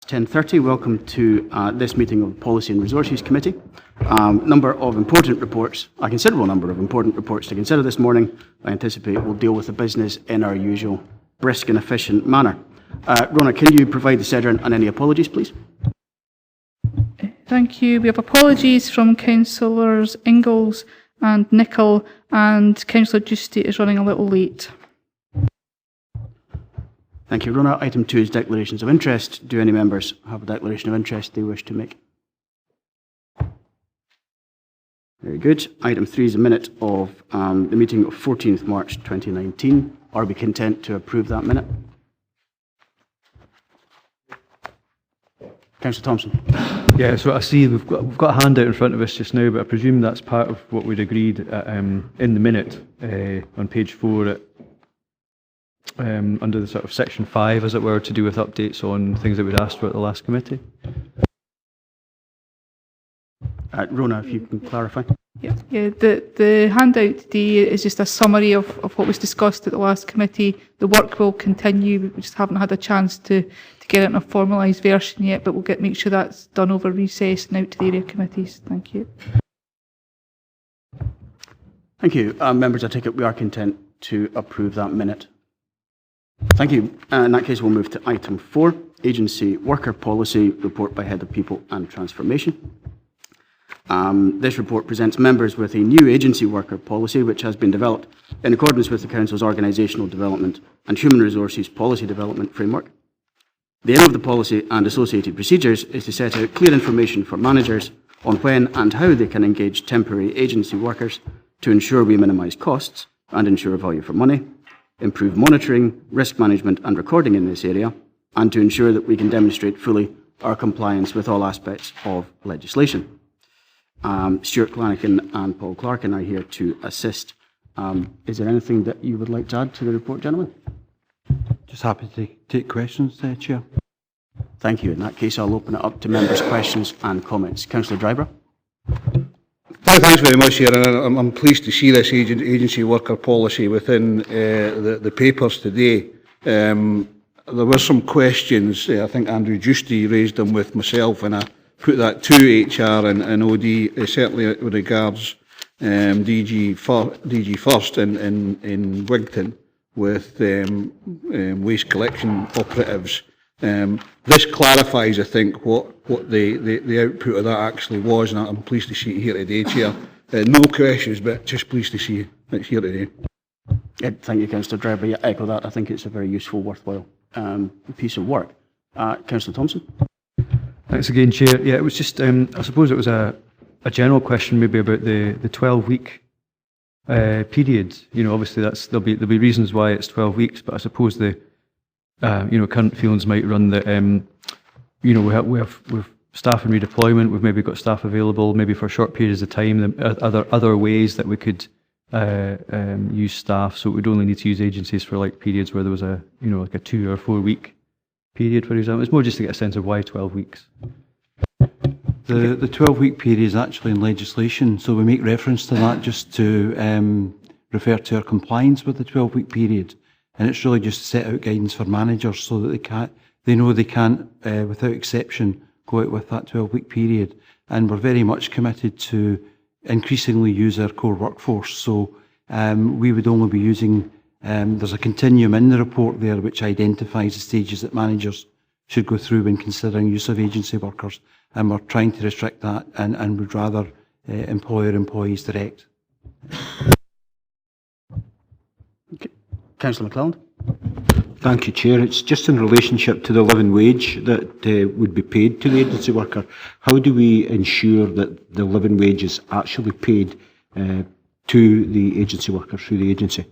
10:30. Welcome to this meeting of the Policy and Resources Committee. Number of important reports, a considerable number of important reports to consider this morning. I anticipate we'll deal with the business in our usual brisk and efficient manner. Rona, can you provide the SEDERUNT and any apologies, please? Thank you. We have apologies from Councillors Ingalls and Nicol, and Councillor Giusti is running a little late. Thank you, Rona. Item 2 is declarations of interest. Do any members have a declaration of interest they wish to make? Very good. Item 3 is a minute of the meeting of 14th March 2019. Are we content to approve that minute? Councillor Thompson. Yeah, so I see we've got a handout in front of us just now, but I presume that's part of what we'd agreed in the minute on page 4 under the sort of section 5, as it were, to do with updates on things that we'd asked for at the last committee. Rona, if you can clarify. Yeah. The handout today is just a summary of what was discussed at the last committee. The work will continue. We just haven't had a chance to get it in a formalised version yet, but we'll make sure that's done over recess and out to the area committees. Thank you. Thank you. Members, I take it we are content to approve that minute. Thank you. In that case, we'll move to item 4, Agency Worker Policy, Report by Head of People and Transformation. This report presents members with a new agency worker policy which has been developed in accordance with the Council's Organisational Development and Human Resources Policy Development Framework. The aim of the policy and associated procedures is to set out clear information for managers on when and how they can engage temporary agency workers to ensure we minimise costs and ensure value for money, improve monitoring, risk management and recording in this area, and to ensure that we can demonstrate fully our compliance with all aspects of legislation. Stuart Flanagan and Paul Clarkin are here to assist. Is there anything that you would like to add to the report, gentlemen? Just happy to take questions, Chair. Thank you. In that case, I'll open it up to members' questions and comments. Councillor Dryburgh. Thanks very much, Chair. And I'm pleased to see this agency worker policy within the papers today. There were some questions. I think Andrew Giusti raised them with myself, and I put that to HR and OD, certainly with regards DG First in Wigton with waste collection operatives. This clarifies, I think, what the output of that actually was, and I'm pleased to see it here today, Chair. No questions, but just pleased to see it here today. Thank you, Councillor Dryburgh. Yeah, I echo that. I think it's a very useful, worthwhile piece of work. Councillor Thompson. Thanks again, Chair. Yeah, it was just, I suppose it was a general question maybe about the 12-week period. You know, obviously there'll be reasons why it's 12 weeks, but I suppose the current feelings might run that we have staff in redeployment. We've maybe got staff available maybe for short periods of time. Other ways that we could use staff, so we'd only need to use agencies for like periods where there was like a 2 or 4 week period, for example. It's more just to get a sense of why 12 weeks. The 12-week period is actually in legislation, so we make reference to that just to refer to our compliance with the 12-week period, and it's really just to set out guidance for managers so that they know they can't, without exception, go out with that 12-week period. And we're very much committed to increasingly use our core workforce, so we would only be using. There's a continuum in the report there which identifies the stages that managers should go through when considering use of agency workers, and we're trying to restrict that and would rather employees direct. Okay. Councillor McClelland. Thank you, Chair. It's just in relationship to the living wage that would be paid to the agency worker. How do we ensure that the living wage is actually paid to the agency worker through the agency?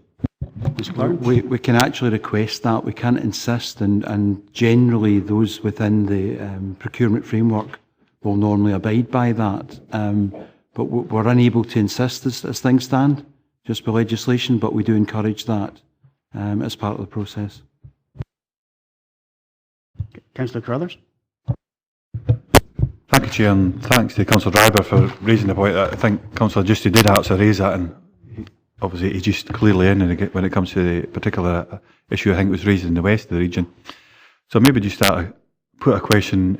We can actually request that. We can't insist, and generally those within the procurement framework will normally abide by that. But we're unable to insist as things stand, just by legislation, but we do encourage that as part of the process. Councillor Carruthers. Thank you, Chair, and thanks to Councillor Dryburgh for raising the point. I think Councillor Giusti did actually raise that, and obviously he's just clearly in when it comes to the particular issue I think was raised in the west of the region. So maybe just at a put a question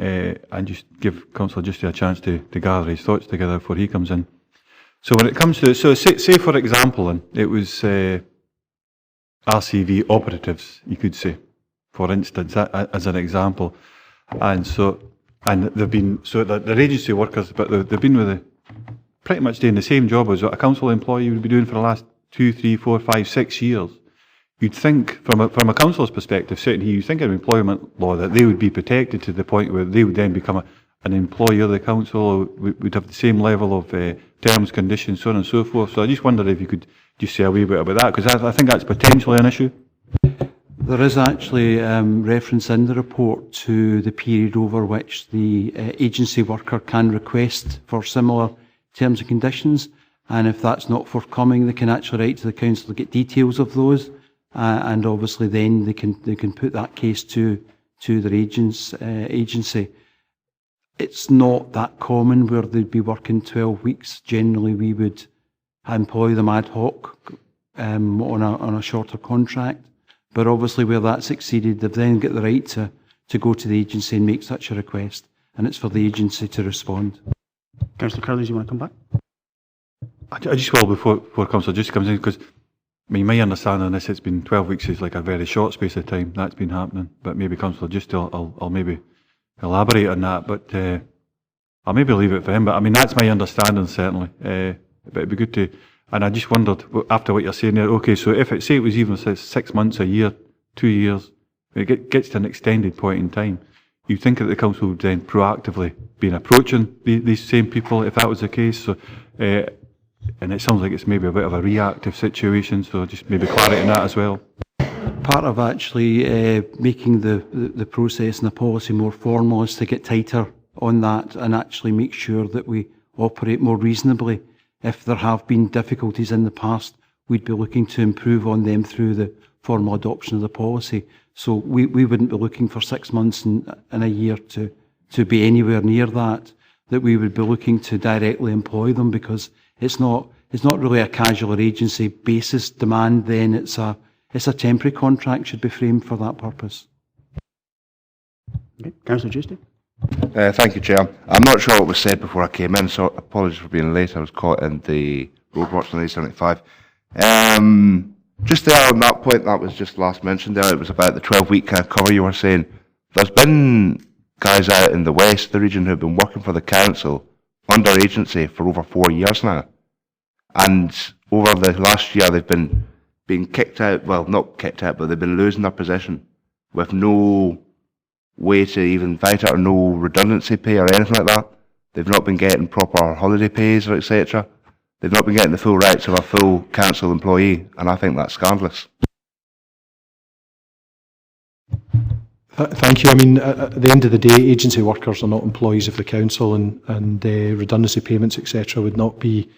and just give Councillor Justy a chance to gather his thoughts together before he comes in. So when it comes to, so say for example, and it was RCV operatives, you could say, for instance, as an example, and they've been, so they're agency workers, but they've been with pretty much doing the same job as what a council employee would be doing for the last 2, 3, 4, 5, 6 years. You'd think, from a council's perspective, certainly you think of employment law, that they would be protected to the point where they would then become an employee of the council, or would have the same level of terms, conditions, so on and so forth. So I just wondered if you could just say a wee bit about that, because I think that's potentially an issue. There is actually reference in the report to the period over which the agency worker can request for similar terms and conditions, and if that's not forthcoming, they can actually write to the council to get details of those, and obviously then they can put that case to their agency. It's not that common where they'd be working 12 weeks. Generally, we would employ them ad hoc on a shorter contract. But obviously, where that's exceeded, they've then got the right to go to the agency and make such a request, and it's for the agency to respond. Councillor Curley, do you want to come back? I just will before Councillor Justy comes in, because I mean, my understanding on this, it's been 12 weeks is like a very short space of time that's been happening, but maybe Councillor Justy I'll maybe elaborate on that, but I'll maybe leave it for him. But I mean, that's my understanding, certainly. But it'd be good to, and I just wondered, after what you're saying there, okay, so if say it was even 6 months, a year, 2 years, it gets to an extended point in time, you'd think that the council would then proactively be approaching these same people if that was the case. So, and it sounds like it's maybe a bit of a reactive situation, so just maybe clarity on that as well. Part of actually making the process and the policy more formal is to get tighter on that and actually make sure that we operate more reasonably. If there have been difficulties in the past, we'd be looking to improve on them through the formal adoption of the policy. So we wouldn't be looking for 6 months and a year to be anywhere near that we would be looking to directly employ them, because it's not really a casual or agency basis demand. Then it's a temporary contract, should be framed for that purpose. Okay. Councillor Justy. Thank you, Chair. I'm not sure what was said before I came in, so apologies for being late. I was caught in the roadworks on A75. Just there on that point that was just last mentioned there, it was about the 12-week kind of cover you were saying. There's been guys out in the west, the region, who have been working for the council under agency for over 4 years now. And over the last year, they've been being kicked out, well, not kicked out, but they've been losing their position with no way to even fight it, or no redundancy pay or anything like that. They've not been getting proper holiday pays or etc. They've not been getting the full rights of a full council employee, and I think that's scandalous. Thank you. I mean, at the end of the day, agency workers are not employees of the council, and redundancy payments, etc., would not be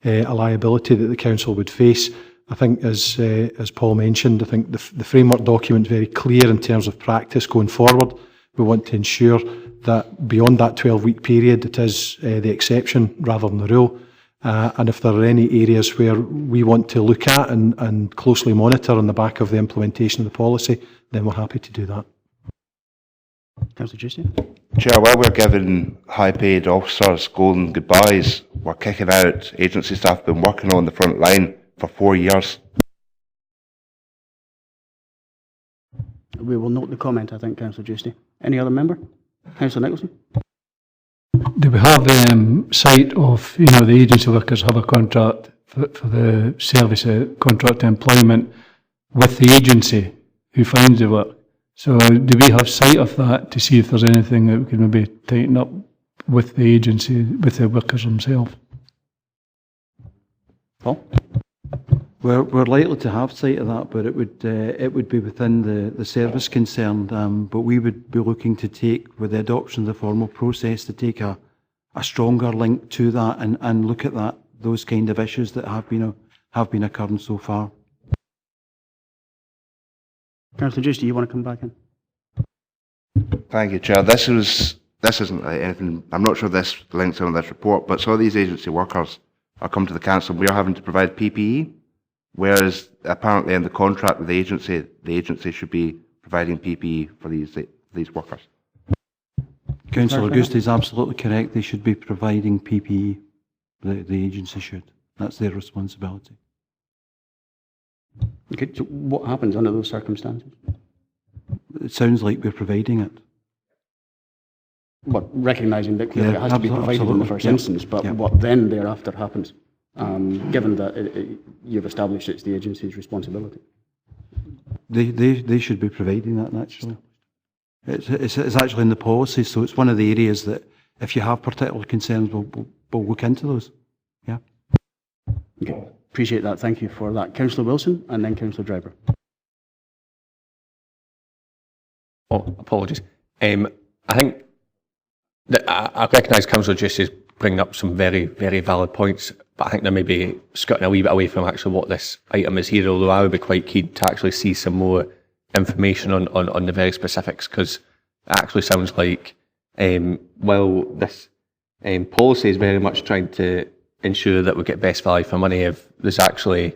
a liability that the council would face. I think, as Paul mentioned, I think the framework document is very clear in terms of practice going forward. We want to ensure that beyond that 12-week period, it is the exception rather than the rule. And if there are any areas where we want to look at and closely monitor on the back of the implementation of the policy, then we're happy to do that. Councillor Justy. Chair, while we're giving high-paid officers golden goodbyes, we're kicking out agency staff who've been working on the front line for 4 years. We will note the comment, I think, Councillor Justy. Any other member? Councillor Nicholson. Do we have sight of, the agency workers have a contract for the service contract employment with the agency who finds the work? So do we have sight of that to see if there's anything that we can maybe tighten up with the agency, with the workers themselves? Paul? We're likely to have sight of that, but it would be within the service concerned. But we would be looking to take, with the adoption of the formal process, to take a stronger link to that and look at those kind of issues that have been occurring so far. Councillor Justy, you want to come back in? Thank you, Chair. This isn't anything, I'm not sure this links in with this report, but some of these agency workers are coming to the council. We are having to provide PPE, whereas apparently in the contract with the agency should be providing PPE for these workers. Councillor Auguste is absolutely correct. They should be providing PPE. The agency should. That's their responsibility. Okay, so what happens under those circumstances? It sounds like we're providing it. But recognising that clearly Yeah, it has to be provided in the absolutely. first Yeah. instance, but Yeah. what then thereafter happens, given that you've established it's the agency's responsibility? They should be providing that naturally. It's actually in the policy, so it's one of the areas that if you have particular concerns, we'll look into those. Yeah. Okay, appreciate that. Thank you for that. Councillor Wilson and then Councillor Driver. Oh, apologies. I think that I recognise Councillor Justice bringing up some very, very valid points, but I think they're maybe skirting a wee bit away from actually what this item is here, although I would be quite keen to actually see some more information on the very specifics, because it actually sounds like, while this policy is very much trying to ensure that we get best value for money, if there's actually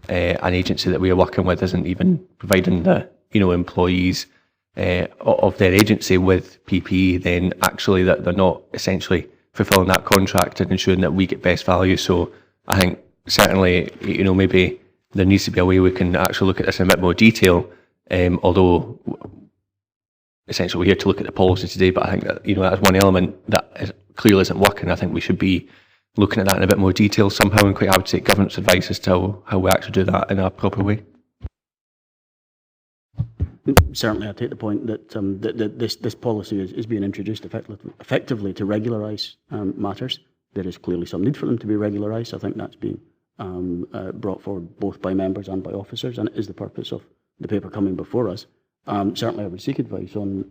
an agency that we are working with isn't even providing the employees of their agency with PPE, then actually that they're not essentially fulfilling that contract and ensuring that we get best value. So I think certainly, maybe there needs to be a way we can actually look at this in a bit more detail, although essentially we're here to look at the policy today, but I think that, that's one element that clearly isn't working. I think we should be looking at that in a bit more detail somehow, and quite happy to take governance advice as to how we actually do that in a proper way. Certainly, I take the point that this policy is being introduced effectively to regularise matters. There is clearly some need for them to be regularised. I think that's being brought forward both by members and by officers, and it is the purpose of the paper coming before us. Certainly, I would seek advice on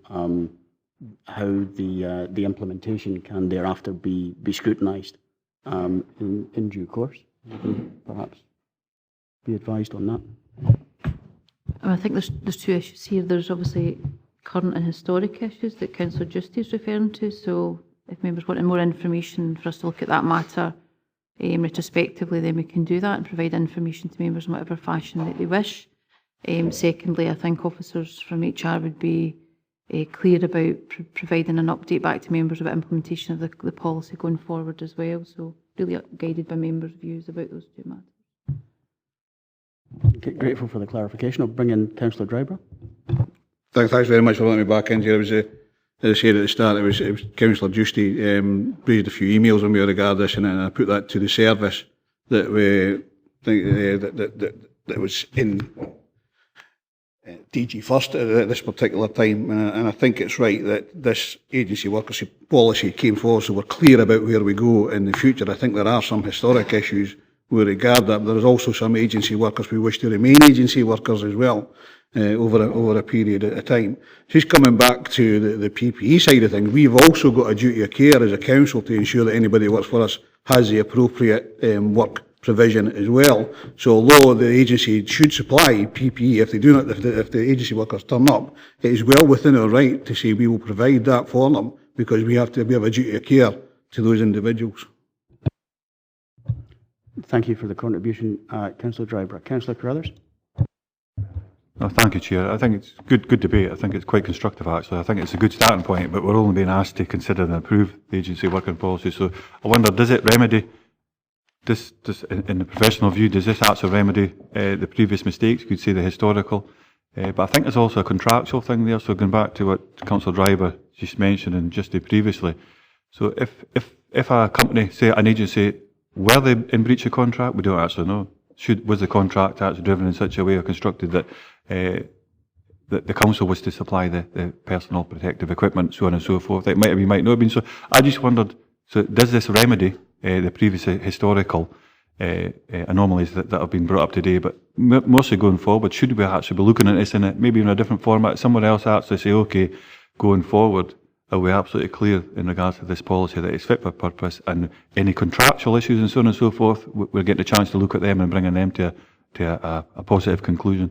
how the implementation can thereafter be scrutinised in due course. Perhaps be advised on that. I think there's two issues here. There's obviously current and historic issues that Councillor Justice is referring to. So if members want more information for us to look at that matter retrospectively, then we can do that and provide information to members in whatever fashion that they wish. Secondly, I think officers from HR would be clear about providing an update back to members about implementation of the policy going forward as well. So really guided by members' views about those two matters. Okay, grateful for the clarification. I'll bring in Councillor Driver. Thanks very much for letting me back in here. It was, as I said at the start, it was Councillor Justice raised a few emails on me regarding this, and I put that to the service that we think that was in DG first at this particular time, and I think it's right that this agency workers policy came forward so we're clear about where we go in the future. I think there are some historic issues with regard that. There is also some agency workers who wish to remain agency workers as well over a period of time. Just coming back to the PPE side of things, we've also got a duty of care as a council to ensure that anybody who works for us has the appropriate work provision as well. So although the agency should supply PPE, if the agency workers turn up, it is well within our right to say we will provide that for them, because we have a duty of care to those individuals. Thank you for the contribution, Councillor Driver. Councillor Carruthers. No, thank you, Chair. I think it's good debate. I think it's quite constructive, actually. I think it's a good starting point, but we're only being asked to consider and approve the agency working policy. So I wonder, does it remedy this in the professional view, does this actually remedy the previous mistakes? You could say the historical. But I think there's also a contractual thing there. So going back to what Councillor Driver just mentioned and just previously. So if a company, say an agency, were they in breach of contract? We don't actually know. Was the contract actually driven in such a way or constructed that the council was to supply the personal protective equipment, so on and so forth? It might have been, might not have been. So I just wondered, so does this remedy the previous historical anomalies that have been brought up today? But mostly going forward, should we actually be looking at this in maybe in a different format? Somewhere else actually say, okay, going forward, are we absolutely clear in regards to this policy that it's fit for purpose, and any contractual issues and so on and so forth, we're getting a chance to look at them and bringing them to a positive conclusion?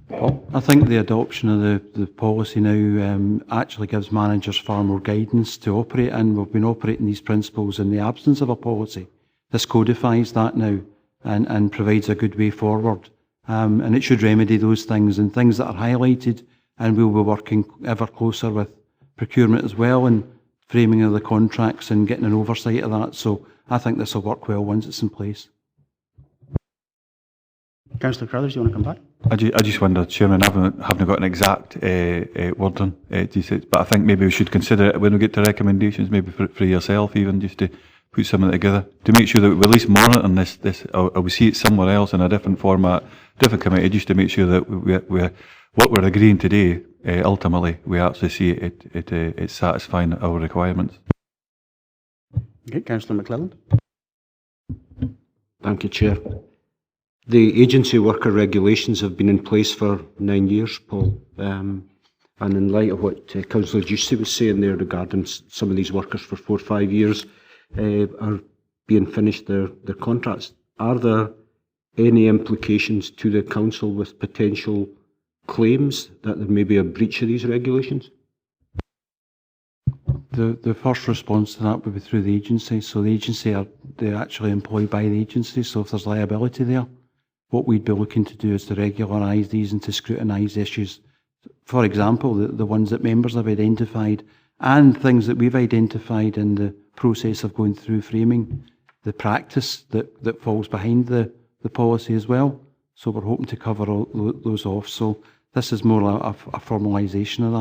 Paul? I think the adoption of the policy now actually gives managers far more guidance to operate, and we've been operating these principles in the absence of a policy. This codifies that now and provides a good way forward. And it should remedy those things and things that are highlighted, and we'll be working ever closer with procurement as well, and framing of the contracts and getting an oversight of that. So I think this will work well once it's in place. Councillor Crothers, you want to come back? I just wonder, Chairman, I haven't got an exact wording, but I think maybe we should consider it when we get to recommendations, maybe for yourself even, just to put something together, to make sure that we're at least monitoring this or we see it somewhere else in a different format, different committee, just to make sure that we're what we're agreeing today, ultimately, we actually see it's satisfying our requirements. Okay, Councillor McClelland. Thank you, Chair. The agency worker regulations have been in place for 9 years, Paul. And in light of what Councillor Giusti was saying there regarding some of these workers for 4 or 5 years are being finished their contracts, are there any implications to the Council with potential claims that there may be a breach of these regulations? The first response to that would be through the agency. So the agency they're actually employed by the agency. So if there's liability there, what we'd be looking to do is to regularise these and to scrutinise issues. For example, the ones that members have identified and things that we've identified in the process of going through framing the practice that falls behind the policy as well. So we're hoping to cover all those off. So this is more a formalisation of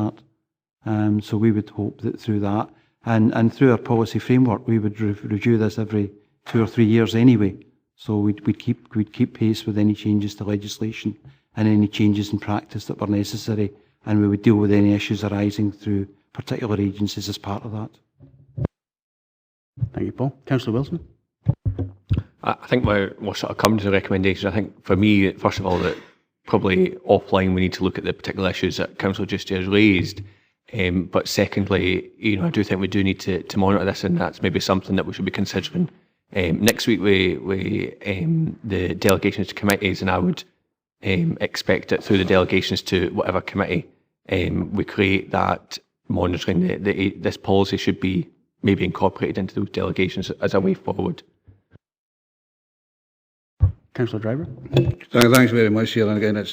that. So we would hope that through that and through our policy framework, we would review this every 2 or 3 years anyway. So we'd keep pace with any changes to legislation and any changes in practice that were necessary, and we would deal with any issues arising through particular agencies as part of that. Thank you, Paul. Councillor Wilson. I think we're sort of coming to the recommendations. I think for me, first of all, that probably offline we need to look at the particular issues that Council just has raised. But secondly, I do think we do need to monitor this, and that's maybe something that we should be considering. Next week, the delegations to committees, and I would expect it through the delegations to whatever committee we create, that monitoring this policy should be maybe incorporated into those delegations as a way forward. Councillor Driver. Thanks very much, Chair. And again,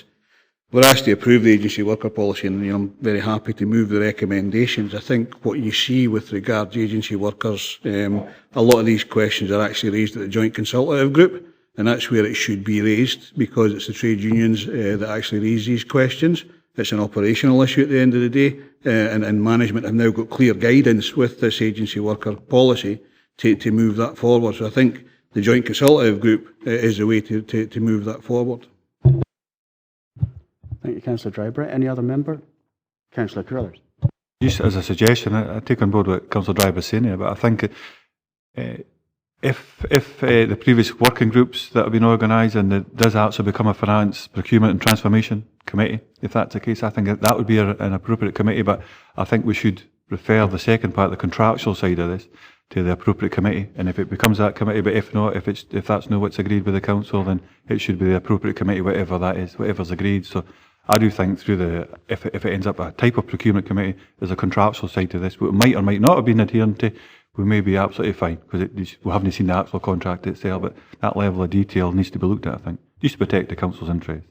we're asked to approve the agency worker policy, and I'm very happy to move the recommendations. I think what you see with regard to agency workers, a lot of these questions are actually raised at the Joint Consultative Group, and that's where it should be raised, because it's the trade unions that actually raise these questions. It's an operational issue at the end of the day, and management have now got clear guidance with this agency worker policy to move that forward. So I think the Joint Consultative Group is the way to move that forward. Thank you, Councillor Driver. Any other member? Councillor Carruthers. Just as a suggestion, I take on board what Councillor Driver is saying here, but I think if the previous working groups that have been organised, and it does actually become a finance, procurement and transformation committee, if that's the case, I think that would be an appropriate committee, but I think we should refer the second part, the contractual side of this, to the appropriate committee, and if it becomes that committee, but if not, if that's not what's agreed with the council, then it should be the appropriate committee, whatever that is, whatever's agreed. So I do think through if it ends up a type of procurement committee, there's a contractual side to this, what might or might not have been adhering to, we may be absolutely fine, because we haven't seen the actual contract itself, but that level of detail needs to be looked at, I think, just to protect the council's interest.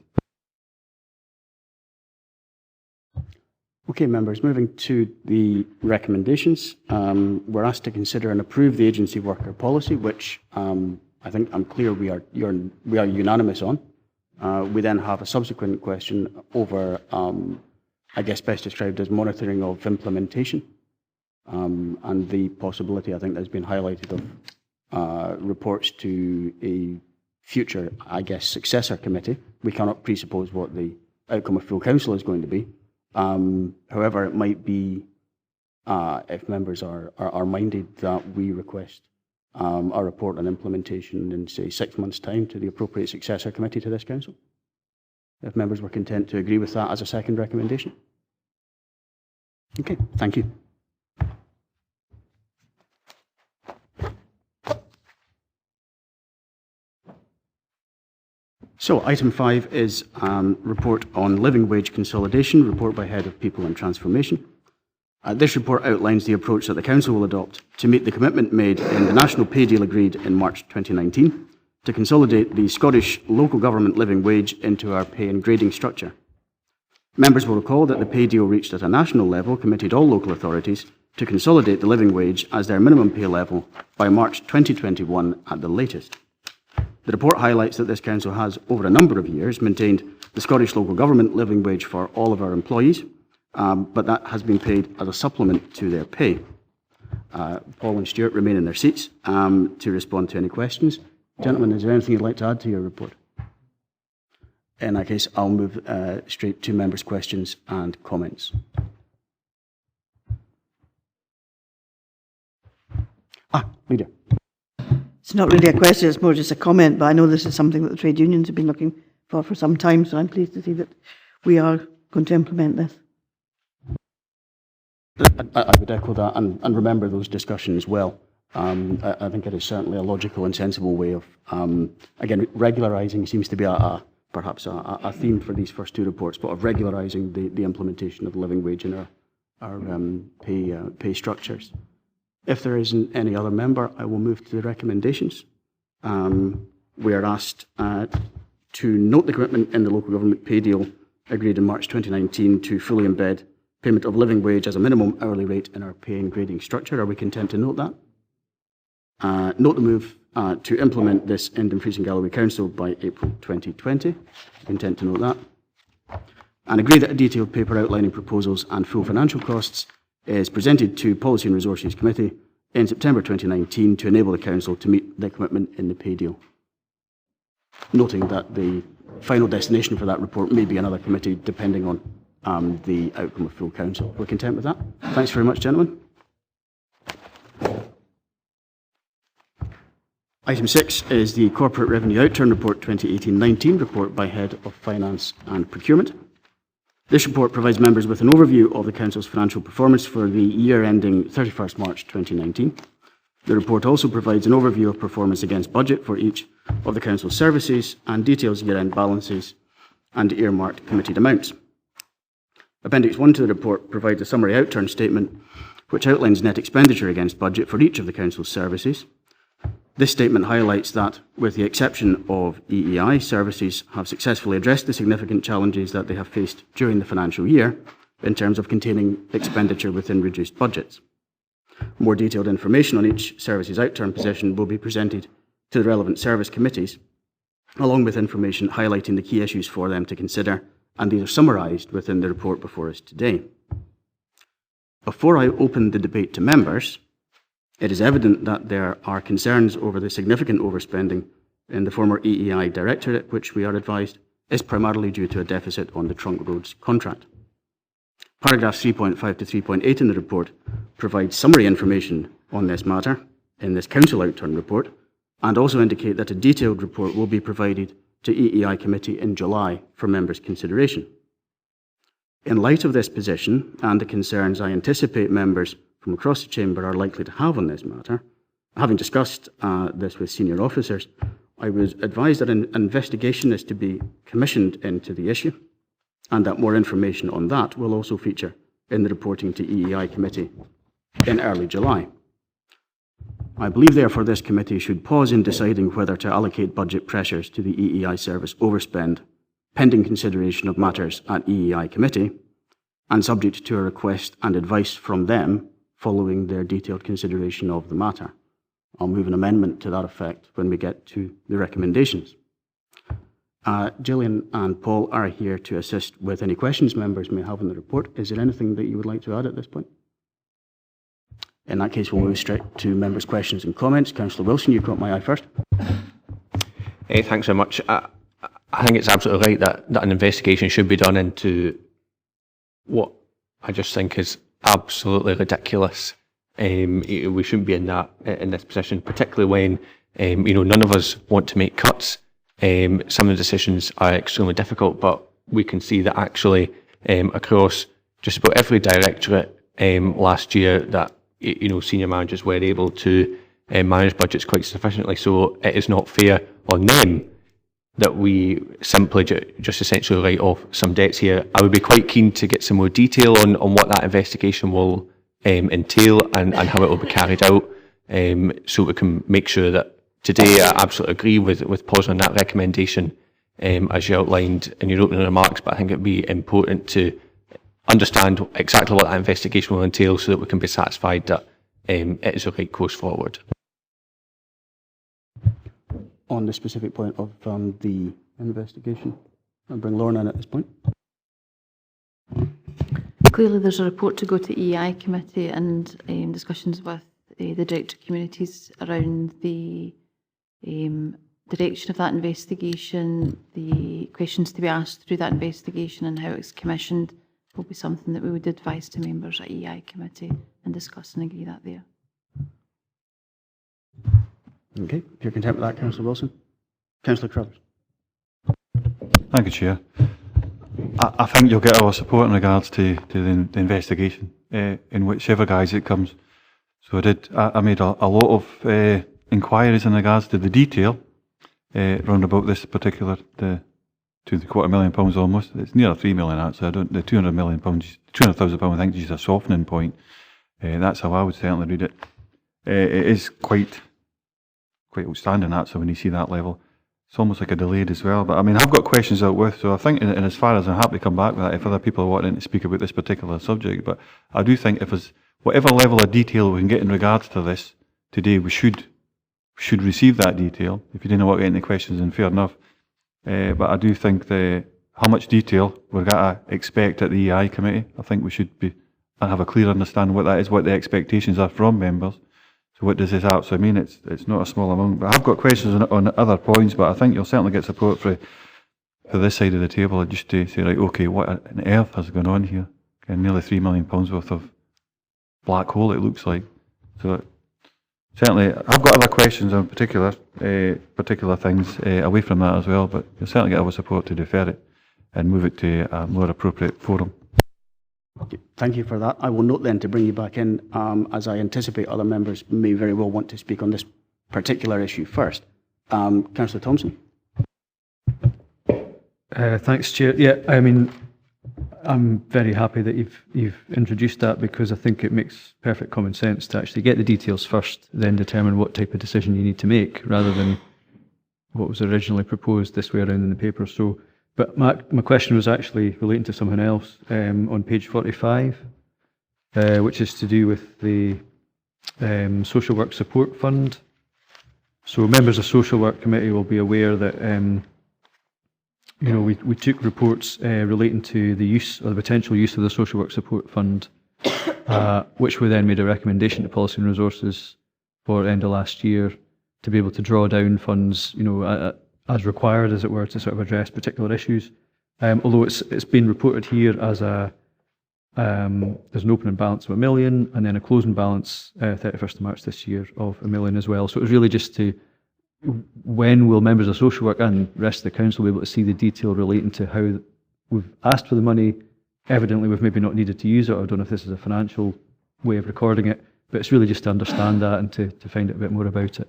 Okay, members, moving to the recommendations. We're asked to consider and approve the agency worker policy, which I think I'm clear we are unanimous on. We then have a subsequent question over, I guess best described as monitoring of implementation, and the possibility, I think, that's been highlighted of reports to a future, I guess, successor committee. We cannot presuppose what the outcome of full council is going to be. However, it might be, if members are minded, that we request a report on implementation in, say, 6 months' time to the appropriate successor committee to this council. If members were content to agree with that as a second recommendation. Okay, thank you. So, item 5 is report on living wage consolidation, report by Head of People and Transformation. This report outlines the approach that the Council will adopt to meet the commitment made in the National Pay Deal agreed in March 2019 to consolidate the Scottish local government living wage into our pay and grading structure. Members will recall that the pay deal reached at a national level committed all local authorities to consolidate the living wage as their minimum pay level by March 2021 at the latest. The report highlights that this council has, over a number of years, maintained the Scottish local government living wage for all of our employees, but that has been paid as a supplement to their pay. Paul and Stuart remain in their seats to respond to any questions. Gentlemen, is there anything you'd like to add to your report? In that case, I'll move straight to members' questions and comments. Leader. It's not really a question, it's more just a comment, but I know this is something that the trade unions have been looking for some time, so I'm pleased to see that we are going to implement this. I would echo that and remember those discussions well. I think it is certainly a logical and sensible way of, again, regularising seems to be perhaps a theme for these first two reports, but of regularising the implementation of the living wage in our pay structures. If there isn't any other member, I will move to the recommendations. We are asked to note the commitment in the local government pay deal agreed in March 2019 to fully embed payment of living wage as a minimum hourly rate in our pay and grading structure. Are we content to note that? Note the move to implement this in Dumfries and Galloway Council by April 2020. Content to note that. And agree that a detailed paper outlining proposals and full financial costs is presented to Policy and Resources Committee in September 2019 to enable the Council to meet the commitment in the pay deal. Noting that the final destination for that report may be another committee depending on the outcome of full Council. We're content with that. Thanks very much, gentlemen. Item 6 is the Corporate Revenue Outturn Report 2018-19, report by Head of Finance and Procurement. This report provides members with an overview of the Council's financial performance for the year ending 31st March 2019. The report also provides an overview of performance against budget for each of the Council's services and details year-end balances and earmarked committed amounts. Appendix 1 to the report provides a summary outturn statement which outlines net expenditure against budget for each of the Council's services. This statement highlights that, with the exception of EEI, services have successfully addressed the significant challenges that they have faced during the financial year in terms of containing expenditure within reduced budgets. More detailed information on each service's outturn position will be presented to the relevant service committees, along with information highlighting the key issues for them to consider, and these are summarised within the report before us today. Before I open the debate to members, it is evident that there are concerns over the significant overspending in the former EEI Directorate, which we are advised is primarily due to a deficit on the trunk roads contract. Paragraphs 3.5 to 3.8 in the report provide summary information on this matter in this Council Outturn report, and also indicate that a detailed report will be provided to EEI Committee in July for members' consideration. In light of this position and the concerns I anticipate members from across the Chamber are likely to have on this matter, having discussed this with senior officers, I was advised that an investigation is to be commissioned into the issue, and that more information on that will also feature in the reporting to EEI Committee in early July. I believe, therefore, this committee should pause in deciding whether to allocate budget pressures to the EEI service overspend, pending consideration of matters at EEI Committee, and subject to a request and advice from them following their detailed consideration of the matter. I'll move an amendment to that effect when we get to the recommendations. Gillian and Paul are here to assist with any questions members may have on the report. Is there anything that you would like to add at this point? In that case, we'll move straight to members' questions and comments. Councillor Wilson, you've got my eye first. Thanks very much. I think it's absolutely right that an investigation should be done into what I just think is absolutely ridiculous. We shouldn't be in this position, particularly when none of us want to make cuts. Some of the decisions are extremely difficult, but we can see that actually across just about every directorate last year that senior managers were able to manage budgets quite sufficiently. So it is not fair on them that we simply just essentially write off some debts here. I would be quite keen to get some more detail on what that investigation will entail and how it will be carried out, so we can make sure that today I absolutely agree with Paul on that recommendation. as you outlined in your opening remarks, but I think it'd be important to understand exactly what that investigation will entail so that we can be satisfied that it is the right course forward. On the specific point of the investigation, I'll bring Lauren in at this point. Clearly there's a report to go to EI committee and discussions with the Director of Communities around the direction of that investigation, the questions to be asked through that investigation and how it's commissioned will be something that we would advise to members at EI committee and discuss and agree that there. Okay, if you're content with that, Councillor Wilson. Councillor Crothers. Thank you, Chair. I think you'll get our support in regards to the investigation, in whichever guise it comes. So I made a lot of inquiries in regards to the detail round about this particular, the £250,000 almost. It's near £3 million actually. The £200,000, £200,000 I think is a softening point. That's how I would certainly read it. It is quite outstanding actually when you see that level. It's almost like a delayed as well. But I mean, I've got questions out with, so I think, and as far as I'm happy to come back with that if other people are wanting to speak about this particular subject, but I do think if there's whatever level of detail we can get in regards to this today, we should receive that detail. If you didn't want to get any questions, then fair enough. But I do think how much detail we're going to expect at the EI committee, I think we should have a clear understanding what that is, what the expectations are from members. So what does this actually mean? It's not a small amount. But I've got questions on other points, but I think you'll certainly get support for this side of the table, just to say, right, okay, what on earth has gone on here? Nearly £3 million worth of black hole, it looks like. So certainly, I've got other questions on particular things away from that as well, but you'll certainly get our support to defer it and move it to a more appropriate forum. Okay, thank you for that. I will note then to bring you back in, as I anticipate other members may very well want to speak on this particular issue first. Councillor Thompson. Thanks, Chair. Yeah, I mean, I'm very happy that you've introduced that, because I think it makes perfect common sense to actually get the details first, then determine what type of decision you need to make, rather than what was originally proposed this way around in the paper. So, but my question was actually relating to something else on page 45, which is to do with the Social Work Support Fund. So members of Social Work Committee will be aware that we took reports relating to the use or the potential use of the Social Work Support Fund, which we then made a recommendation to Policy and Resources for end of last year to be able to draw down funds, as required, as it were, to sort of address particular issues. Although it's been reported here as there's an opening balance of £1 million and then a closing balance 31st of March this year of £1 million as well. So it was really just to, when will members of social work and the rest of the council be able to see the detail relating to how we've asked for the money, evidently we've maybe not needed to use it, or I don't know if this is a financial way of recording it, but it's really just to understand that and to find out a bit more about it.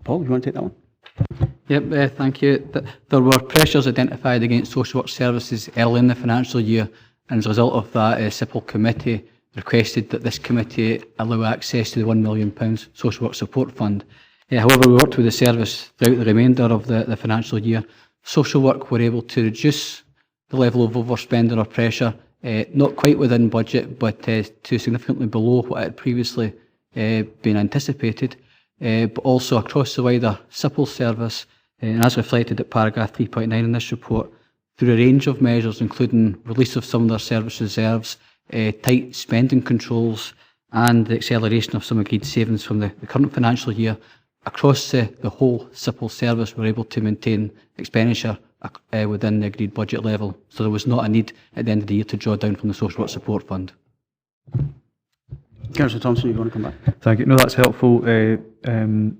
Paul, do you want to take that one? Yep, thank you. There were pressures identified against social work services early in the financial year, and as a result of that, SIPL committee requested that this committee allow access to the £1 million Social Work Support Fund. However, we worked with the service throughout the remainder of the financial year. Social work were able to reduce the level of overspending or pressure, not quite within budget, but to significantly below what had previously been anticipated. But also across the wider SIPL service, and as reflected at paragraph 3.9 in this report, through a range of measures, including release of some of their service reserves, tight spending controls, and the acceleration of some agreed savings from the current financial year, across the whole SIPL service, we're able to maintain expenditure within the agreed budget level. So there was not a need at the end of the year to draw down from the Social Work Support Fund. Councillor Thompson, you want to come back? Thank you. No, that's helpful. And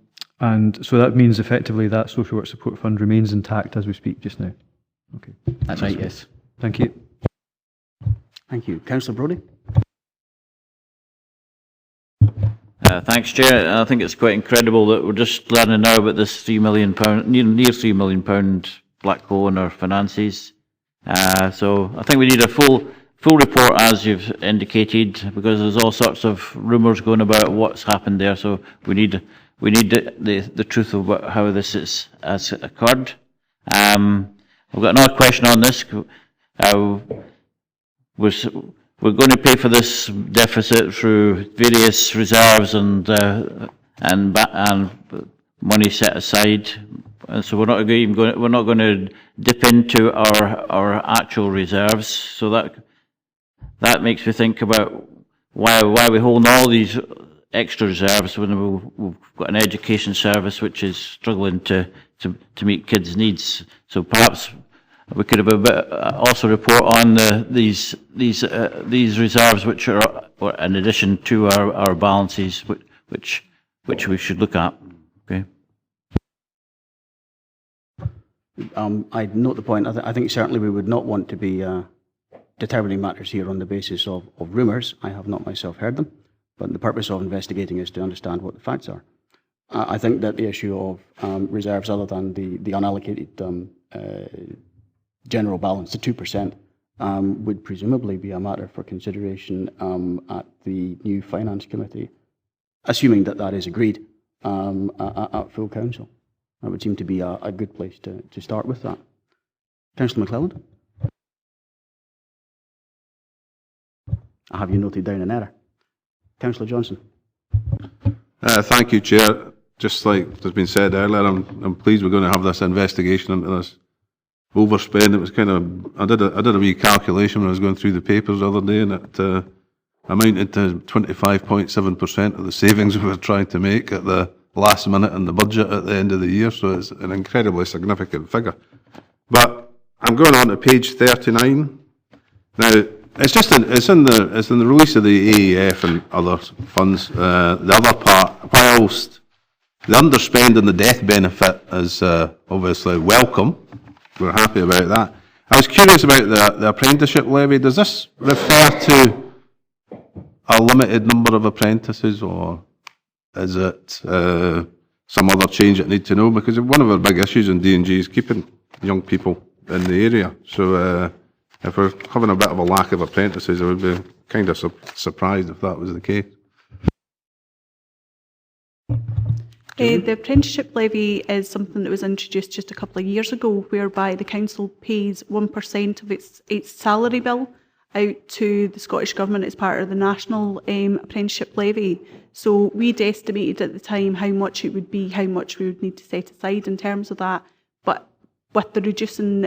so that means effectively that Social Work Support Fund remains intact as we speak just now. Okay. That's right, yes. Thank you. Thank you. Councillor Brodie? Thanks, Chair. I think it's quite incredible that we're just learning now about this £3 million, near £3 million black hole in our finances. So I think we need a full report, as you've indicated, because there's all sorts of rumours going about what's happened there. So we need the truth of how this has occurred. I've got another question on this. We're going to pay for this deficit through various reserves and money set aside. And so we're not going to dip into our actual reserves. So that makes me think about why we hold all these extra reserves when we've got an education service which is struggling to meet kids' needs. So perhaps we could have a bit also report on these reserves which are in addition to our balances, which we should look at. Okay. I note the point. I think certainly we would not want to be determining matters here on the basis of rumours. I have not myself heard them, but the purpose of investigating is to understand what the facts are. I think that the issue of reserves, other than the unallocated general balance, the 2%, would presumably be a matter for consideration at the new Finance Committee, assuming that that is agreed at full council. That would seem to be a good place to start with that. Councillor McClelland? I have you noted down in error. Councillor Johnson? Thank you, Chair. Just like has been said earlier, I'm pleased we're going to have this investigation into this overspend. It was kind of, I did a wee calculation when I was going through the papers the other day, and it amounted to 25.7% of the savings we were trying to make at the last minute in the budget at the end of the year. So it's an incredibly significant figure. But I'm going on to page 39. Now, it's in the release of the AEF and other funds. The other part, whilst the underspend and the death benefit is obviously welcome, we're happy about that. I was curious about the apprenticeship levy. Does this refer to a limited number of apprentices, or is it some other change that I need to know? Because one of our big issues in D&G is keeping young people in the area. So if we're having a bit of a lack of apprentices, I would be kind of surprised if that was the case. The apprenticeship levy is something that was introduced just a couple of years ago, whereby the council pays 1% of its salary bill out to the Scottish Government as part of the national apprenticeship levy. So we'd estimated at the time how much it would be, how much we would need to set aside in terms of that. But with the reducing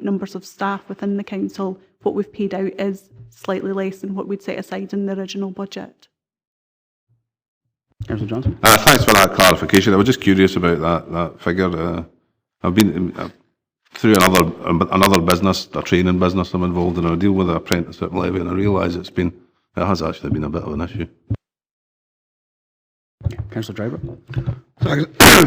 numbers of staff within the council, what we've paid out is slightly less than what we'd set aside in the original budget. Councillor Johnson? Thanks for that clarification. I was just curious about that figure. I've been through another business, a training business I'm involved in. I deal with the apprenticeship levy, and I realise it has actually been a bit of an issue. Councillor Driver?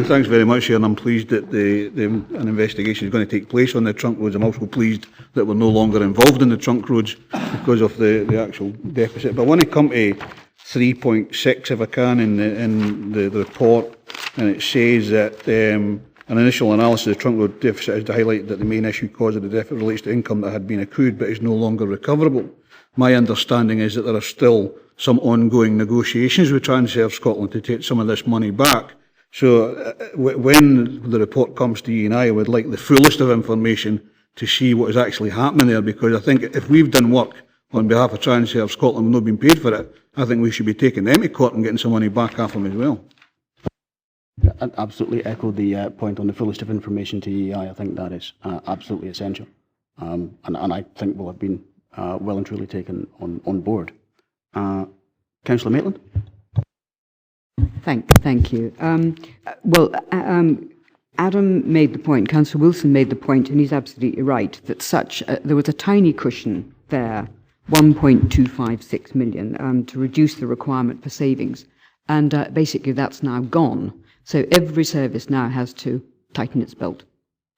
Thanks very much, Chair, and I'm pleased that an investigation is going to take place on the trunk roads. I'm also pleased that we're no longer involved in the trunk roads because of the actual deficit. But I want to come to 3.6, if I can, in the report, and it says that an initial analysis of the trunk road deficit has highlighted that the main issue cause of the deficit relates to income that had been accrued but is no longer recoverable. My understanding is that there are still some ongoing negotiations with Transurf Scotland to take some of this money back. So when the report comes to you and I would like the fullest of information to see what is actually happening there, because I think if we've done work on behalf of Transurf Scotland and not been paid for it, I think we should be taking them to court and getting some money back off them as well. I absolutely echo the point on the fullest of information to EEI. I think that is absolutely essential. And I think will have been well and truly taken on board. Councillor Maitland? Thank you. Adam made the point, Councillor Wilson made the point, and he's absolutely right, that there was a tiny cushion there, 1.256 million, to reduce the requirement for savings. And basically that's now gone. So every service now has to tighten its belt,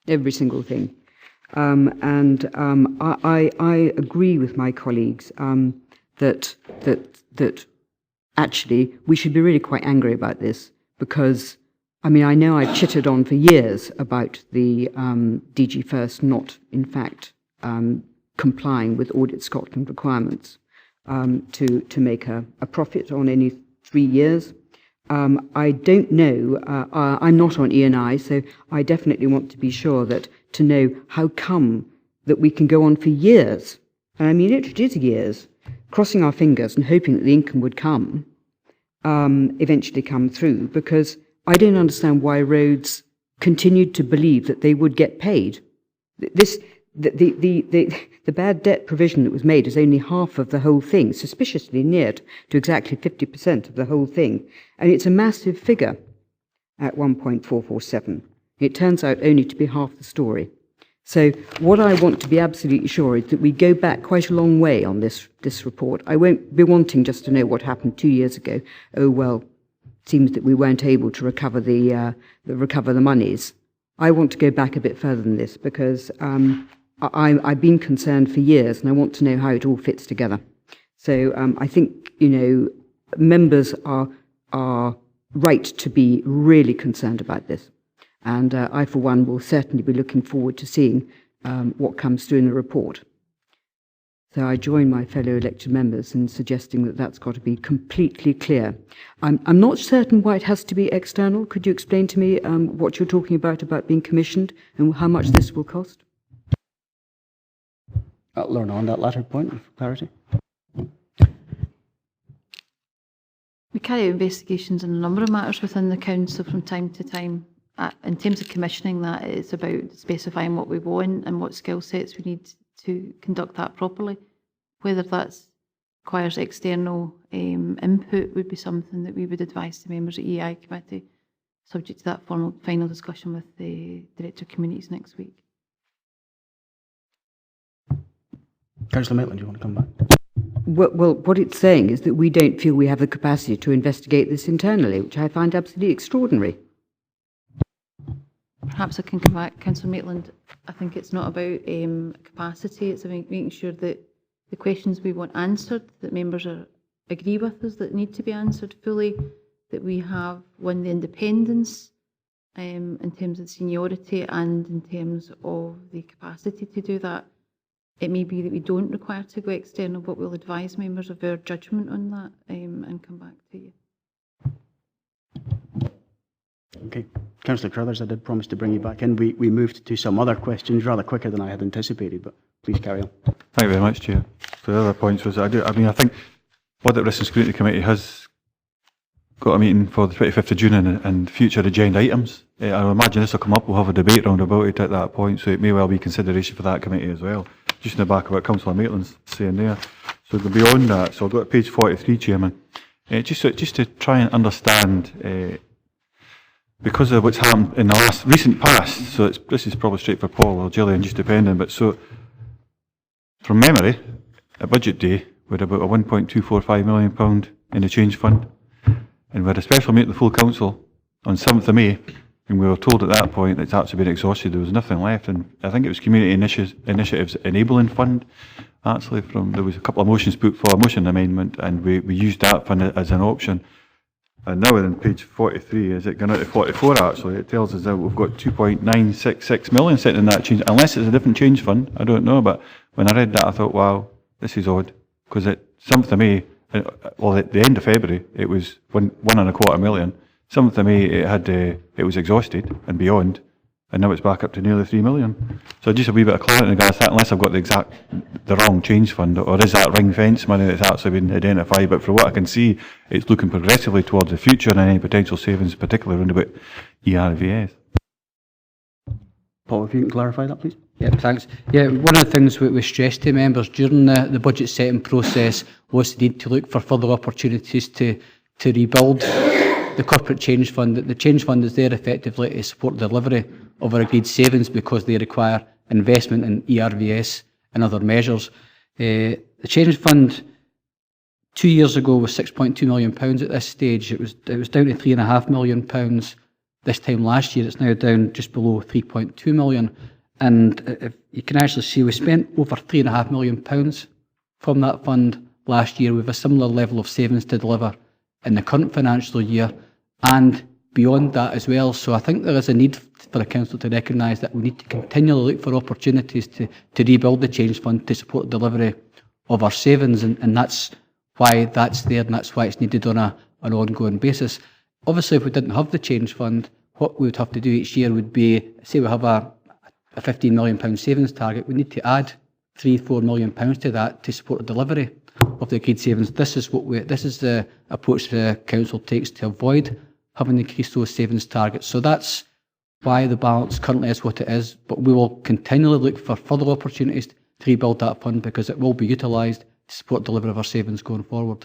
every single thing. I agree with my colleagues that actually we should be really quite angry about this, because I mean, I know I've chittered on for years about the DG First not in fact complying with Audit Scotland requirements to make a profit on any 3 years. I don't know, I'm not on E&I, so I definitely want to be sure to know how come that we can go on for years, and I mean it is years, crossing our fingers and hoping that the income would eventually come through, because I don't understand why roads continued to believe that they would get paid. The bad debt provision that was made is only half of the whole thing, suspiciously near to exactly 50% of the whole thing. And it's a massive figure at 1.447. It turns out only to be half the story. So what I want to be absolutely sure is that we go back quite a long way on this report. I won't be wanting just to know what happened 2 years ago. Oh, well, it seems that we weren't able to recover the monies. I want to go back a bit further than this, because I've been concerned for years, and I want to know how it all fits together. So I think, members are right to be really concerned about this. And I, for one, will certainly be looking forward to seeing what comes through in the report. So I join my fellow elected members in suggesting that that's got to be completely clear. I'm not certain why it has to be external. Could you explain to me what you're talking about being commissioned, and how much this will cost? I'll learn on that latter point for clarity. We carry out investigations on a number of matters within the council from time to time. In terms of commissioning that, it's about specifying what we want and what skill sets we need to conduct that properly. Whether that requires external input would be something that we would advise the members of the EI committee, subject to that final discussion with the Director of Communities next week. Councillor Maitland, do you want to come back? Well, what it's saying is that we don't feel we have the capacity to investigate this internally, which I find absolutely extraordinary. Perhaps I can come back, Councillor Maitland. I think it's not about capacity, it's about making sure that the questions we want answered, that members agree with us, that need to be answered fully, that we have, one, the independence in terms of seniority and in terms of the capacity to do that. It may be that we don't require to go external, but we'll advise members of our judgment on that and come back to you. Okay. Councillor Crothers, I did promise to bring you back in. We moved to some other questions rather quicker than I had anticipated, but please carry on. Thank you very much, Chair. So the other points was, I think Audit Risk and Scrutiny Committee has got a meeting for the 25th of June and future agenda items. I imagine this will come up, we'll have a debate round about it at that point, so it may well be consideration for that committee as well. Just in the back of what Councillor Maitland's saying there. So beyond that, so I'll go to page 43, Chairman. Just to try and understand, because of what's happened in the recent past, so this is probably straight for Paul or Gillian, just depending, but so from memory, at budget day, we had about a £1.245 million in the change fund, and we had a special meeting of the full council on 7th of May, and we were told at that point it's actually been exhausted, there was nothing left, and I think it was Community Initiatives Enabling Fund, actually, there was a couple of motions put for a motion amendment, and we used that fund as an option. And now in page 43, is it going out to 44 actually, it tells us that we've got 2.966 million sitting in that change, unless it's a different change fund, I don't know, but when I read that I thought, wow, this is odd, because at 7th of May, well at the end of February, it was 1.25 million, 7th of May it was exhausted and beyond, and now it's back up to nearly 3 million. So just a wee bit of clarity in regards to that, unless I've got the wrong change fund, or is that ring fence money that's actually been identified, but from what I can see, it's looking progressively towards the future and any potential savings, particularly around about ERVS. Paul, if you can clarify that, please. Yeah, thanks. Yeah, one of the things we stressed to members during the budget setting process was the need to look for further opportunities to rebuild the corporate change fund. The change fund is there effectively to support the delivery of our agreed savings because they require investment in ERVS and other measures. The change fund 2 years ago was £6.2 million at this stage. It was down to £3.5 million this time last year. It's now down just below £3.2 million. And if you can actually see, we spent over £3.5 million from that fund last year with a similar level of savings to deliver in the current financial year and beyond that as well. So I think there is a need for the council to recognise that we need to continually look for opportunities to rebuild the change fund to support the delivery of our savings, and that's why that's there and that's why it's needed on an ongoing basis. Obviously, if we didn't have the change fund, what we would have to do each year would be, say we have a £15 million savings target, we need to add £3-4 million to that to support the delivery of the agreed savings. This is the approach the council takes to avoid having to increase those savings targets. So that's why the balance currently is what it is, but we will continually look for further opportunities to rebuild that fund because it will be utilised to support delivery of our savings going forward.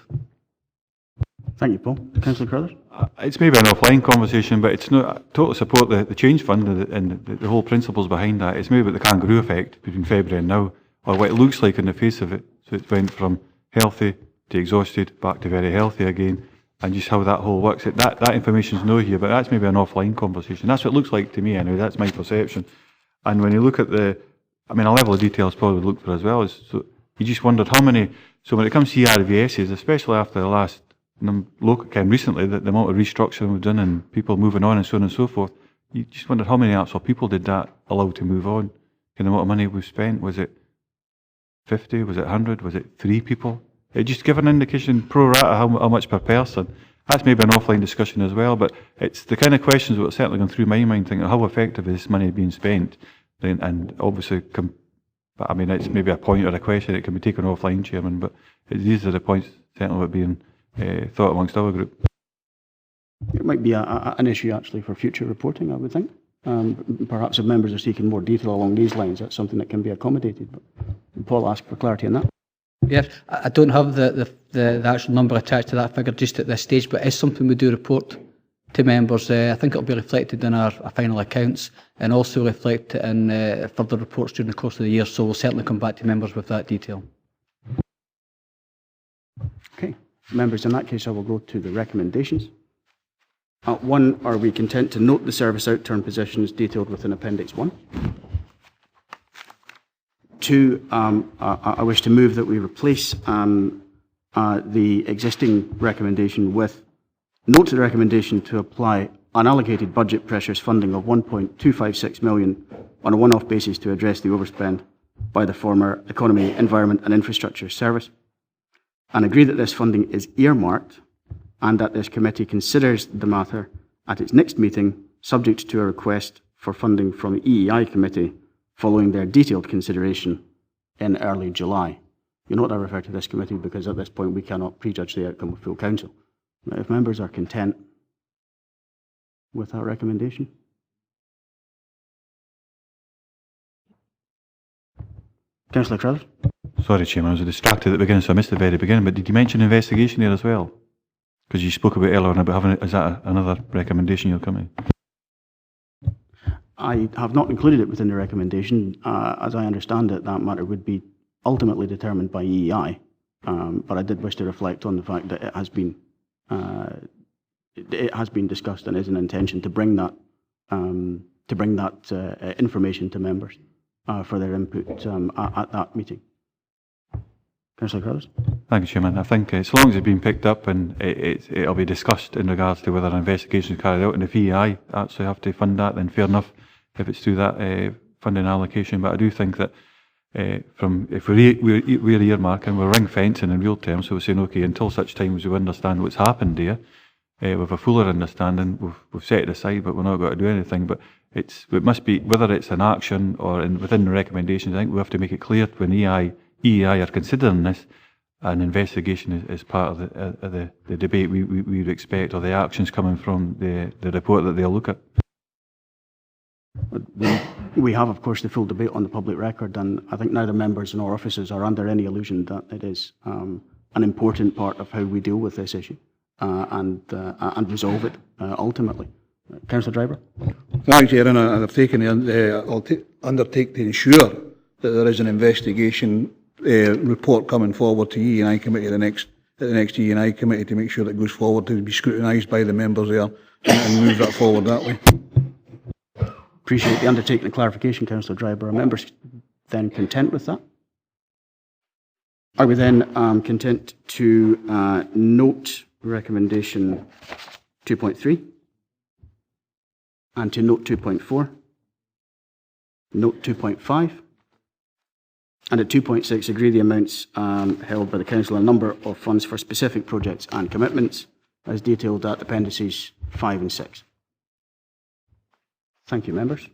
Thank you, Paul. Councillor Carruthers? It's maybe an offline conversation, but it's not. I totally support the change fund and the whole principles behind that. It's maybe about the kangaroo effect between February and now, or what it looks like in the face of it. So it went from healthy to exhausted, back to very healthy again, and just how that whole works. That information's no here, but that's maybe an offline conversation. That's what it looks like to me anyway. That's my perception. And when you look at a level of detail is probably looked for as well. So you just wondered how many. So when it comes to ERVSs, especially after the last recently, the amount of restructuring we've done and people moving on and so on and so forth, you just wondered how many actual people did that allow to move on? And the amount of money we've spent, was it 50, was it 100, was it 3 people? It just give an indication pro rata how much per person. That's maybe an offline discussion as well, but it's the kind of questions that are certainly going through my mind, thinking how effective is this money being spent? And obviously, it's maybe a point or a question, it can be taken offline, Chairman, but these are the points certainly that are being thought amongst our group. It might be an issue actually for future reporting, I would think. Perhaps if members are seeking more detail along these lines, that's something that can be accommodated. But Paul asked for clarity on that. Yes, I don't have the actual number attached to that figure just at this stage, but it's something we do report to members. I think it'll be reflected in our final accounts and also reflected in further reports during the course of the year, so we'll certainly come back to members with that detail. Okay. Members, in that case, I will go to the recommendations. 1, are we content to note the service outturn positions detailed within Appendix 1? 2, I wish to move that we replace the existing recommendation with note the recommendation to apply unallocated budget pressures funding of 1.256 million on a one-off basis to address the overspend by the former Economy, Environment and Infrastructure Service, and agree that this funding is earmarked and that this committee considers the matter at its next meeting, subject to a request for funding from the EEI committee following their detailed consideration in early July. You note I refer to this committee because at this point we cannot prejudge the outcome of full council. Now, if members are content with that recommendation. Councillor Carruthers? Sorry, Chairman, I was distracted at the beginning, so I missed the very beginning, but did you mention investigation there as well? Because you spoke about earlier about having, is that another recommendation you're coming? I have not included it within the recommendation. As I understand it, that matter would be ultimately determined by EEI, but I did wish to reflect on the fact that it has been discussed and is an intention to bring that information to members for their input at that meeting. Councillor Carruthers? Thank you, Chairman. I think as long as it's been picked up and it'll be discussed in regards to whether an investigation is carried out, and if EEI actually have to fund that, then fair enough if it's through that funding allocation. But I do think that if we're earmarking, we're ring fencing in real terms, so we're saying, okay, until such time as we understand what's happened there, with a fuller understanding, we've set it aside, but we're not going to do anything. But it must be, whether it's an action or within the recommendations, I think we have to make it clear when EEI are considering this, an investigation is part of the debate we would expect, or the actions coming from the report that they'll look at. We have, of course, the full debate on the public record, and I think neither members nor officers are under any illusion that it is an important part of how we deal with this issue and resolve it ultimately. Councillor Driver? Thanks, Chair, and I've taken I'll undertake to ensure that there is an investigation report coming forward to EEI committee at the next EEI committee to make sure that it goes forward to be scrutinised by the members there and move that forward that way. Appreciate the undertaking and clarification, Councillor Driver. Are members then content with that? Are we then content to note recommendation 2.3 and to note 2.4, note 2.5, and at 2.6 agree the amounts held by the Council on a number of funds for specific projects and commitments as detailed at appendices 5 and 6. Thank you, members.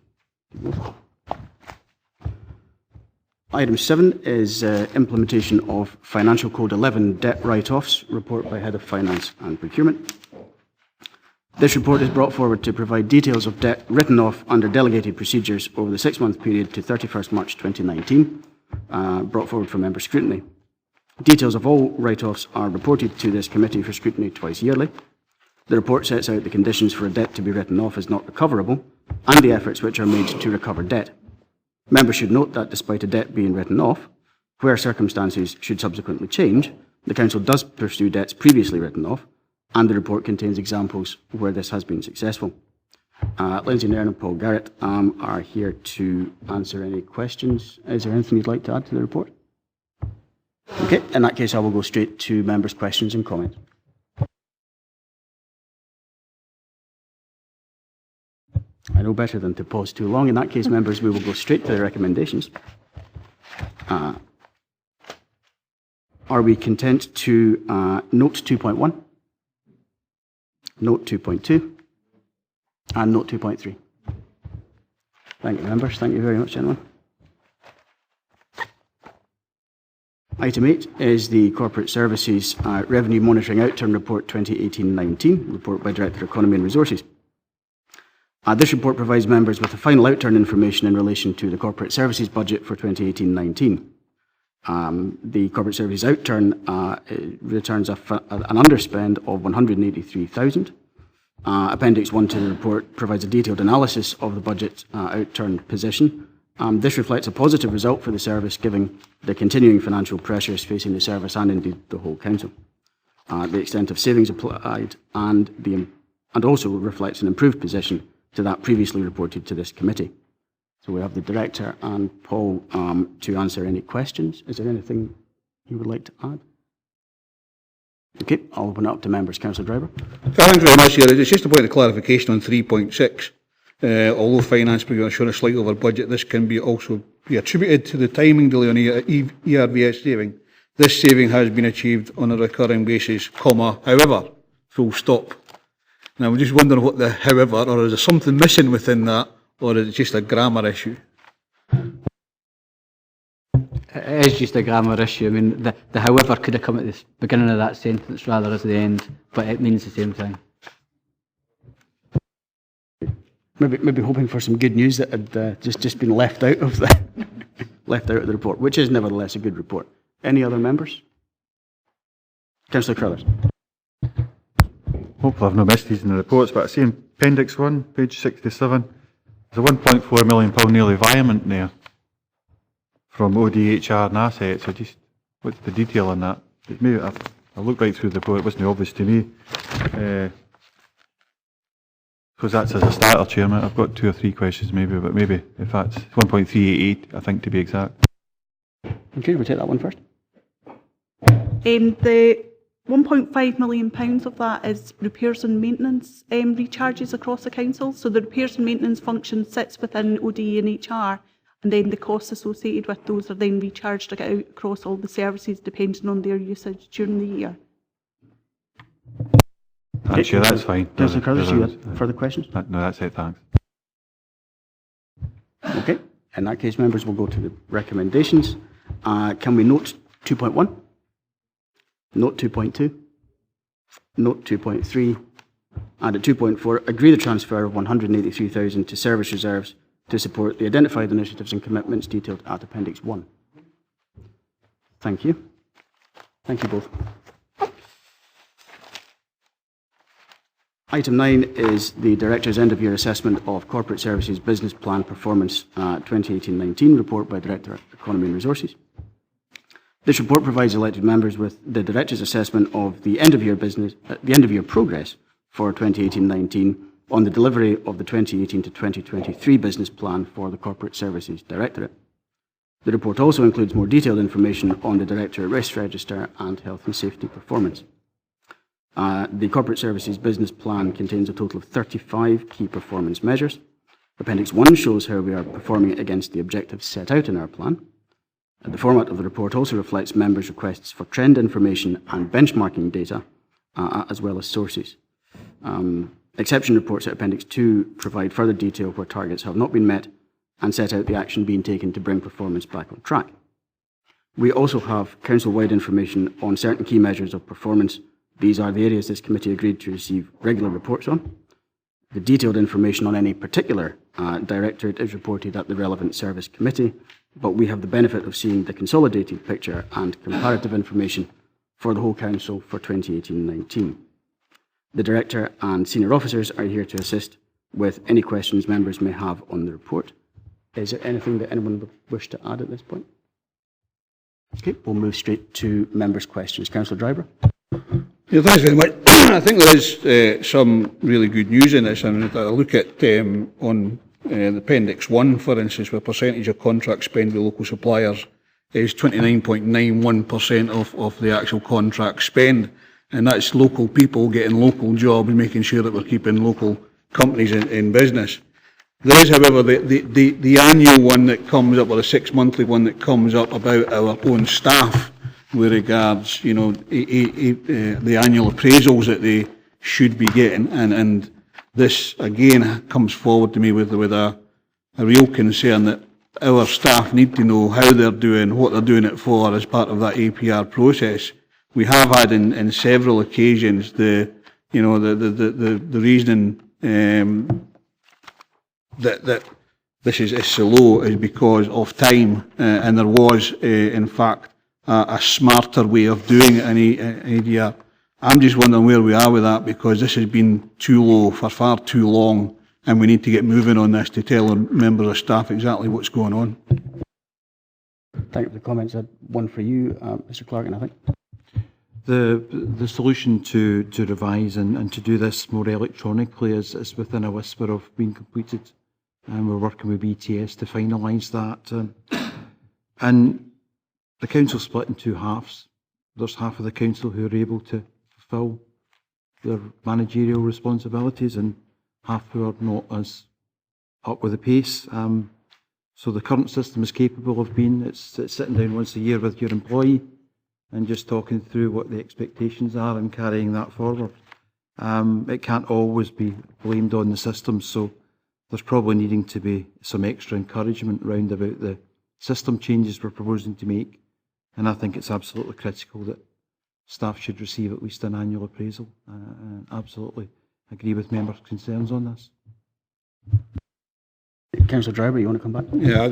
Item 7 is implementation of Financial Code 11 debt write-offs, report by Head of Finance and Procurement. This report is brought forward to provide details of debt written off under delegated procedures over the 6-month period to 31st March 2019, brought forward for member scrutiny. Details of all write-offs are reported to this committee for scrutiny twice yearly. The report sets out the conditions for a debt to be written off as not recoverable and the efforts which are made to recover debt. Members should note that despite a debt being written off, where circumstances should subsequently change, the Council does pursue debts previously written off, and the report contains examples where this has been successful. Lindsay Nairn and Paul Garrett are here to answer any questions. Is there anything you'd like to add to the report? Okay, in that case I will go straight to members' questions and comments. I know better than to pause too long. In that case, members, we will go straight to the recommendations. Are we content to note 2.1, note 2.2, and note 2.3? Thank you, members. Thank you very much, gentlemen. Item 8 is the Corporate Services Revenue Monitoring Outturn Report 2018-19, report by Director of Economy and Resources. This report provides members with the final outturn information in relation to the corporate services budget for 2018-19. The corporate services outturn returns an underspend of 183,000. Appendix 1 to the report provides a detailed analysis of the budget outturn position. This reflects a positive result for the service, given the continuing financial pressures facing the service and indeed the whole council. The extent of savings applied and also reflects an improved position to that previously reported to this committee. So we have the Director and Paul to answer any questions. Is there anything you would like to add? Okay, I'll open it up to members. Councillor Driver. Thanks very much, Chair. It's just a point of clarification on 3.6. Although finance are showing a slight over budget, this can be also be attributed to the timing delay on ERVS saving. This saving has been achieved on a recurring basis, however, full stop. Now, I'm just wondering what the however, or is there something missing within that, or is it just a grammar issue? It is just a grammar issue. I mean, the however could have come at the beginning of that sentence rather as the end, but it means the same thing. Maybe hoping for some good news that had just been left out of the the report, which is nevertheless a good report. Any other members? Councillor Crothers. Hopefully I've not missed these in the reports, but I see in Appendix 1, page 67, there's a £1.4 million nearly environment there from ODHR and assets. What's the detail on that? Maybe I looked right through the report, it wasn't obvious to me. Because that's as a starter, Chairman. I've got 2 or 3 questions but maybe if that's 1.388, I think, to be exact. Okay, we'll take that one first. The £1.5 million of that is repairs and maintenance recharges across the council. So the repairs and maintenance function sits within ODE and HR, and then the costs associated with those are then recharged out across all the services depending on their usage during the year. Actually, that's fine. Councillor Crothers, you have further questions? No, that's it, thanks. Okay, in that case, members, will go to the recommendations. Can we note 2.1? Note 2.2? Note 2.3? And at 2.4, agree the transfer of 183,000 to service reserves to support the identified initiatives and commitments detailed at Appendix 1. Thank you. Thank you both. Item 9 is the Director's end-of-year assessment of Corporate Services Business Plan Performance 2018-19 report by Director of Economy and Resources. This report provides elected members with the Director's assessment of the end-of-year progress for 2018-19 on the delivery of the 2018 to 2023 business plan for the Corporate Services Directorate. The report also includes more detailed information on the Director Risk Register and health and safety performance. The Corporate Services Business Plan contains a total of 35 key performance measures. Appendix 1 shows how we are performing against the objectives set out in our plan. The format of the report also reflects members' requests for trend information and benchmarking data, as well as sources. Exception reports at Appendix 2 provide further detail where targets have not been met and set out the action being taken to bring performance back on track. We also have council-wide information on certain key measures of performance. These are the areas this committee agreed to receive regular reports on. The detailed information on any particular directorate is reported at the relevant service committee, but we have the benefit of seeing the consolidated picture and comparative information for the whole council for 2018-19. The director and senior officers are here to assist with any questions members may have on the report. Is there anything that anyone would wish to add at this point? Okay, we'll move straight to members' questions. Councillor Driver. Yeah, thanks very much. I think there is some really good news in this, and I look at on the Appendix 1, for instance, where percentage of contract spend with local suppliers is 29.91% of the actual contract spend, and that's local people getting local jobs, making sure that we're keeping local companies in business. There is, however, the annual one that comes up, or the 6 monthly one that comes up about our own staff with regards, you know, the annual appraisals that they should be getting, and this again comes forward to me with a real concern that our staff need to know how they're doing, what they're doing it for as part of that APR process. We have had in several occasions the reasoning that this is so low is because of time, and there was in fact a smarter way of doing it in ADR. I'm just wondering where we are with that, because this has been too low for far too long, and we need to get moving on this to tell our members of staff exactly what's going on. Thank you for the comments. I had one for you, Mr. Clarkin, I think. The solution to revise and to do this more electronically is within a whisper of being completed, and we're working with BTS to finalise that. And the council split in two halves. There's half of the council who are able to fulfil their managerial responsibilities, and half who are not as up with the pace. So the current system is capable of being, it's sitting down once a year with your employee and just talking through what the expectations are and carrying that forward. It can't always be blamed on the system, so there's probably needing to be some extra encouragement round about the system changes we're proposing to make, and I think it's absolutely critical that staff should receive at least an annual appraisal. Absolutely agree with members' concerns on this. Councillor Driver, you want to come back? Yeah,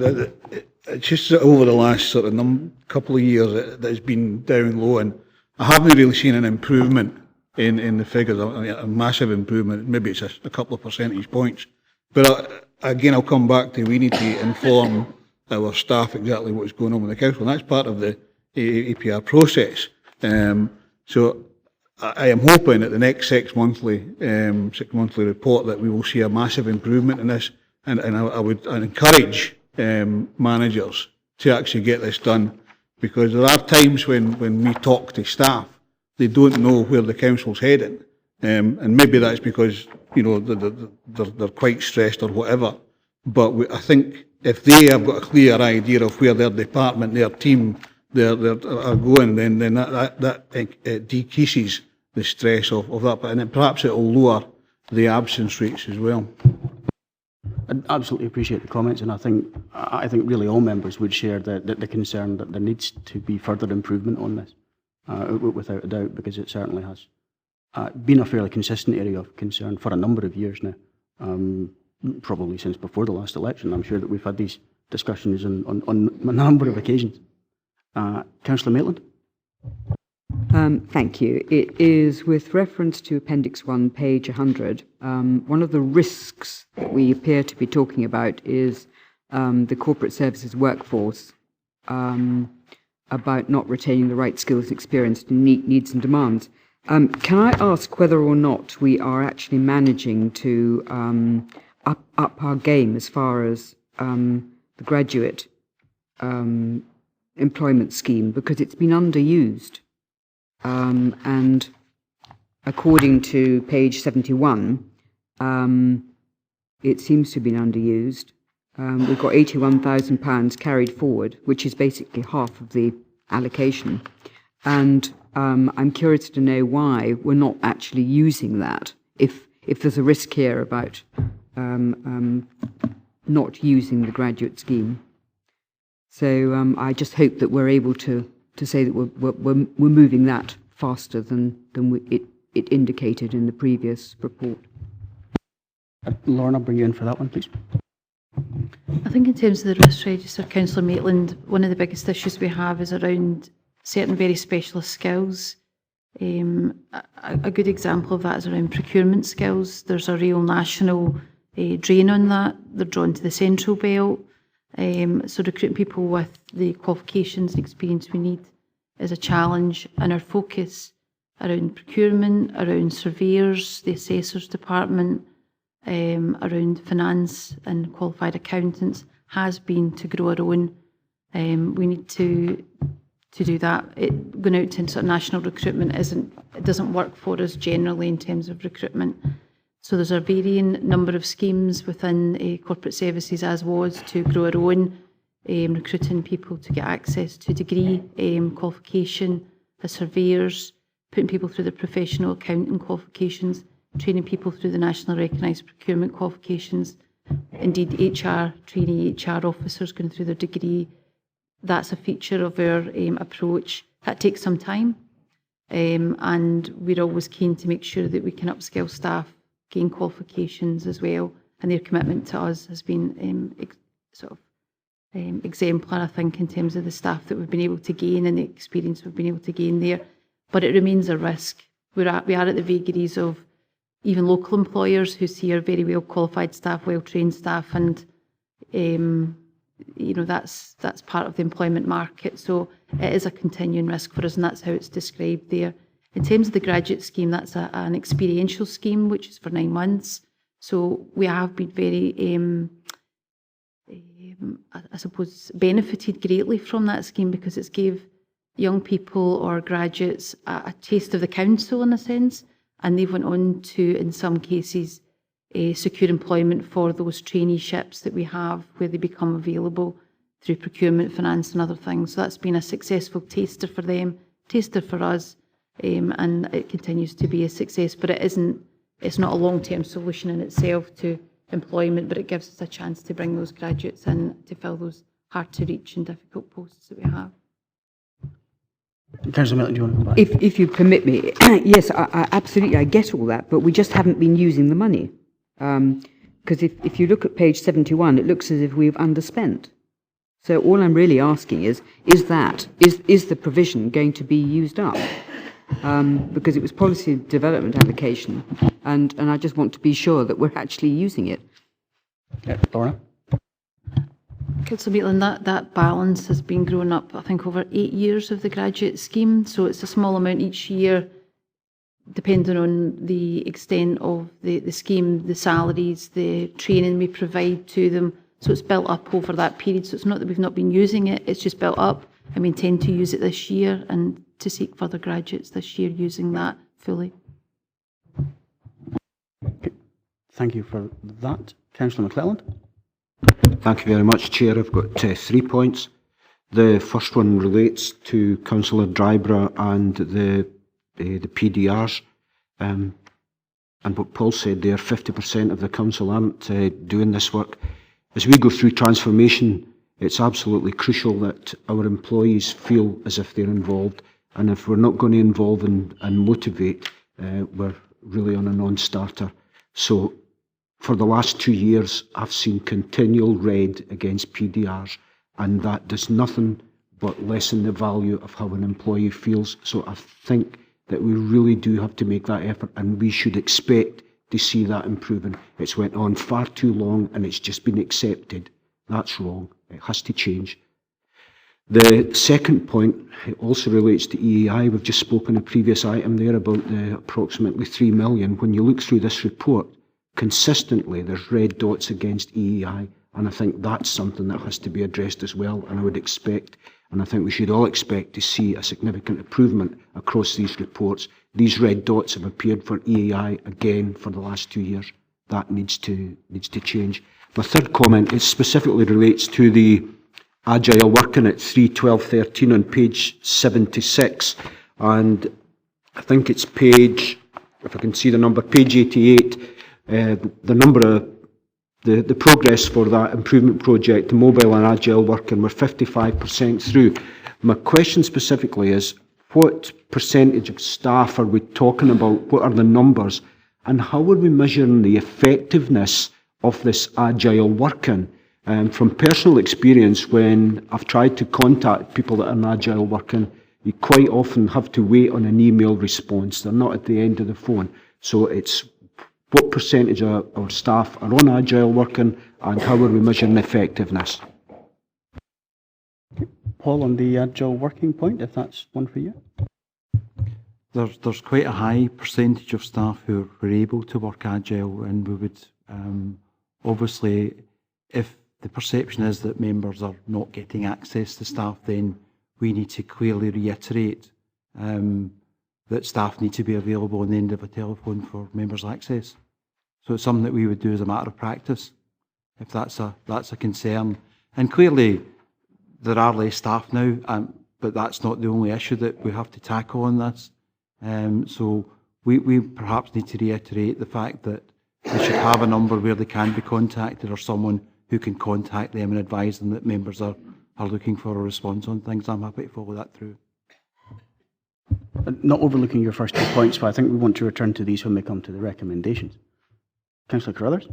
it's just over the last sort of couple of years that it's been down low, and I haven't really seen an improvement in the figures, a massive improvement. Maybe it's a couple of percentage points. But again, I'll come back to, we need to inform our staff exactly what's going on with the council, and that's part of the APR process. So I am hoping at the next six monthly report that we will see a massive improvement in this, and I would encourage managers to actually get this done, because there are times when we talk to staff, they don't know where the council's heading, and maybe that's because, you know, they're quite stressed or whatever. But I think if they have got a clear idea of where their department, their team, are going, then that decreases the stress of that, and then perhaps it will lower the absence rates as well. I absolutely appreciate the comments, and I think really all members would share the concern that there needs to be further improvement on this, without a doubt, because it certainly has been a fairly consistent area of concern for a number of years now, probably since before the last election. I'm sure that we've had these discussions on a number of occasions. Councillor Maitland. Thank you. It is with reference to Appendix 1, page 100. One of the risks that we appear to be talking about is the corporate services workforce, about not retaining the right skills and experience to meet needs and demands. Can I ask whether or not we are actually managing to up our game as far as the graduate employment scheme, because it's been underused? And according to page 71, it seems to have been underused. We've got £81,000 carried forward, which is basically half of the allocation. And I'm curious to know why we're not actually using that. If if there's a risk here about not using the graduate scheme. So I just hope that we're able to say that we're moving that faster than it indicated in the previous report. Lauren, I'll bring you in for that one, please. I think in terms of the risk register, Councillor Maitland, one of the biggest issues we have is around certain very specialist skills. A good example of that is around procurement skills. There's a real national drain on that. They're drawn to the central belt. So recruiting people with the qualifications and experience we need is a challenge, and our focus around procurement, around surveyors, the assessors department, around finance and qualified accountants has been to grow our own. We need to do that. Going out to sort of national recruitment doesn't work for us generally in terms of recruitment. So there's a varying number of schemes within corporate services, as was, to grow our own, recruiting people to get access to degree qualification as surveyors, putting people through the professional accounting qualifications, training people through the nationally recognised procurement qualifications, indeed HR, trainee HR officers going through their degree. That's a feature of our approach. That takes some time, and we're always keen to make sure that we can upskill staff, gain qualifications as well, and their commitment to us has been exemplar, I think, in terms of the staff that we've been able to gain and the experience we've been able to gain there. But it remains a risk. We are at the vagaries of even local employers who see our very well qualified staff, well trained staff, and that's part of the employment market. So it is a continuing risk for us, and that's how it's described there. In terms of the graduate scheme, that's an experiential scheme, which is for 9 months. So we have been very, I suppose, benefited greatly from that scheme, because it's gave young people or graduates a taste of the council in a sense, and they've went on to, in some cases, secure employment for those traineeships that we have, where they become available through procurement, finance and other things. So that's been a successful taster for them, taster for us, and it continues to be a success. But it's not a long-term solution in itself to employment, but it gives us a chance to bring those graduates in to fill those hard-to-reach and difficult posts that we have. Councillor Milton, do you want to come back? If you permit me, yes, I absolutely, I get all that, but we just haven't been using the money. Because if you look at page 71, it looks as if we've underspent. So all I'm really asking is the provision going to be used up? Because it was policy development allocation, and I just want to be sure that we're actually using it. Yeah, Laura? Councillor Maitland, that balance has been growing up, I think, over 8 years of the graduate scheme. So it's a small amount each year, depending on the extent of the scheme, the salaries, the training we provide to them. So it's built up over that period. So it's not that we've not been using it, it's just built up, and we intend to use it this year and to seek further graduates this year using that fully. Okay. Thank you for that. Councillor McClelland? Thank you very much, Chair. I've got 3 points. The first one relates to Councillor Drybrough and the PDRs. And what Paul said there, 50% of the council aren't doing this work. As we go through transformation, it's absolutely crucial that our employees feel as if they're involved. And if we're not going to involve and motivate, we're really on a non-starter. So for the last 2 years, I've seen continual red against PDRs, and that does nothing but lessen the value of how an employee feels. So I think that we really do have to make that effort, and we should expect to see that improving. It's went on far too long, and it's just been accepted. That's wrong. It has to change. The second point, it also relates to EAI. We've just spoken in a previous item there about the approximately 3 million. When you look through this report, consistently there's red dots against EAI, and I think that's something that has to be addressed as well. And I would expect, and I think we should all expect, to see a significant improvement across these reports. These red dots have appeared for EAI again for the last 2 years. That needs to change. My third comment, it specifically relates to the agile working at 3.12.13 on page 76, and I think it's page, if I can see the number, page 88. the number of the progress for that improvement project, the mobile and agile working, we're 55% through. My question specifically is, what percentage of staff are we talking about? What are the numbers? And how are we measuring the effectiveness of this agile working? From personal experience, when I've tried to contact people that are in agile working, you quite often have to wait on an email response. They're not at the end of the phone. So it's what percentage of our staff are on agile working, and how are we measuring effectiveness? Paul, on the agile working point, if that's one for you. There's quite a high percentage of staff who are able to work agile, and we would obviously, if the perception is that members are not getting access to staff, then we need to clearly reiterate that staff need to be available on the end of a telephone for members' access. So it's something that we would do as a matter of practice, if that's a concern. And clearly, there are less staff now, but that's not the only issue that we have to tackle on this. So we perhaps need to reiterate the fact that they should have a number where they can be contacted, or someone who can contact them and advise them that members are looking for a response on things. I'm happy to follow that through. Not overlooking your first 2 points, but I think we want to return to these when we come to the recommendations. Councillor Carruthers.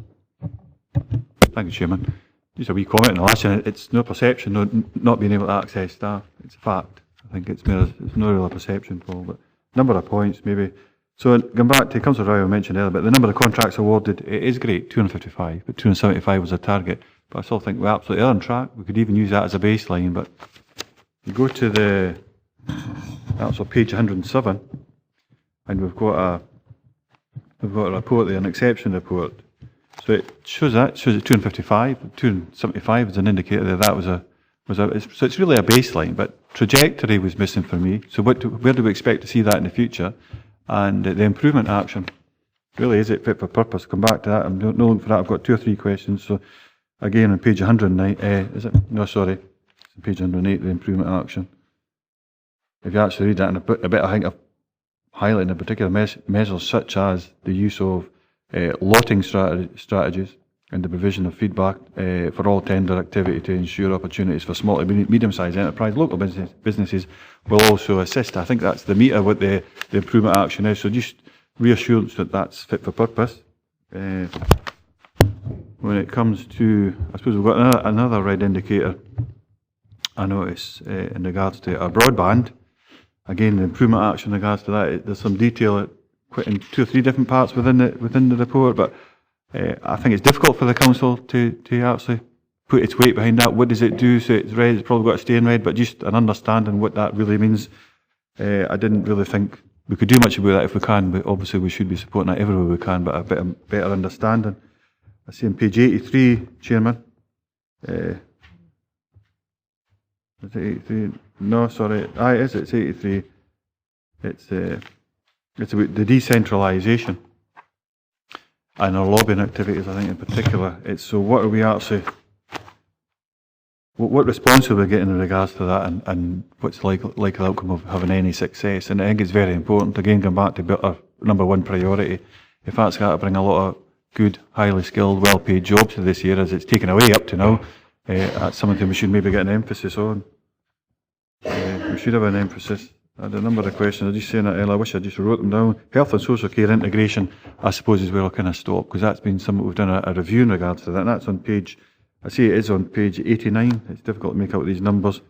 Thank you, Chairman. Just a wee comment on the last one. It's no perception, not being able to access staff. It's a fact. I think it's no real perception, Paul. But number of points, maybe. So going back to Councillor Roy, I mentioned earlier, but the number of contracts awarded, it is great, 255, but 275 was a target. But I still think we're absolutely on track. We could even use that as a baseline. But you go to the actual page 107, and we've got a report there, an exception report. So it shows it 255, 275 is an indicator there. That was so it's really a baseline, but trajectory was missing for me. So where do we expect to see that in the future? And the improvement action, really, is it fit for purpose? Come back to that. I'm not looking for that. I've got 2 or 3 questions. So again, on page 109, is it? No, sorry, it's on page 108, the improvement action. If you actually read that in a bit, I think I've highlighted in particular measures such as the use of lotting strategies and the provision of feedback for all tender activity to ensure opportunities for small to medium-sized enterprise. Local businesses will also assist. I think that's the meat of what the improvement action is. So just reassurance that that's fit for purpose. When it comes to, I suppose we've got another red indicator, I notice, in regards to our broadband. Again, the improvement action in regards to that, there's some detail quite in 2 or 3 different parts within the report, but I think it's difficult for the council to actually put its weight behind that. What does it do? So it's red, it's probably got to stay in red, but just an understanding what that really means. I didn't really think we could do much about that if we can, but obviously we should be supporting that everywhere we can, but a bit better understanding. I see on page 83, Chairman. Is it 83? No, sorry. It's 83. It's about the decentralisation and our lobbying activities, I think, in particular. It's so what are we actually, what response are we getting in regards to that, and what's the likely outcome of having any success? And I think it's very important, again, going back to our number 1 priority. If that's got to bring a lot of good, highly skilled, well-paid jobs to this year, as it's taken away up to now, that's something we should maybe get an emphasis on. We should have an emphasis. I had a number of questions. I was just saying that earlier. I wish I just wrote them down. Health and social care integration, I suppose, is where I'll kind of stop, because that's been something we've done a review in regards to that. And that's on page, I see it is on page 89. It's difficult to make out these numbers.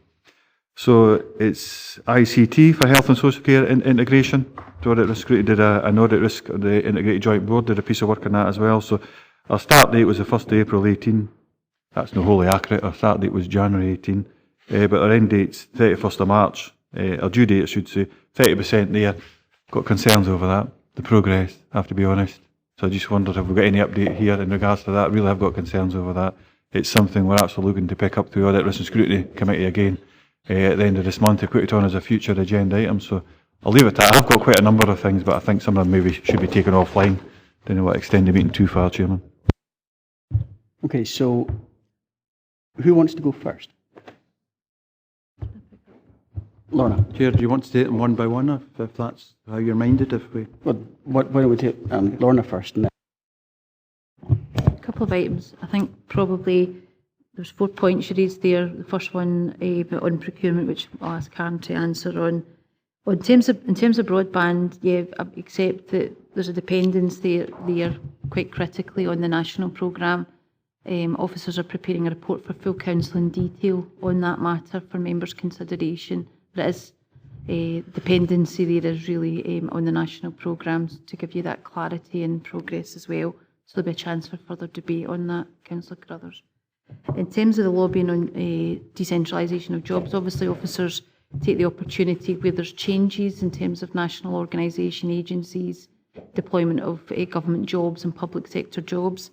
So it's ICT for health and social care integration. The Audit Risk Committee did an audit risk, the Integrated Joint Board did a piece of work on that as well. So our start date was the 1st of April 18. That's not wholly accurate. Our start date was January 18. But our end date's 31st of March. Our due date, I should say, 30% there. Got concerns over that, the progress, I have to be honest. So I just wondered if we've got any update here in regards to that. Really have got concerns over that. It's something we're actually looking to pick up through Audit Risk and Scrutiny Committee again at the end of this month to put it on as a future agenda item. So I'll leave it at that. I've got quite a number of things, but I think some of them maybe should be taken offline. Don't know what extend the meeting too far, Chairman. Okay, so who wants to go first? Lorna. Chair, do you want to take them one by one, if that's how you're minded? If we. Well, why don't we take Lorna first, and then couple of items. I think probably there's 4 points you raised there. The first one on procurement, which I'll ask Karen to answer on. In terms of broadband, yeah, I accept that there's a dependency there quite critically on the national programme. Officers are preparing a report for full council in detail on that matter for members' consideration. But it is dependency there is really on the national programmes to give you that clarity and progress as well. So there'll be a chance for further debate on that, Councillor Carruthers. In terms of the lobbying on decentralisation of jobs, obviously officers take the opportunity where there's changes in terms of national organisation agencies, deployment of government jobs and public sector jobs.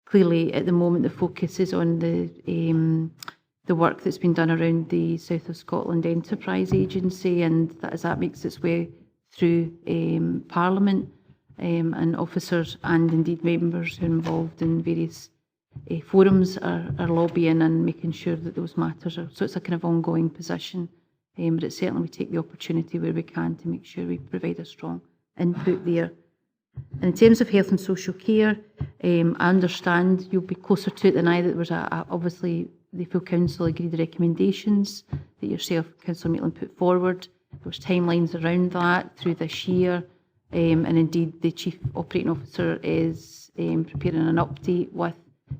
Clearly, at the moment, the focus is on the work that's been done around the South of Scotland Enterprise Agency, and as that makes its way through Parliament, and officers and indeed members who are involved in various forums are lobbying and making sure that those matters are. So it's a kind of ongoing position, but it certainly we take the opportunity where we can to make sure we provide a strong input there. And in terms of health and social care, I understand you'll be closer to it than I, that there was obviously the full council agreed the recommendations that yourself, Councillor Maitland, put forward. There was timelines around that through this year, and indeed the Chief Operating Officer is preparing an update with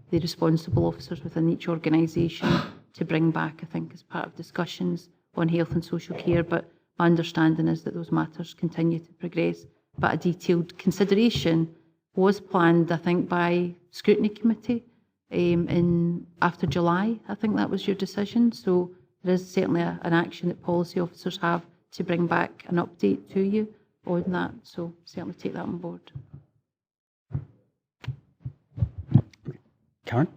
the responsible officers within each organisation to bring back, I think, as part of discussions on health and social care. But my understanding is that those matters continue to progress. But a detailed consideration was planned, I think, by Scrutiny Committee after July. I think that was your decision. So there is certainly an action that policy officers have to bring back an update to you on that. So certainly take that on board. Karen?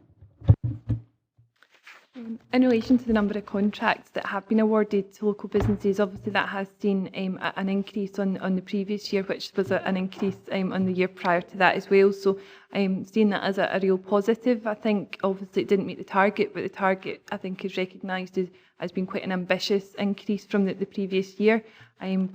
In relation to the number of contracts that have been awarded to local businesses, obviously that has seen an increase on the previous year, which was an increase on the year prior to that as well. So I'm seeing that as a real positive. I think obviously it didn't meet the target, but the target I think is recognised as being quite an ambitious increase from the previous year.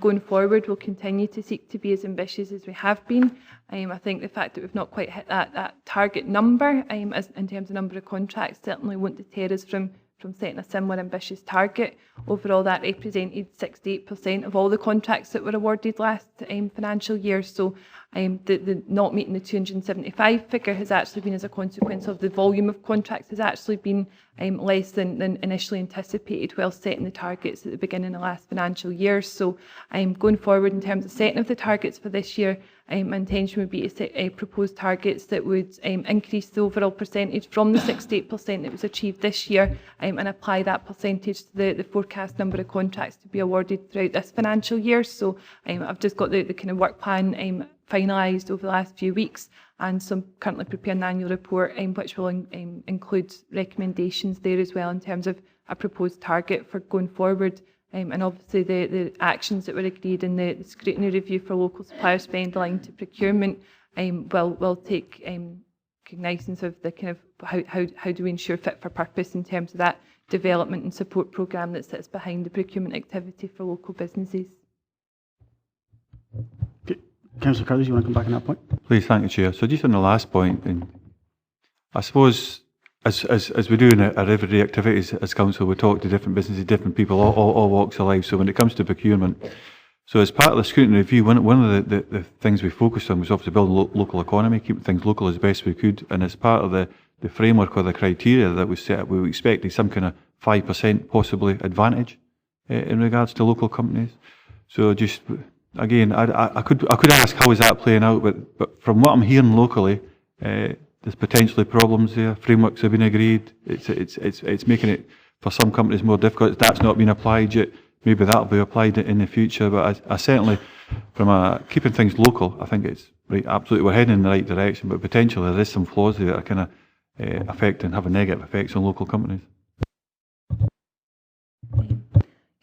Going forward, we'll continue to seek to be as ambitious as we have been. I think the fact that we've not quite hit that target number as in terms of number of contracts certainly won't deter us from setting a similar ambitious target. Overall, that represented 68% of all the contracts that were awarded last financial year. So the not meeting the 275 figure has actually been as a consequence of the volume of contracts has actually been less than initially anticipated while setting the targets at the beginning of last financial year. So going forward in terms of setting of the targets for this year, my intention would be to set proposed targets that would increase the overall percentage from the 68% that was achieved this year and apply that percentage to the forecast number of contracts to be awarded throughout this financial year. So I've just got the kind of work plan finalised over the last few weeks, and so I'm currently preparing an annual report which will include recommendations there as well in terms of a proposed target for going forward. And obviously the actions that were agreed in the scrutiny review for local supplier spend aligned to procurement will take cognizance of the kind of how do we ensure fit for purpose in terms of that development and support programme that sits behind the procurement activity for local businesses. Councillor Carruthers, you want to come back on that point? Please, thank you, Chair. So just on the last point, and I suppose as we do in our everyday activities as council, we talk to different businesses, different people, all walks of life. So when it comes to procurement, so as part of the scrutiny review, one of the things we focused on was obviously building local economy, keeping things local as best we could. And as part of the framework or the criteria that was set up, we expected some kind of 5% possibly advantage in regards to local companies. So just again, I could ask how is that playing out, but from what I'm hearing locally, there's potentially problems there. Frameworks have been agreed. It's making it for some companies more difficult. That's not been applied yet. Maybe that'll be applied in the future. But I certainly, from keeping things local, I think it's right. Absolutely, we're heading in the right direction. But potentially there is some flaws there that are kind of affecting, having negative effects on local companies.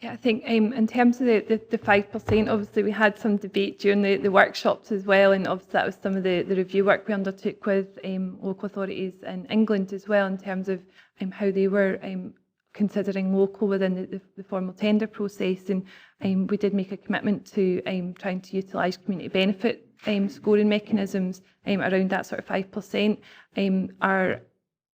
Yeah, I think in terms of the 5%, obviously we had some debate during the workshops as well, and obviously that was some of the review work we undertook with local authorities in England as well in terms of how they were considering local within the formal tender process, and we did make a commitment to trying to utilise community benefit scoring mechanisms around that sort of 5%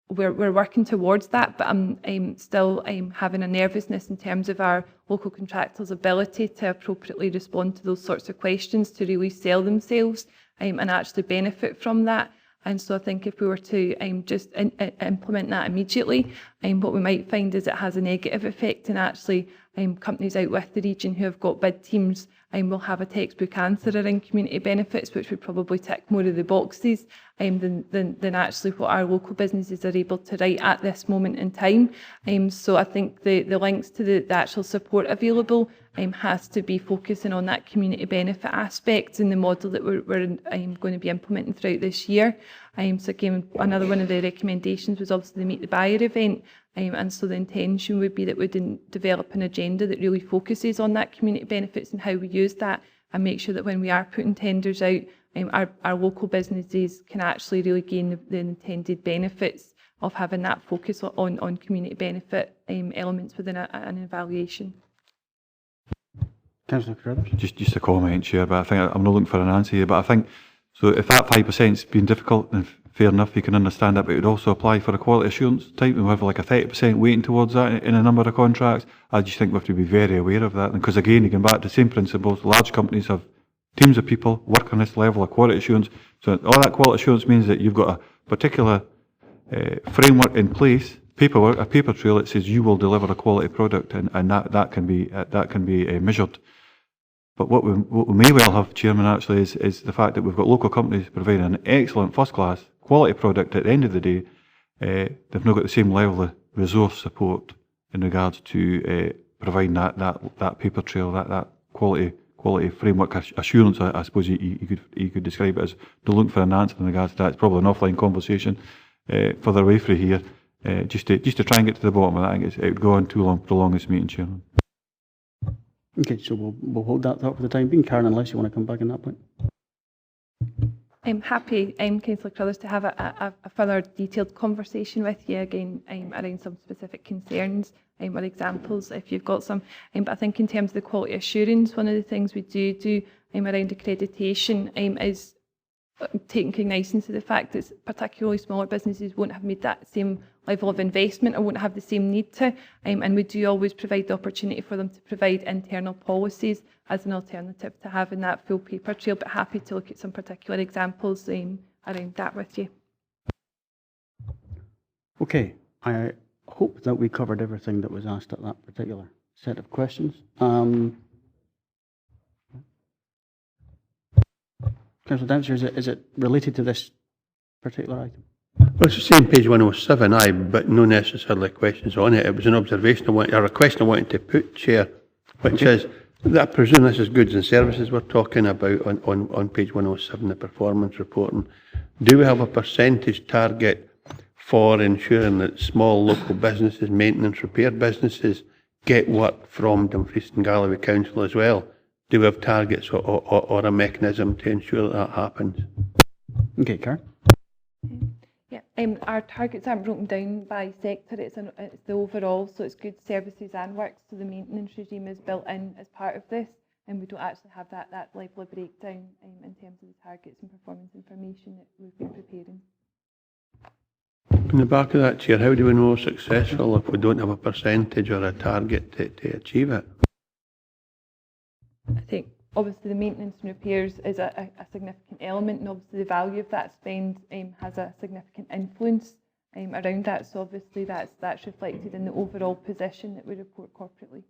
we're working towards that, but I'm still having a nervousness in terms of our local contractors' ability to appropriately respond to those sorts of questions, to really sell themselves and actually benefit from that. And so I think if we were to just implement that immediately, what we might find is it has a negative effect, and actually companies out with the region who have got bid teams will have a textbook answer around community benefits, which would probably tick more of the boxes than actually what our local businesses are able to write at this moment in time. So I think the links to the actual support available has to be focusing on that community benefit aspect in the model that we're going to be implementing throughout this year. So again, another one of the recommendations was obviously the Meet the Buyer event. And so the intention would be that we didn't develop an agenda that really focuses on that community benefits and how we use that, and make sure that when we are putting tenders out, our local businesses can actually really gain the intended benefits of having that focus on community benefit elements within an evaluation. Councillor Carruthers? Just a comment, Chair, but I think I'm not looking for an answer here, but I think, so if that 5%'s been difficult, then fair enough, you can understand that, but it would also apply for a quality assurance type, and we have like a 30% weighting towards that in a number of contracts. I just think we have to be very aware of that, because again, you can back to the same principles. Large companies have teams of people work on this level of quality assurance, so all that quality assurance means that you've got a particular framework in place, paperwork, a paper trail that says you will deliver a quality product, and that can be measured. But what we may well have, Chairman, actually, is the fact that we've got local companies providing an excellent first-class quality product. At the end of the day, they've not got the same level of resource support in regards to providing that paper trail, that quality framework assurance. I suppose you could describe it as. Don't look for an answer in regards to that. It's probably an offline conversation further away from here. Just to try and get to the bottom of that, I think it would go on too long, prolong this meeting, Chairman. Okay, so we'll hold that thought for the time being. Karen, unless you want to come back on that point. I'm happy, Councillor Carruthers, to have a further detailed conversation with you again around some specific concerns or examples if you've got some. But I think in terms of the quality assurance, one of the things we do around accreditation is taking cognizance of the fact that particularly smaller businesses won't have made that same level of investment or won't have the same need to, and we do always provide the opportunity for them to provide internal policies as an alternative to having that full paper trail, but happy to look at some particular examples around that with you. Okay, I hope that we covered everything that was asked at that particular set of questions. Councillor Dempsey, is it related to this particular item? Well, it's the same page 107, but no necessarily questions on it. It was an observation or a question I wanted to put, Chair, which is, I presume this is goods and services we're talking about on page 107, the performance reporting. Do we have a percentage target for ensuring that small local businesses, maintenance repair businesses, get work from Dumfries and Galloway Council as well? Do we have targets or a mechanism to ensure that happens? Okay, Karen. Yeah, our targets aren't broken down by sector, it's the overall, so it's goods, services and works, so the maintenance regime is built in as part of this, and we don't actually have that level of breakdown in terms of the targets and performance information that we've been preparing. In the back of that, Chair, how do we know we're successful if we don't have a percentage or a target to achieve it? I think obviously the maintenance and repairs is a significant element, and obviously the value of that spend has a significant influence around that, so obviously that's reflected in the overall position that we report corporately.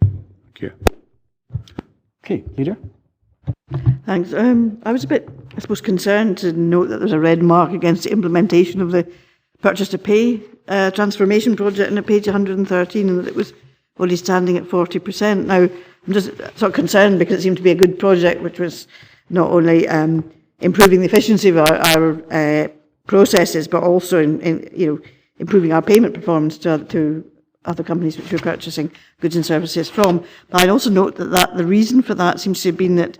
Thank you. Okay, Leader. Thanks. I was a bit, I suppose, concerned to note that there's a red mark against the implementation of the purchase to pay transformation project on page 113, and that it was only standing at 40%. Now, I'm just sort of concerned because it seemed to be a good project, which was not only improving the efficiency of our processes, but also in improving our payment performance to other companies which we're purchasing goods and services from. But I'd also note that the reason for that seems to have been that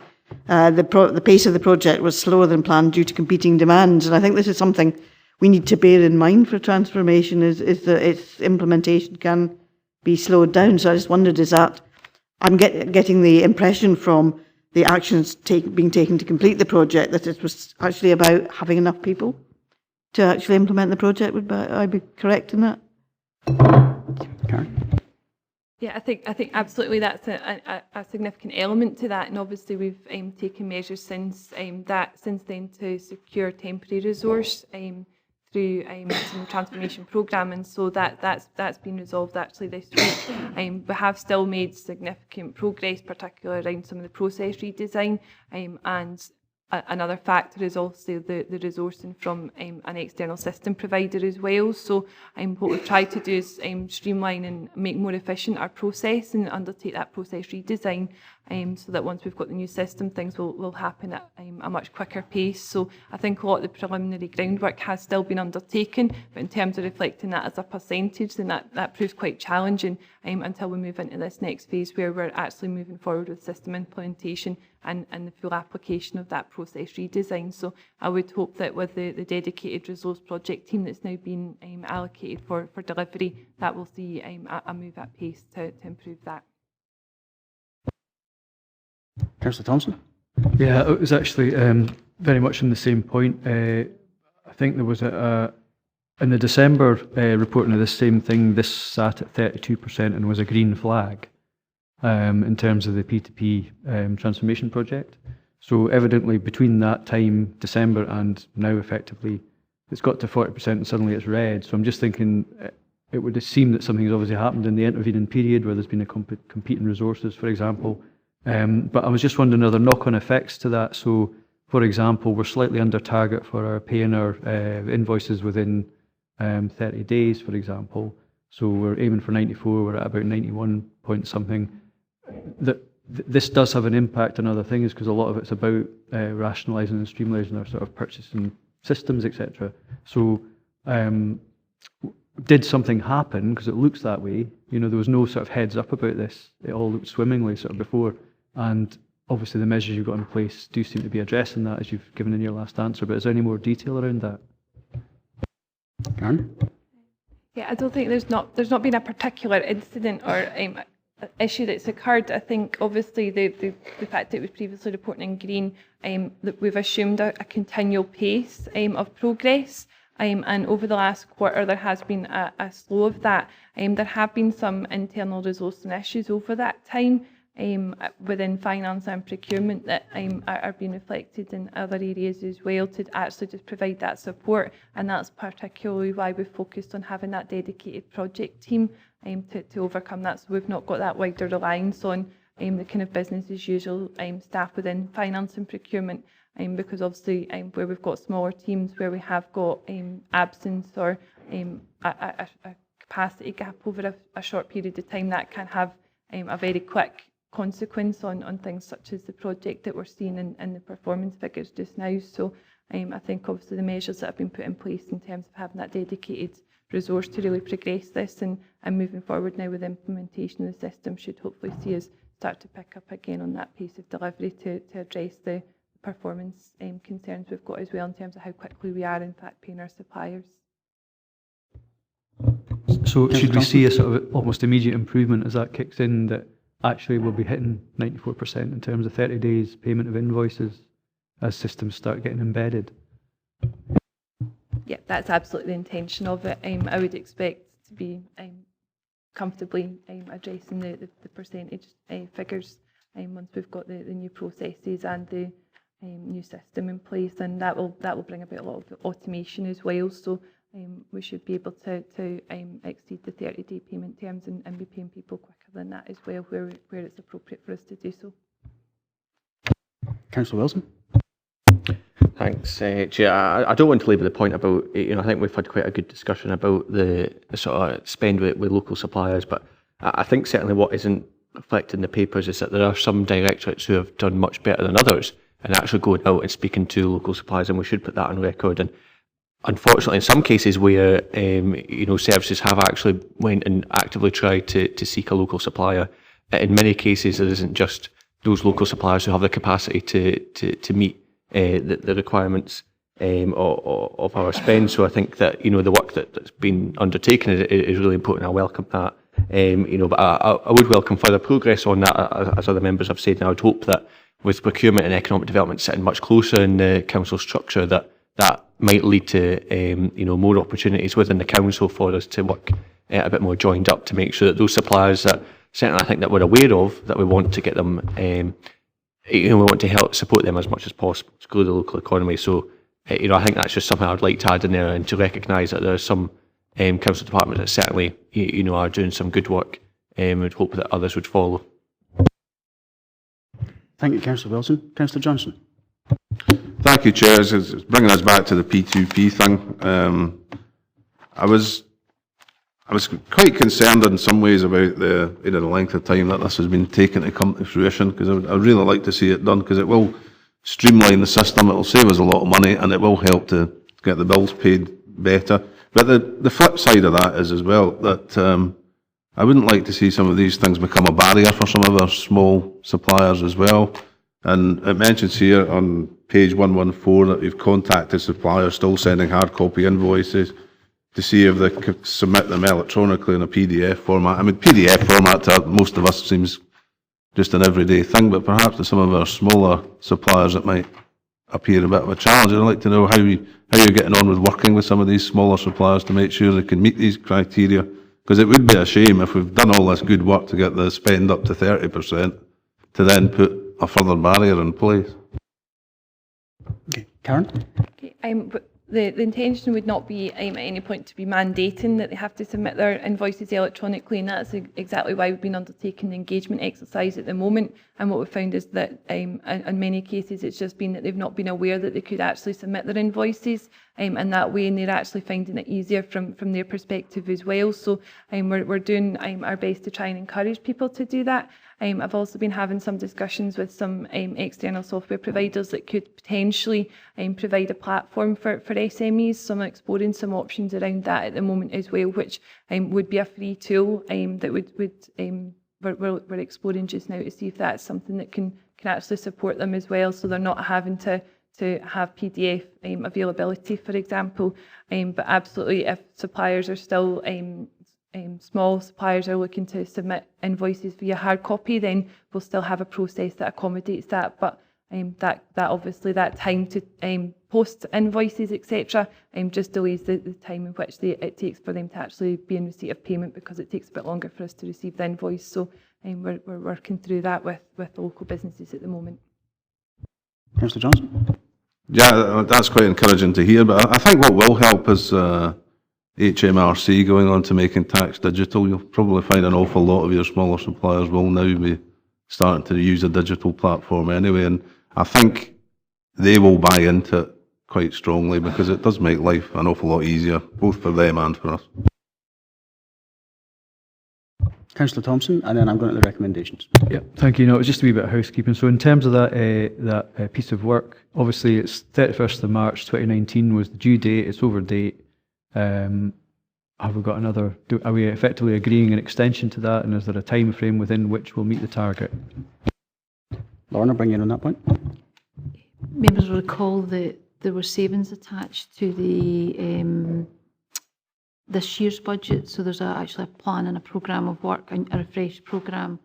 the pace of the project was slower than planned due to competing demands. And I think this is something we need to bear in mind for transformation, is that its implementation can be slowed down. So I just wondered, is that I'm getting the impression from the actions being taken to complete the project, that it was actually about having enough people to actually implement the project. Would I be correct in that? Karen? Yeah, I think absolutely that's a significant element to that, and obviously we've taken measures since then to secure temporary resource through some transformation programme, and so that's been resolved actually this week. We have still made significant progress, particularly around some of the process redesign, and another factor is also the resourcing from an external system provider as well. So what we've tried to do is streamline and make more efficient our process and undertake that process redesign, so that once we've got the new system, things will happen at a much quicker pace. So I think a lot of the preliminary groundwork has still been undertaken, but in terms of reflecting that as a percentage, then that proves quite challenging until we move into this next phase where we're actually moving forward with system implementation and the full application of that process redesign. So I would hope that with the dedicated resource project team that's now been allocated for delivery, that we'll see a move at pace to improve that. Councillor Thompson? Yeah, it was actually very much on the same point. I think there was in the December reporting of this same thing, this sat at 32% and was a green flag in terms of the P2P transformation project. So evidently between that time, December, and now effectively, it's got to 40% and suddenly it's red. So I'm just thinking it would seem that something has obviously happened in the intervening period where there's been a competing resources, for example. But I was just wondering, are there knock-on effects to that? So, for example, we're slightly under target for our paying our invoices within 30 days, for example. So we're aiming for 94, we're at about 91 point something. This does have an impact on other things because a lot of it's about rationalising and streamlining our sort of purchasing systems, etc. So did something happen, because it looks that way? You know, there was no sort of heads up about this. It all looked swimmingly sort of before. And obviously the measures you've got in place do seem to be addressing that, as you've given in your last answer. But is there any more detail around that? Karen? Yeah, I don't think there's not been a particular incident or issue that's occurred. I think obviously the fact that it was previously reporting in green, that we've assumed a continual pace of progress. And over the last quarter, there has been a slow of that. There have been some internal resourcing issues over that time within finance and procurement that are being reflected in other areas as well to actually just provide that support. And that's particularly why we've focused on having that dedicated project team to overcome that. So we've not got that wider reliance on the kind of business as usual staff within finance and procurement. Because obviously where we've got smaller teams, where we have got absence or a capacity gap over a short period of time, that can have a very quick consequence on things such as the project that we're seeing in the performance figures just now. So I think obviously the measures that have been put in place in terms of having that dedicated resource to really progress this and moving forward now with implementation of the system should hopefully see us start to pick up again on that pace of delivery to address the performance concerns we've got as well in terms of how quickly we are in fact paying our suppliers. So should we see a sort of almost immediate improvement as that kicks in, that actually we'll be hitting 94% in terms of 30 days payment of invoices as systems start getting embedded? Yeah, that's absolutely the intention of it. I would expect to be comfortably addressing the percentage figures once we've got the new processes and the new system in place, and that will bring about a lot of automation as well. So we should be able to exceed the 30-day payment terms and be paying people quicker than that as well, where it's appropriate for us to do so. Councillor Wilson? Thanks, Chair. I don't want to labour the point about, I think we've had quite a good discussion about the sort of spend with local suppliers, but I think certainly what isn't reflected in the papers is that there are some directorates who have done much better than others and actually going out and speaking to local suppliers, and we should put that on record. And unfortunately, in some cases where services have actually went and actively tried to seek a local supplier, in many cases there isn't just those local suppliers who have the capacity to meet the requirements of our spend. So I think that the work that's been undertaken is really important. I welcome that. But I would welcome further progress on that, as other members have said, and I would hope that with procurement and economic development sitting much closer in the council structure, that might lead to more opportunities within the council for us to work a bit more joined up to make sure that those suppliers that certainly I think that we're aware of, that we want to get them, we want to help support them as much as possible to grow the local economy. So, I think that's just something I'd like to add in there, and to recognise that there are some council departments that certainly, are doing some good work, and would hope that others would follow. Thank you, Councillor Wilson. Councillor Johnson. Thank you, Chair. It's bringing us back to the P2P thing. I was quite concerned in some ways about the length of time that this has been taken to come to fruition, because I'd really like to see it done, because it will streamline the system, it will save us a lot of money, and it will help to get the bills paid better. But the flip side of that is as well that I wouldn't like to see some of these things become a barrier for some of our small suppliers as well. And it mentions here on page 114 that we've contacted suppliers still sending hard copy invoices to see if they could submit them electronically in a PDF format. I mean, PDF format to most of us seems just an everyday thing, but perhaps to some of our smaller suppliers it might appear a bit of a challenge. I'd like to know how you're getting on with working with some of these smaller suppliers to make sure they can meet these criteria. Because it would be a shame if we've done all this good work to get the spend up to 30% to then put a further barrier in place. Okay, Karen? Okay, but the intention would not be at any point to be mandating that they have to submit their invoices electronically, and that's exactly why we've been undertaking the engagement exercise at the moment. And what we've found is that in many cases it's just been that they've not been aware that they could actually submit their invoices, and that way, and they're actually finding it easier from their perspective as well. So we're doing our best to try and encourage people to do that. I've also been having some discussions with some external software providers that could potentially provide a platform for SMEs. So I'm exploring some options around that at the moment as well, which would be a free tool that we're exploring just now to see if that's something that can actually support them as well, so they're not having to have PDF availability, for example. But absolutely, if suppliers are still small suppliers are looking to submit invoices via hard copy, then we'll still have a process that accommodates that. But that obviously that time to post invoices, etc., just delays the time in which it takes for them to actually be in receipt of payment, because it takes a bit longer for us to receive the invoice. So we're working through that with the local businesses at the moment. Councillor Johnson. Yeah, that's quite encouraging to hear. But I think what will help is HMRC going on to making tax digital. You'll probably find an awful lot of your smaller suppliers will now be starting to use a digital platform anyway, and I think they will buy into it quite strongly, because it does make life an awful lot easier, both for them and for us. Councillor Thompson, and then I'm going to the recommendations. Yeah, thank you. No, it was just a wee bit of housekeeping. So in terms of that piece of work, obviously it's 31st of March 2019 was the due date. It's over date. Have we got another? Are we effectively agreeing an extension to that? And is there a time frame within which we'll meet the target? Lauren, I'll bring you in on that point. Members will recall that there were savings attached to the this year's budget. So there's actually a plan and a programme of work, a refreshed programme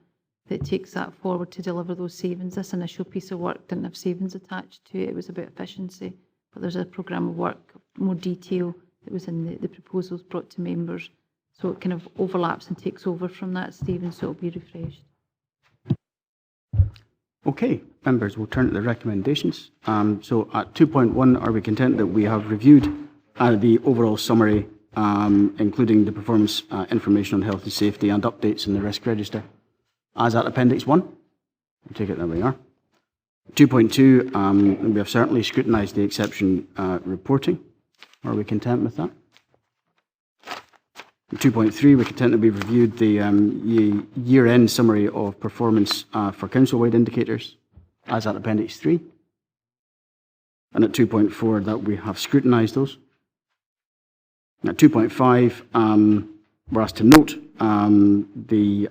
that takes that forward to deliver those savings. This initial piece of work didn't have savings attached to it. It was about efficiency, but there's a programme of work, more detail, that was in the proposals brought to members. So it kind of overlaps and takes over from that, Stephen, so it'll be refreshed. Okay, members, we'll turn to the recommendations. So at 2.1, are we content that we have reviewed the overall summary, including the performance information on health and safety and updates in the risk register, as at Appendix 1? We'll take it, there we are. 2.2, we have certainly scrutinised the exception reporting. Are we content with that? 2.3, we're content that we've reviewed the year-end summary of performance for council-wide indicators, as at Appendix 3. And at 2.4, that we have scrutinised those. At 2.5, we're asked to note the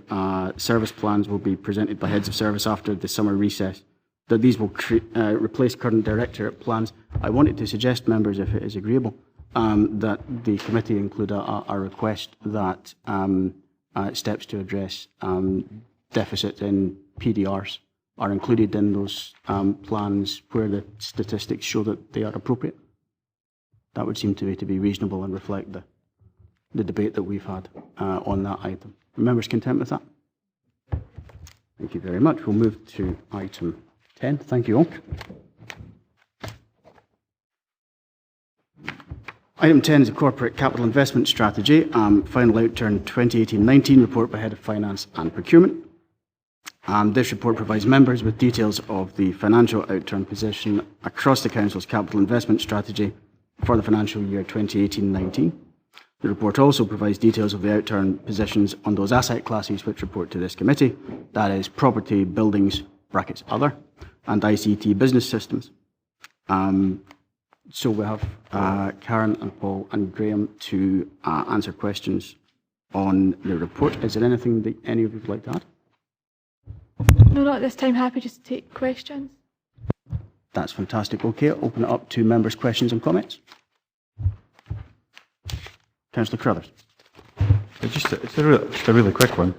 service plans will be presented by heads of service after the summer recess, that these will replace current directorate plans. I wanted to suggest, members, if it is agreeable, that the committee include a request that steps to address deficit in PDRs are included in those plans where the statistics show that they are appropriate. That would seem to me to be reasonable and reflect the debate that we've had on that item. Are members content with that? Thank you very much. We'll move to item 10. Thank you all. Item 10 is a corporate capital investment strategy, final outturn 2018-19 report by Head of Finance and Procurement. This report provides members with details of the financial outturn position across the Council's capital investment strategy for the financial year 2018-19. The report also provides details of the outturn positions on those asset classes which report to this committee, that is property, buildings, brackets other, and ICT business systems. So we have Karen and Paul and Graham to answer questions on the report. Is there anything that any of you would like to add? No, not this time. Happy just to take questions. That's fantastic. Okay, I'll open it up to members' questions and comments. Councillor Crothers. It's a really quick one.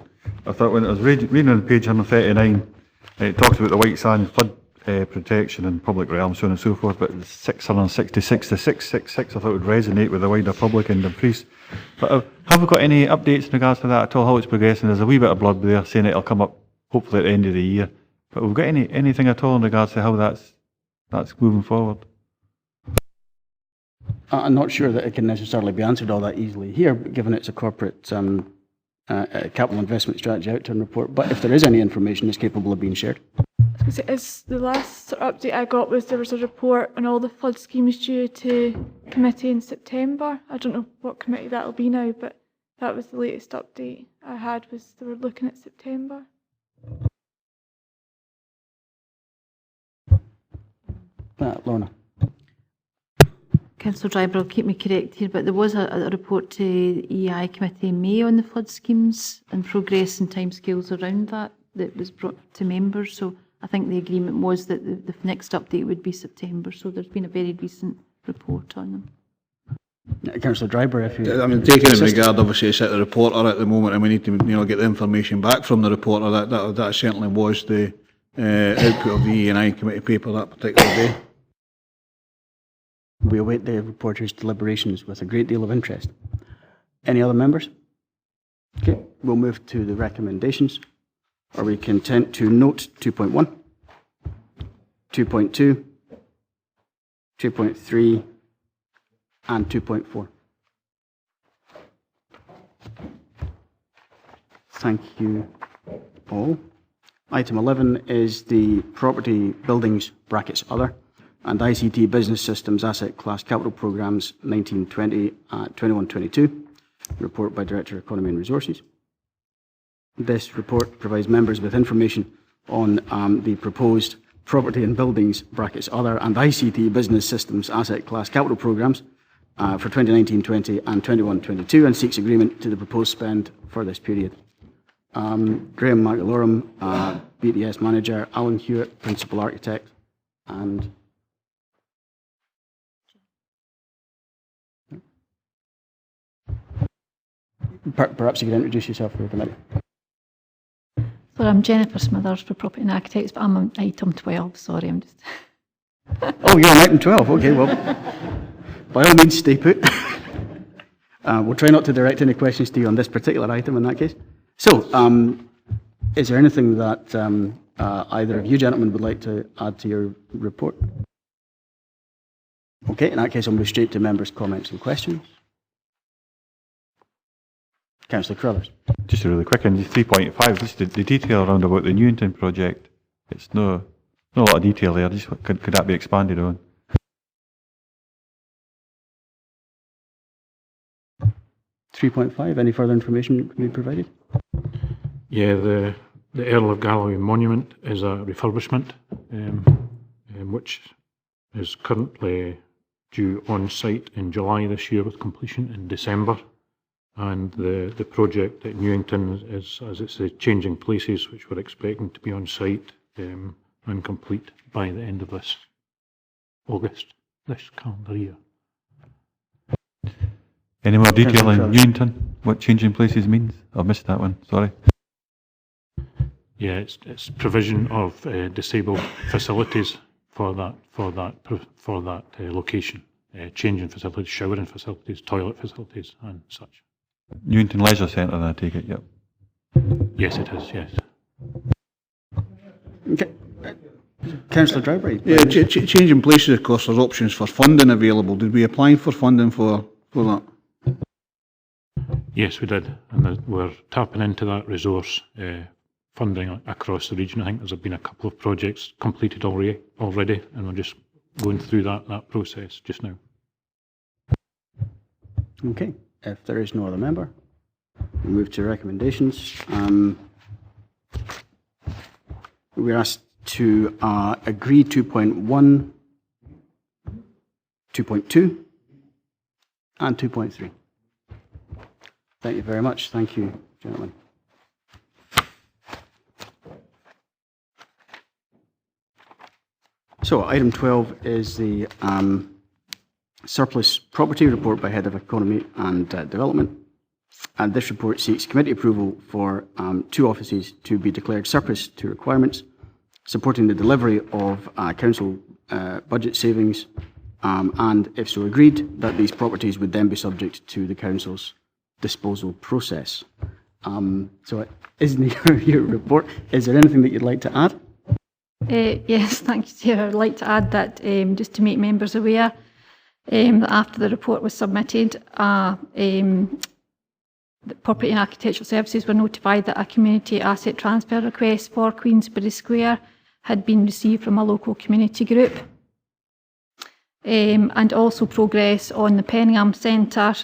I thought when I was reading on page 139, it talks about the white sand flood protection in public realm, so on and so forth, but 666 to 666 I thought would resonate with the wider public in Dumfries. But have we got any updates in regards to that at all, how it's progressing? There's a wee bit of blood there saying it'll come up hopefully at the end of the year. But have we got anything at all in regards to how that's moving forward? I'm not sure that it can necessarily be answered all that easily here, given it's a corporate capital investment strategy outturn report. But if there is any information, it's capable of being shared. Is the last sort of update I got was there was a report on all the flood schemes due to committee in September. I don't know what committee that'll be now, but that was the latest update I had, was they were looking at September. Lorna. Councillor Driver will keep me correct here, but there was a report to the EI committee in May on the flood schemes and progress and timescales around that was brought to members. So I think the agreement was that the next update would be September. So there's been a very recent report on them. Councillor Driver, if you... I mean, taking in regard, obviously, it's at the reporter at the moment, and we need to, get the information back from the reporter. That certainly was the output of the E&I committee paper that particular day. We await the reporter's deliberations with a great deal of interest. Any other members? Okay, we'll move to the recommendations. Are we content to note 2.1, 2.2, 2.3, and 2.4? Thank you all. Item 11 is the property, buildings, brackets other, and ICT business systems asset class capital programmes 1920 2122, report by Director of Economy and Resources. This report provides members with information on the proposed property and buildings, brackets other, and ICT business systems asset class capital programmes for 2019-20 and 21-22, and seeks agreement to the proposed spend for this period. Graham McAlorum, BTS Manager, Alan Hewitt, Principal Architect, and perhaps you could introduce yourself for the committee. So I'm Jennifer Smithers for Property and Architects, but I'm on item 12, sorry, I'm just... Oh, you're on item 12, okay, well, by all means stay put. We'll try not to direct any questions to you on this particular item in that case. So, is there anything that either of you gentlemen would like to add to your report? Okay, in that case I'll move straight to members' comments and questions. Councillor Crothers. Just a really quick one, 3.5, just the detail around about the Newington project. It's no a lot of detail there, just could that be expanded on? Any further information can be provided? Yeah, the Earl of Galloway Monument is a refurbishment, which is currently due on site in July this year with completion in December. And the project at Newington is, as it says, changing places, which we're expecting to be on site and complete by the end of this August, this calendar year. Any more detail on Newington? What changing places means? I missed that one, sorry. Yeah, it's provision of disabled facilities for that location, changing facilities, showering facilities, toilet facilities, and such. Newington Leisure Centre, I take it. Yep. Yes, it is. Yes. Okay. Councillor Drybread. Yeah, changing places, of course, there's options for funding available. Did we apply for funding for that? Yes, we did, and we're tapping into that resource funding across the region. I think there's been a couple of projects completed already, and we're just going through that process just now. Okay. If there is no other member, we'll move to recommendations. We're asked to agree 2.1, 2.2, and 2.3. Thank you very much. Thank you, gentlemen. So item 12 is the surplus property report by Head of Economy and Development. And this report seeks committee approval for 2 offices to be declared surplus to requirements, supporting the delivery of council budget savings, and if so agreed, that these properties would then be subject to the council's disposal process. So it isn't your report. Is there anything that you'd like to add? Yes, thank you, Chair. I'd like to add that just to make members aware that after the report was submitted, the Property and Architectural Services were notified that a community asset transfer request for Queensberry Square had been received from a local community group. And also progress on the Penningham Centre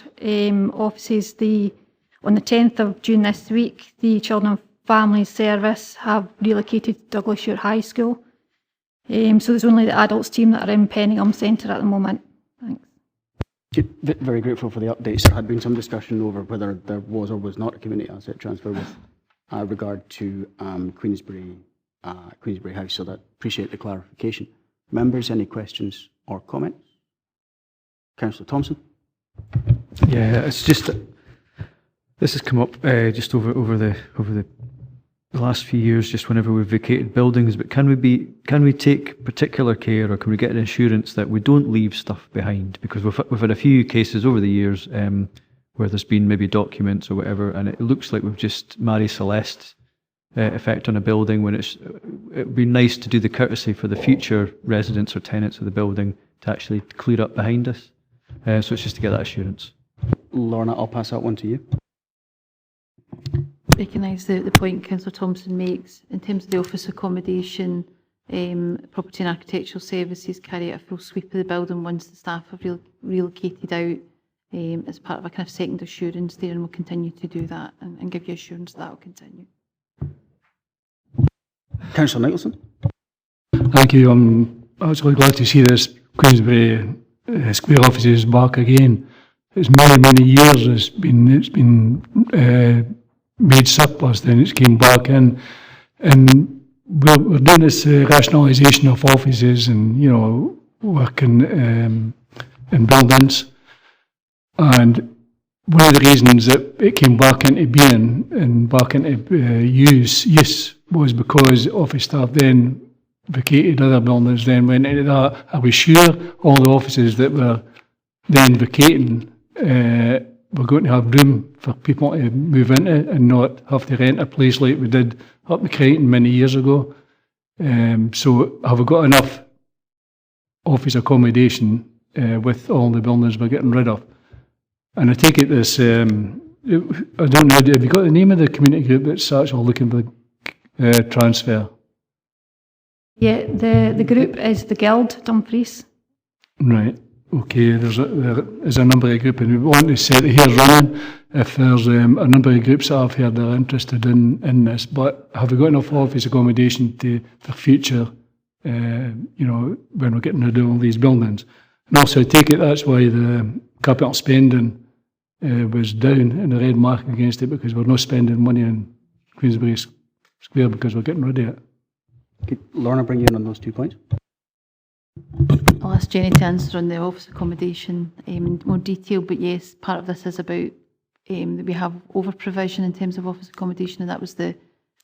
offices. On the 10th of June this week, the Children and Families Service have relocated to Douglas Ure High School. So there's only the adults team that are in Penningham Centre at the moment. Thanks. Very grateful for the updates. There had been some discussion over whether there was or was not a community asset transfer with regard to Queensberry House, so that appreciate the clarification. Members, any questions or comments? Councillor Thompson. Yeah, it's just this has come up just over the last few years, just whenever we've vacated buildings. But can we take particular care, or can we get an assurance that we don't leave stuff behind? Because we've had a few cases over the years where there's been maybe documents or whatever, and it looks like we've just Marie Celeste effect on a building, when it would be nice to do the courtesy for the future residents or tenants of the building to actually clear up behind us. So it's just to get that assurance. Lorna, I'll pass that one to you. Recognise the point Councillor Thompson makes. In terms of the office accommodation, Property and Architectural Services carry out a full sweep of the building once the staff have relocated out as part of a kind of second assurance there, and we'll continue to do that and give you assurance that will continue. Councillor Nicholson. Thank you. I'm actually glad to see this Queensberry Square offices back again. It's many years it's been made surplus, then it's came back in, and we're doing this rationalisation of offices and working in buildings, and one of the reasons that it came back into being and back into use was because office staff then vacated other buildings, then went into that. Are we sure all the offices that were then vacating we're going to have room for people to move into and not have to rent a place like we did up in Crichton many years ago? So have we got enough office accommodation with all the buildings we're getting rid of? And I take it this, I don't know, have you got the name of the community group that's actually looking for transfer? Yeah, the group is the Guild, Dumfries. Right. Okay, there is a number of groups, and we want to set it here running if there's a number of groups that I've heard that are interested in this. But have we got enough office accommodation for future, when we're getting rid of all these buildings? And also, I take it that's why the capital spending was down in the red mark against it, because we're not spending money on Queensberry Square because we're getting rid of it. Could Lorna bring you in on those 2 points? I'll ask Jenny to answer on the office accommodation in more detail, but yes, part of this is about that we have over provision in terms of office accommodation, and that was the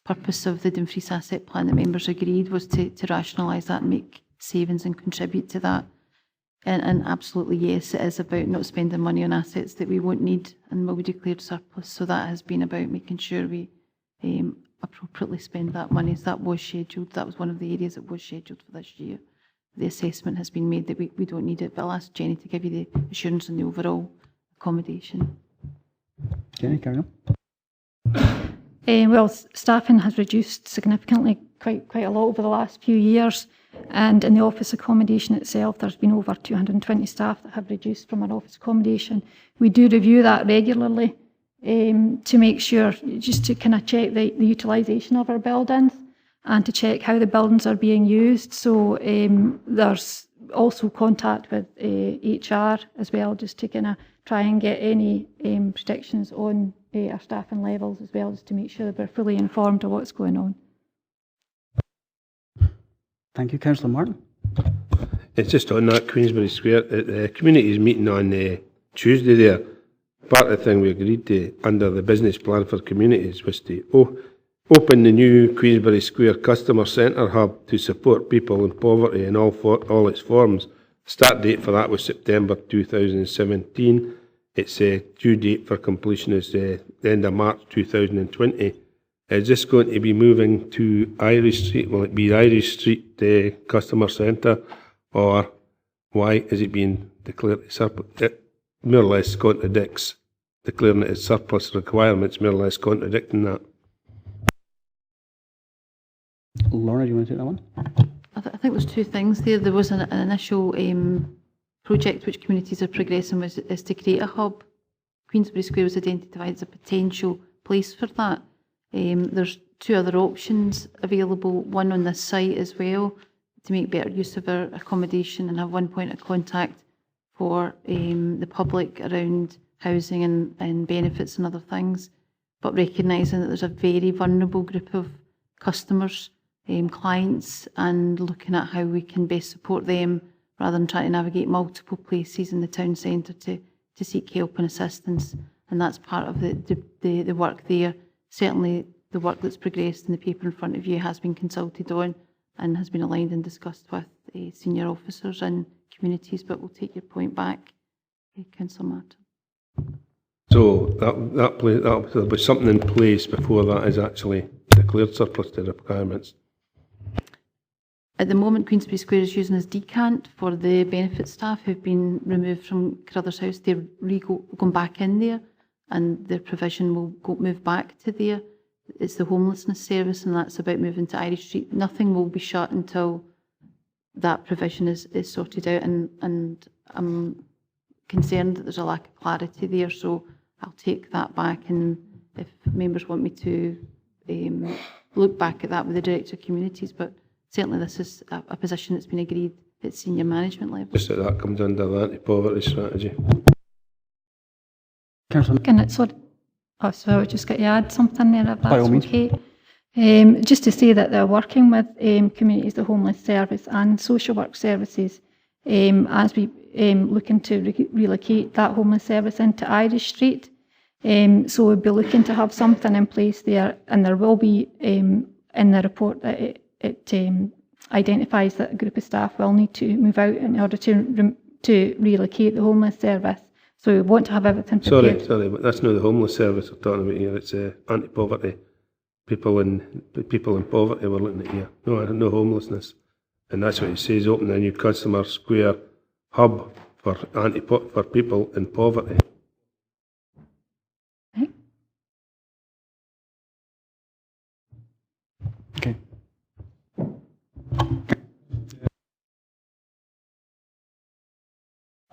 purpose of the Dumfries asset plan that members agreed was to rationalise that and make savings and contribute to that. And absolutely, yes, it is about not spending money on assets that we won't need and will be declared surplus. So that has been about making sure we appropriately spend that money. So that was scheduled. That was one of the areas that was scheduled for this year. The assessment has been made that we don't need it, but I'll ask Jenny to give you the assurance on the overall accommodation. Jenny, carry on. Well, staffing has reduced significantly, quite a lot over the last few years, and in the office accommodation itself, there's been over 220 staff that have reduced from our office accommodation. We do review that regularly to make sure, just to kind of check the utilisation of our buildings and to check how the buildings are being used. So there's also contact with HR as well, just to kind of try and get any predictions on our staffing levels as well, just to make sure that we're fully informed of what's going on. Thank you, Councillor Martin. It's just on that Queensberry Square, at the communities meeting on Tuesday there, part of the thing we agreed to under the business plan for communities was to open the new Queensberry Square Customer Centre Hub to support people in poverty in all its forms. Start date for that was September 2017. Its due date for completion is the end of March 2020. Is this going to be moving to Irish Street? Will it be Irish Street Customer Centre, or why is it being declared surplus? It more or less contradicts declaring it as surplus requirements, more or less contradicting that. Laura, do you want to take that one? I think there's two things there. There was an initial project which communities are progressing with, is to create a hub. Queensberry Square was identified as a potential place for that. There's two other options available, one on this site as well, to make better use of our accommodation and have one point of contact for the public around housing and benefits and other things, but recognising that there's a very vulnerable group of customers, clients, and looking at how we can best support them rather than trying to navigate multiple places in the town centre to seek help and assistance. And that's part of the work there. Certainly the work that's progressed in the paper in front of you has been consulted on and has been aligned and discussed with senior officers and communities, but we'll take your point back, Councillor Martin. So there'll be something in place before that is actually declared surplus to requirements. At the moment, Queensberry Square is using as decant for the benefit staff who've been removed from Carruthers House. They're going back in there, and their provision will move back to there. It's the homelessness service, and that's about moving to Irish Street. Nothing will be shut until that provision is sorted out, and I'm concerned that there's a lack of clarity there, so I'll take that back, and if members want me to look back at that with the Director of Communities, but certainly this is a position that's been agreed at senior management level. Just that comes under the anti-poverty strategy. So I would just get to add something there, if that's okay. Just to say that they're working with communities, the homeless service and social work services, as we looking to relocate that homeless service into Irish Street. So we'll be looking to have something in place there, and there will be in the report that it identifies that a group of staff will need to move out in order to relocate the homeless service. So we want to have everything prepared. Sorry, but that's not the homeless service we're talking about here. It's anti-poverty. People in poverty we're looking at here. No homelessness. And that's what it says, open a new Customer Square hub for people in poverty. Okay.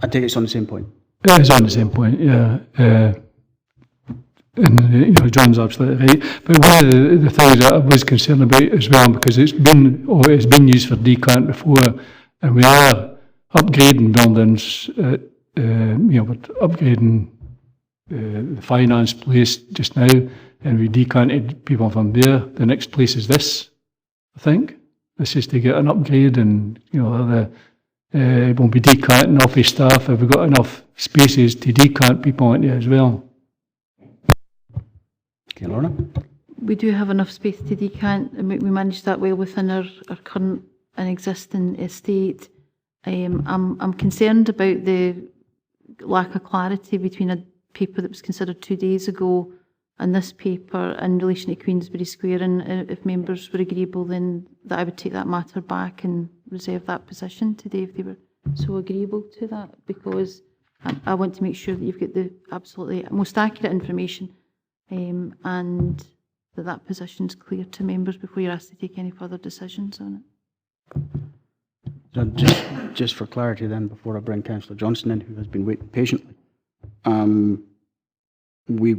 I take it's on the same point. It's on the same point, yeah. And John's absolutely right. But one of the things that I was concerned about as well, because it's been used for decant before, and we are upgrading buildings. We're upgrading the finance place just now, and we decanted people from there. The next place is this, I think. This is to get an upgrade, and it won't be decanting office staff. Have we got enough spaces to decant people into as well? Okay, Lorna? We do have enough space to decant, and we manage that well within our current and existing estate. I'm concerned about the lack of clarity between a paper that was considered 2 days ago and this paper in relation to Queensberry Square, and if members were agreeable, then that I would take that matter back and reserve that position today if they were so agreeable to that, because I want to make sure that you've got the absolutely most accurate information, and that position's clear to members before you're asked to take any further decisions on it. So just for clarity then, before I bring Councillor Johnson in, who has been waiting patiently, we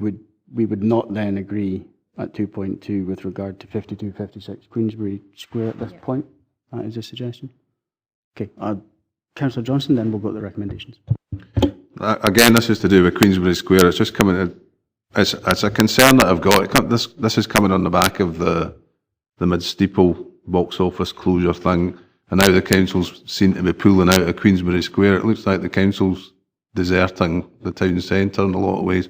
would not then agree at 2.2 with regard to 5256 Queensberry Square at this point. That is a suggestion. Okay, Councillor Johnson, then we'll go to the recommendations. Again, this is to do with Queensberry Square. It's just coming in. It's a concern that I've got. This is coming on the back of the mid-steeple box office closure thing, and now the councils seem to be pulling out of Queensberry Square. It looks like the council's deserting the town centre in a lot of ways,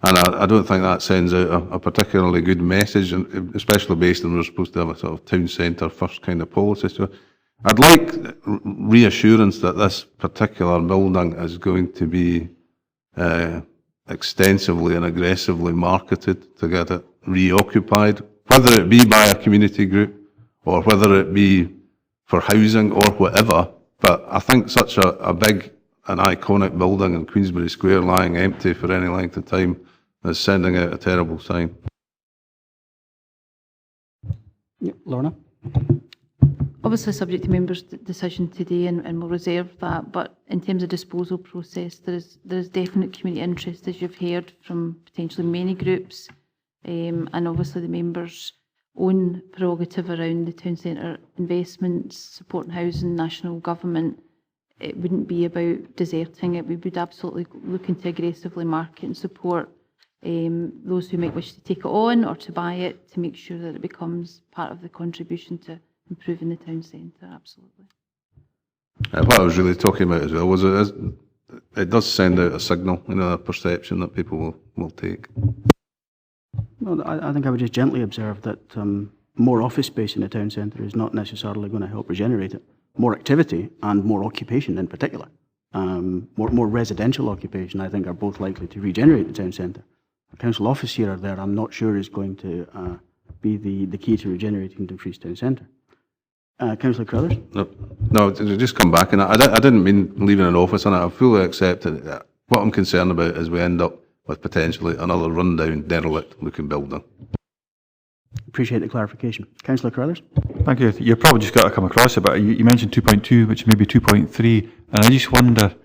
and I don't think that sends out a particularly good message, and especially based on we're supposed to have a sort of town centre first kind of policy. So I'd like reassurance that this particular building is going to be extensively and aggressively marketed to get it reoccupied, whether it be by a community group or whether it be for housing or whatever. But I think such a big and iconic building in Queensberry Square lying empty for any length of time is sending out a terrible sign. Yep, Lorna? Obviously subject to members' decision today, and we'll reserve that, but in terms of disposal process, there is definite community interest, as you've heard, from potentially many groups, and obviously the members' own prerogative around the town centre investments, supporting housing, national government. It wouldn't be about deserting it. We would absolutely look into aggressively market and support those who might wish to take it on or to buy it, to make sure that it becomes part of the contribution to improving the town centre, absolutely. What I was really talking about as well was it does send out a signal, a perception that people will take. Well, I think I would just gently observe that more office space in the town centre is not necessarily going to help regenerate it. More activity and more occupation in particular, more residential occupation, I think, are both likely to regenerate the town centre. A council office here or there, I'm not sure is going to be the key to regenerating Dumfries town centre. Councillor Crothers? No, just come back, and I didn't mean leaving an office, and I fully accept it. What I'm concerned about is we end up with potentially another rundown, derelict-looking building. Appreciate the clarification. Councillor Crothers? Thank you. You've probably just got to come across it, but you mentioned 2.2, which may be 2.3, and I just wonder,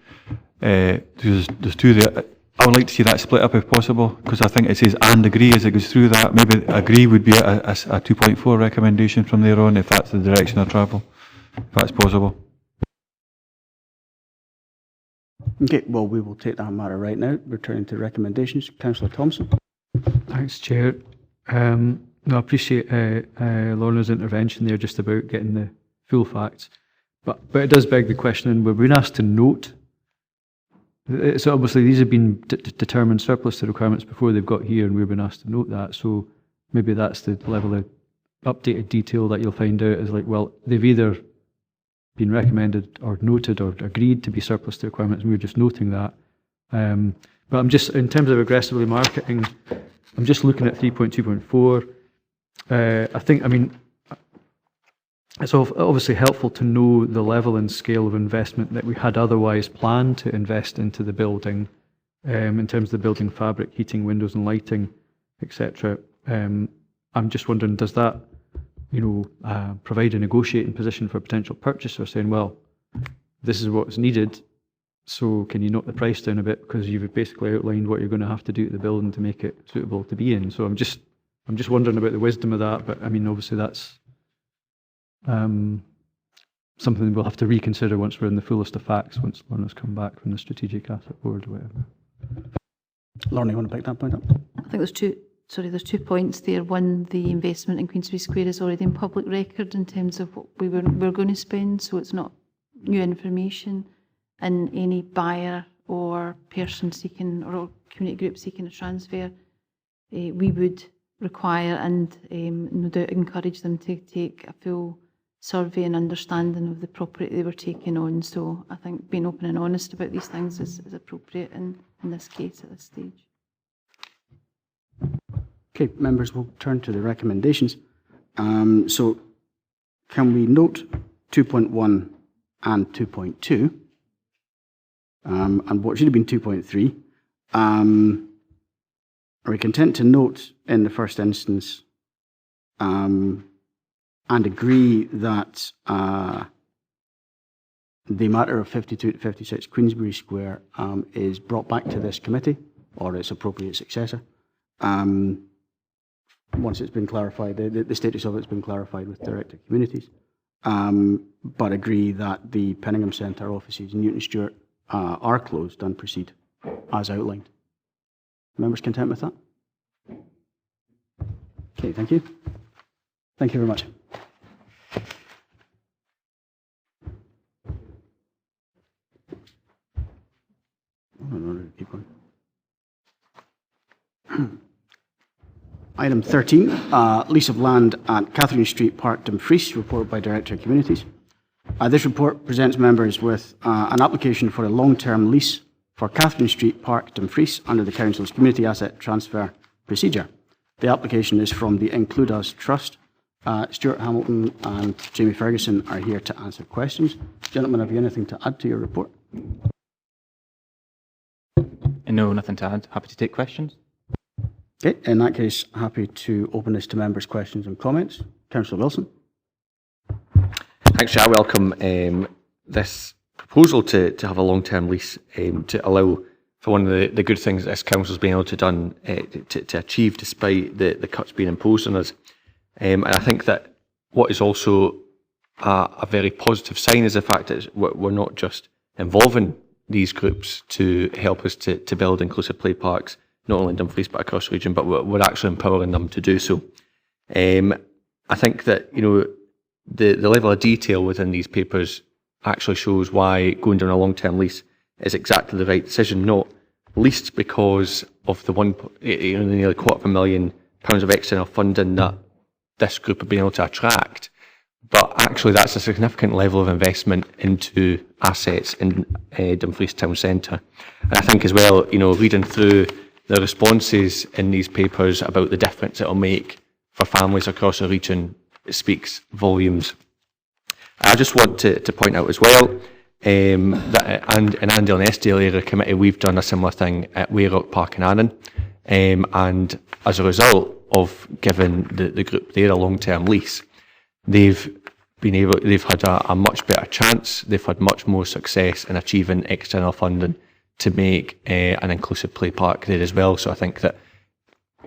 there's two there. I would like to see that split up if possible, because I think it says and agree as it goes through that. Maybe agree would be a 2.4 recommendation from there on, if that's the direction of travel, if that's possible. Okay, well, we will take that matter right now. Returning to recommendations. Councillor Thompson? Thanks, Chair. No, I appreciate Lorna's intervention there just about getting the full facts. But it does beg the question, and we've been asked to note. So obviously these have been determined surplus to requirements before they've got here, and we've been asked to note that. So maybe that's the level of updated detail that you'll find out is like, well, they've either been recommended or noted or agreed to be surplus to requirements, and we're just noting that. But I'm just, in terms of aggressively marketing, I'm just looking at 3.2.4. I think, I mean, it's obviously helpful to know the level and scale of investment that we had otherwise planned to invest into the building, in terms of the building fabric, heating, windows and lighting, etc. I'm just wondering, does that, provide a negotiating position for a potential purchaser, saying, well, this is what's needed, so can you knock the price down a bit, because you've basically outlined what you're going to have to do to the building to make it suitable to be in. So I'm just wondering about the wisdom of that, but I mean, obviously that's something we'll have to reconsider once we're in the fullest of facts, once Lorna's come back from the Strategic Asset Board or whatever. Lorna, you want to pick that point up? I think there's two points there. One, the investment in Queensberry Square is already in public record in terms of what we're going to spend, so it's not new information, and any buyer or person seeking or community group seeking a transfer, we would require, and no doubt encourage them to take a full survey and understanding of the property they were taking on. So I think being open and honest about these things is appropriate in this case at this stage. Okay, members, we'll turn to the recommendations. So can we note 2.1 and 2.2, and what should have been 2.3? Are we content to note in the first instance and agree that the matter of 52 to 56 Queensberry Square is brought back to this committee or its appropriate successor? Once it's been clarified, the status of it's been clarified with Director of Communities, but agree that the Penningham Centre offices in Newton Stewart are closed and proceed as outlined. Members content with that? Okay, thank you. Thank you very much. Keep going. Item 13, lease of land at Catherine Street, Park, Dumfries, report by Director of Communities. This report presents members with an application for a long-term lease for Catherine Street, Park, Dumfries under the Council's Community Asset Transfer Procedure. The application is from the Include Us Trust. Stuart Hamilton and Jamie Ferguson are here to answer questions. Gentlemen, have you anything to add to your report? No, nothing to add. Happy to take questions. Okay, in that case, happy to open this to members' questions and comments. Councillor Wilson. Actually, I welcome this proposal to have a long-term lease to allow for one of the good things that this council's been able to done to achieve despite the cuts being imposed on us. And I think that what is also a very positive sign is the fact that we're not just involving these groups to help us to build inclusive play parks, not only in Dumfries but across the region, but we're actually empowering them to do so. I think that, you know, the level of detail within these papers actually shows why going down a long-term lease is exactly the right decision, not least because of the nearly £250,000 of external funding that this group have been able to attract, but actually that's a significant level of investment into assets in Dumfries Town Centre. And I think as well, you know, reading through the responses in these papers about the difference it will make for families across the region, it speaks volumes. I just want to point out as well that in Andale and Eskdale Area Committee, we've done a similar thing at Wayrock Park in Annan, and as a result of giving the group there a long-term lease, they've had a much better chance. They've had much more success in achieving external funding to make an inclusive play park there as well. So I think that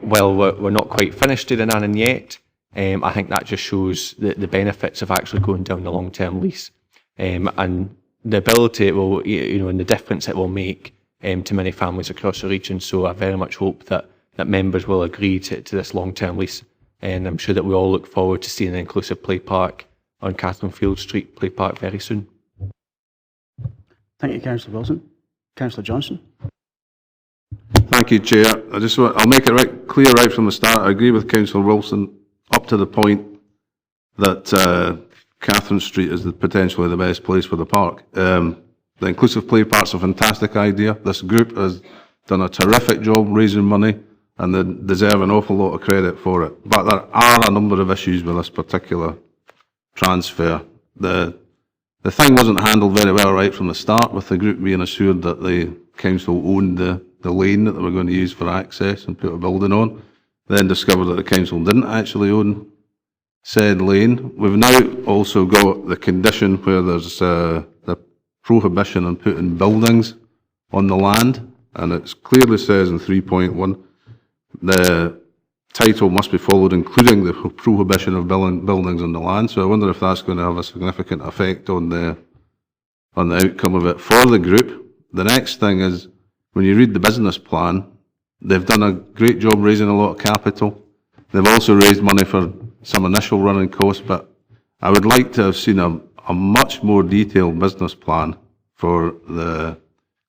while we're not quite finished there in Annan yet, I think that just shows the benefits of actually going down the long-term lease and the ability it will, you know, and the difference it will make to many families across the region. So I very much hope that members will agree to this long-term lease, and I'm sure that we all look forward to seeing an inclusive play park on Catherine Field Street Play Park very soon. Thank you, Councillor Wilson. Councillor Johnson. Thank you, Chair. I'll make it clear right from the start. I agree with Councillor Wilson up to the point that Catherine Street is potentially the best place for the park. The inclusive play park's a fantastic idea. This group has done a terrific job raising money, and they deserve an awful lot of credit for it. But there are a number of issues with this particular transfer. The thing wasn't handled very well right from the start, with the group being assured that the council owned the lane that they were going to use for access and put a building on. Then discovered that the council didn't actually own said lane. We've now also got the condition where there's the prohibition on putting buildings on the land, and it clearly says in 3.1 the title must be followed, including the prohibition of buildings on the land. So I wonder if that's going to have a significant effect on the outcome of it for the group. The next thing is, when you read the business plan, they've done a great job raising a lot of capital. They've also raised money for some initial running costs, but I would like to have seen a much more detailed business plan for the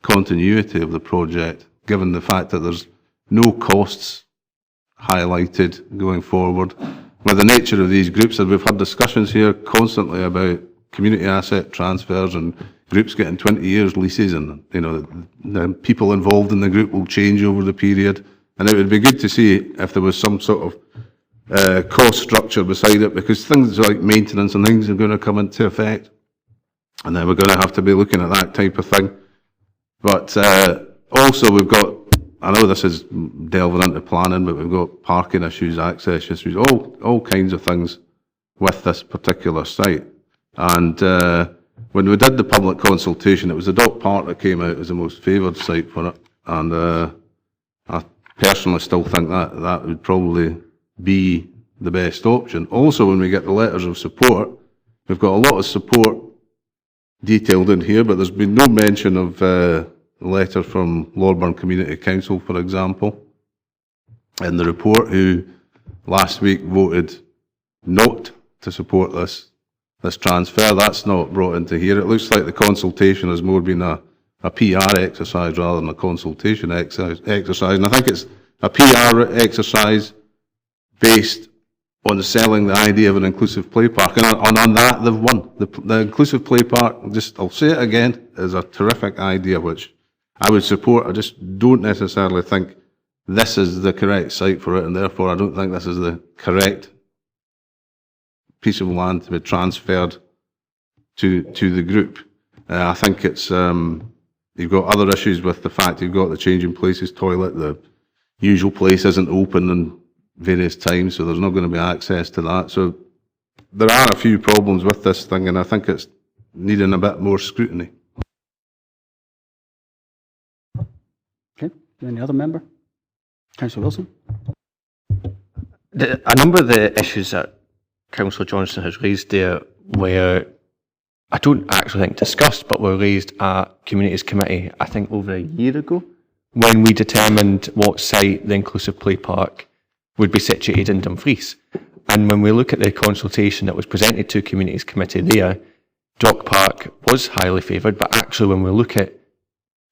continuity of the project, given the fact that there's no costs highlighted going forward. With the nature of these groups, and we've had discussions here constantly about community asset transfers and groups getting 20 years leases, and the people involved in the group will change over the period. And it would be good to see if there was some sort of cost structure beside it, because things like maintenance and things are going to come into effect, and then we're going to have to be looking at that type of thing. But also we've got, I know this is delving into planning, but we've got parking issues, access issues, all kinds of things with this particular site. And when we did the public consultation, it was the Dock Park that came out as the most favoured site for it. And I personally still think that would probably be the best option. Also, when we get the letters of support, we've got a lot of support detailed in here, but there's been no mention of a letter from Lordburn Community Council, for example, in the report, who last week voted not to support this transfer. That's not brought into here. It looks like the consultation has more been a PR exercise rather than a consultation exercise. And I think it's a PR exercise based on selling the idea of an inclusive play park. And on that, they've won. The inclusive play park, I'll say it again, is a terrific idea which I would support. I just don't necessarily think this is the correct site for it, and therefore I don't think this is the correct piece of land to be transferred to the group. I think it's you've got other issues with the fact you've got the changing places toilet, the usual place isn't open in various times, so there's not going to be access to that. So there are a few problems with this thing, and I think it's needing a bit more scrutiny. Okay, any other member? Councillor Wilson? A number of the issues that Councillor Johnson has raised there were, I don't actually think discussed, but were raised at Communities Committee, I think over a year ago, when we determined what site the inclusive play park would be situated in Dumfries. And when we look at the consultation that was presented to Communities Committee there, Dock Park was highly favoured, but actually when we look at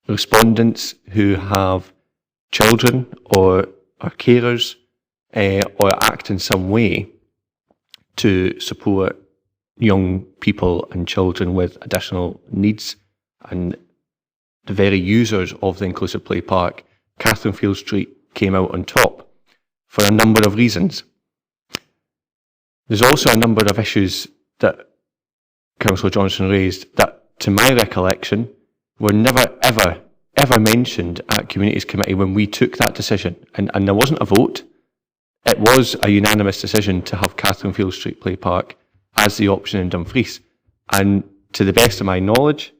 respondents who have children or are carers or act in some way to support young people and children with additional needs, and the very users of the inclusive play park, Catherine Field Street came out on top for a number of reasons. There's also a number of issues that Councillor Johnson raised that, to my recollection, were never ever mentioned at Communities Committee when we took that decision. And there wasn't a vote. It was a unanimous decision to have Catherine Field Street Play Park as the option in Dumfries. And to the best of my knowledge,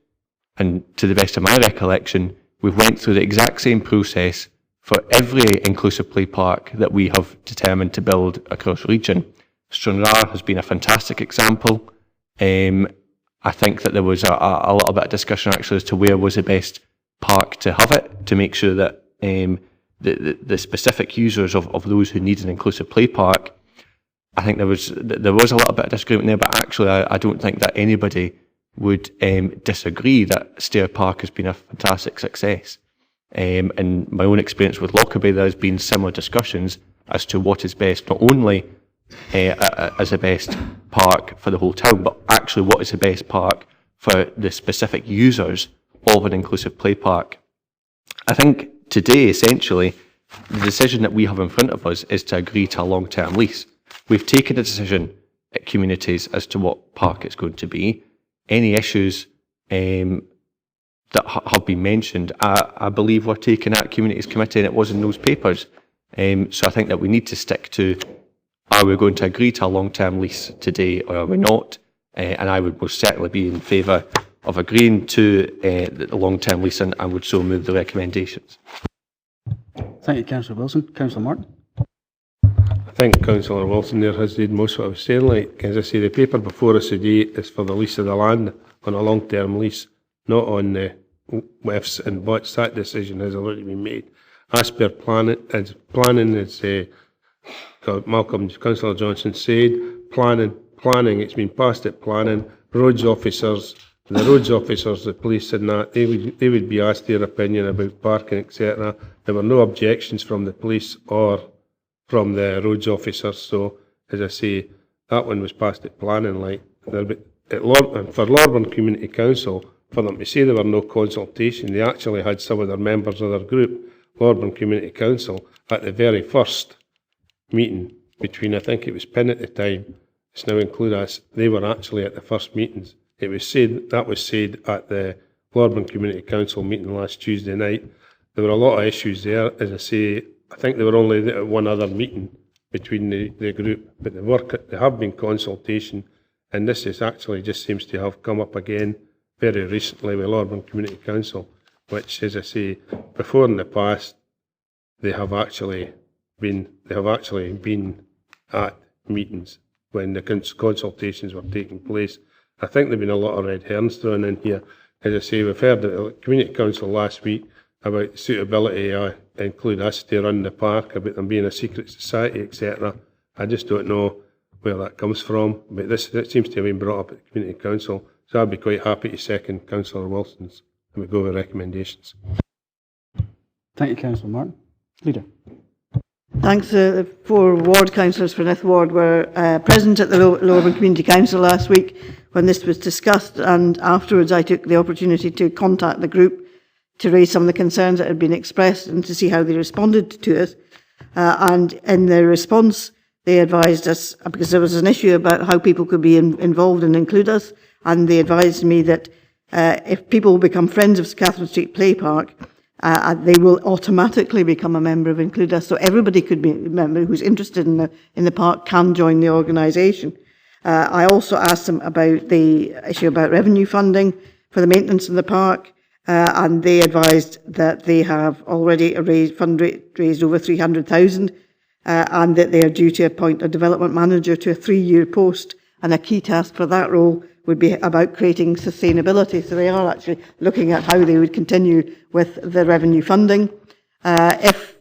and to the best of my recollection, we've went through the exact same process for every inclusive play park that we have determined to build across the region. Stranraer has been a fantastic example. I think that there was a little bit of discussion actually as to where was the best park to have it, to make sure that the specific users of those who need an inclusive play park, I think there was a little bit of disagreement there, but actually I don't think that anybody would disagree that Stair Park has been a fantastic success. In my own experience with Lockerbie, there has been similar discussions as to what is best, not only as the best park for the whole town, but actually what is the best park for the specific users of an inclusive play park. I think today, essentially, the decision that we have in front of us is to agree to a long-term lease. We've taken a decision at communities as to what park it's going to be. Any issues that have been mentioned, I believe, were taken at Communities Committee, and it was in those papers. So I think that we need to stick to, are we going to agree to a long-term lease today or are we not? And I would most certainly be in favour of agreeing to the long-term lease, and would so move the recommendations. Thank you, Councillor Wilson. Councillor Martin? I think Councillor Wilson there has said most of what I was saying. Like, as I say, the paper before us today is for the lease of the land on a long-term lease, not on the ifs and buts. That decision has already been made. As per planning, as Malcolm, Councillor Johnson said, planning, it's been passed at planning. Roads officers, the police and that, they would be asked their opinion about parking, etc. There were no objections from the police or from the roads officers. So, as I say, that one was passed at planning. Like for Lorburn Community Council, for them to say there were no consultation, they actually had some of their members of their group, Lorburn Community Council, at the very first meeting between, I think it was Pin at the time, it's now include us, they were actually at the first meetings. It was said, that was said at the Lorburn Community Council meeting last Tuesday night. There were a lot of issues there. As I say, I think there were only one other meeting between the group, but there have been consultation, and this is actually just seems to have come up again very recently with Lorburn Community Council, which, as I say, before in the past, they have actually been at meetings when the consultations were taking place. I think there've been a lot of red herrings thrown in here. As I say, we've heard at the Community Council last week about the suitability, include us to run the park, about them being a secret society, etc. I just don't know where that comes from, but that seems to have been brought up at the Community Council, so I'd be quite happy to second Councillor Wilson's, and we go with recommendations. Thank you, Councillor Martin. Leader. Thanks. The 4 ward councillors for Nith Ward were present at the Lorburn Community Council last week when this was discussed, and afterwards I took the opportunity to contact the group to raise some of the concerns that had been expressed and to see how they responded to us. And in their response, they advised us, because there was an issue about how people could be involved and include us, and they advised me that if people become friends of Catherine Street Play Park, they will automatically become a member of Include Us. So everybody could be a member who's interested in the park can join the organisation. I also asked them about the issue about revenue funding for the maintenance of the park, and they advised that they have already fundraised over 300,000, and that they are due to appoint a development manager to a 3-year post, and a key task for that role would be about creating sustainability. So they are actually looking at how they would continue with the revenue funding. If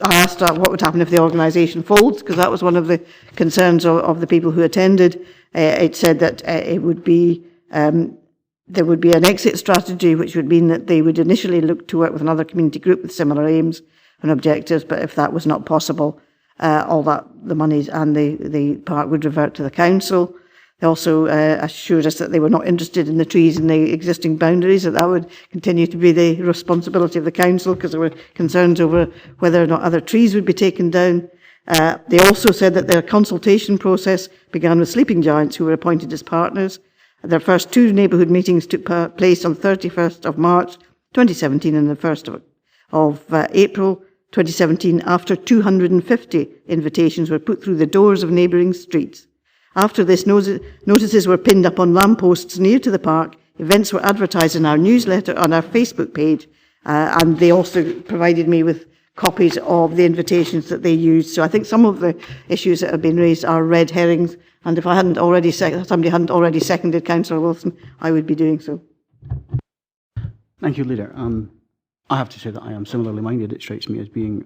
I asked what would happen if the organisation folds, because that was one of the concerns of the people who attended. It said that it would be there would be an exit strategy, which would mean that they would initially look to work with another community group with similar aims and objectives, but if that was not possible, all that the monies and the park would revert to the council. They also assured us that they were not interested in the trees in the existing boundaries, that would continue to be the responsibility of the council, because there were concerns over whether or not other trees would be taken down. They also said that their consultation process began with Sleeping Giants, who were appointed as partners. Their first 2 neighbourhood meetings took place on 31st of March 2017 and the 1st of April 2017, after 250 invitations were put through the doors of neighbouring streets. After this, notices were pinned up on lampposts near to the park. Events were advertised in our newsletter on our Facebook page, and they also provided me with copies of the invitations that they used. So I think some of the issues that have been raised are red herrings, and if somebody hadn't already seconded Councillor Wilson, I would be doing so. Thank you, Leader. I have to say that I am similarly minded. It strikes me as being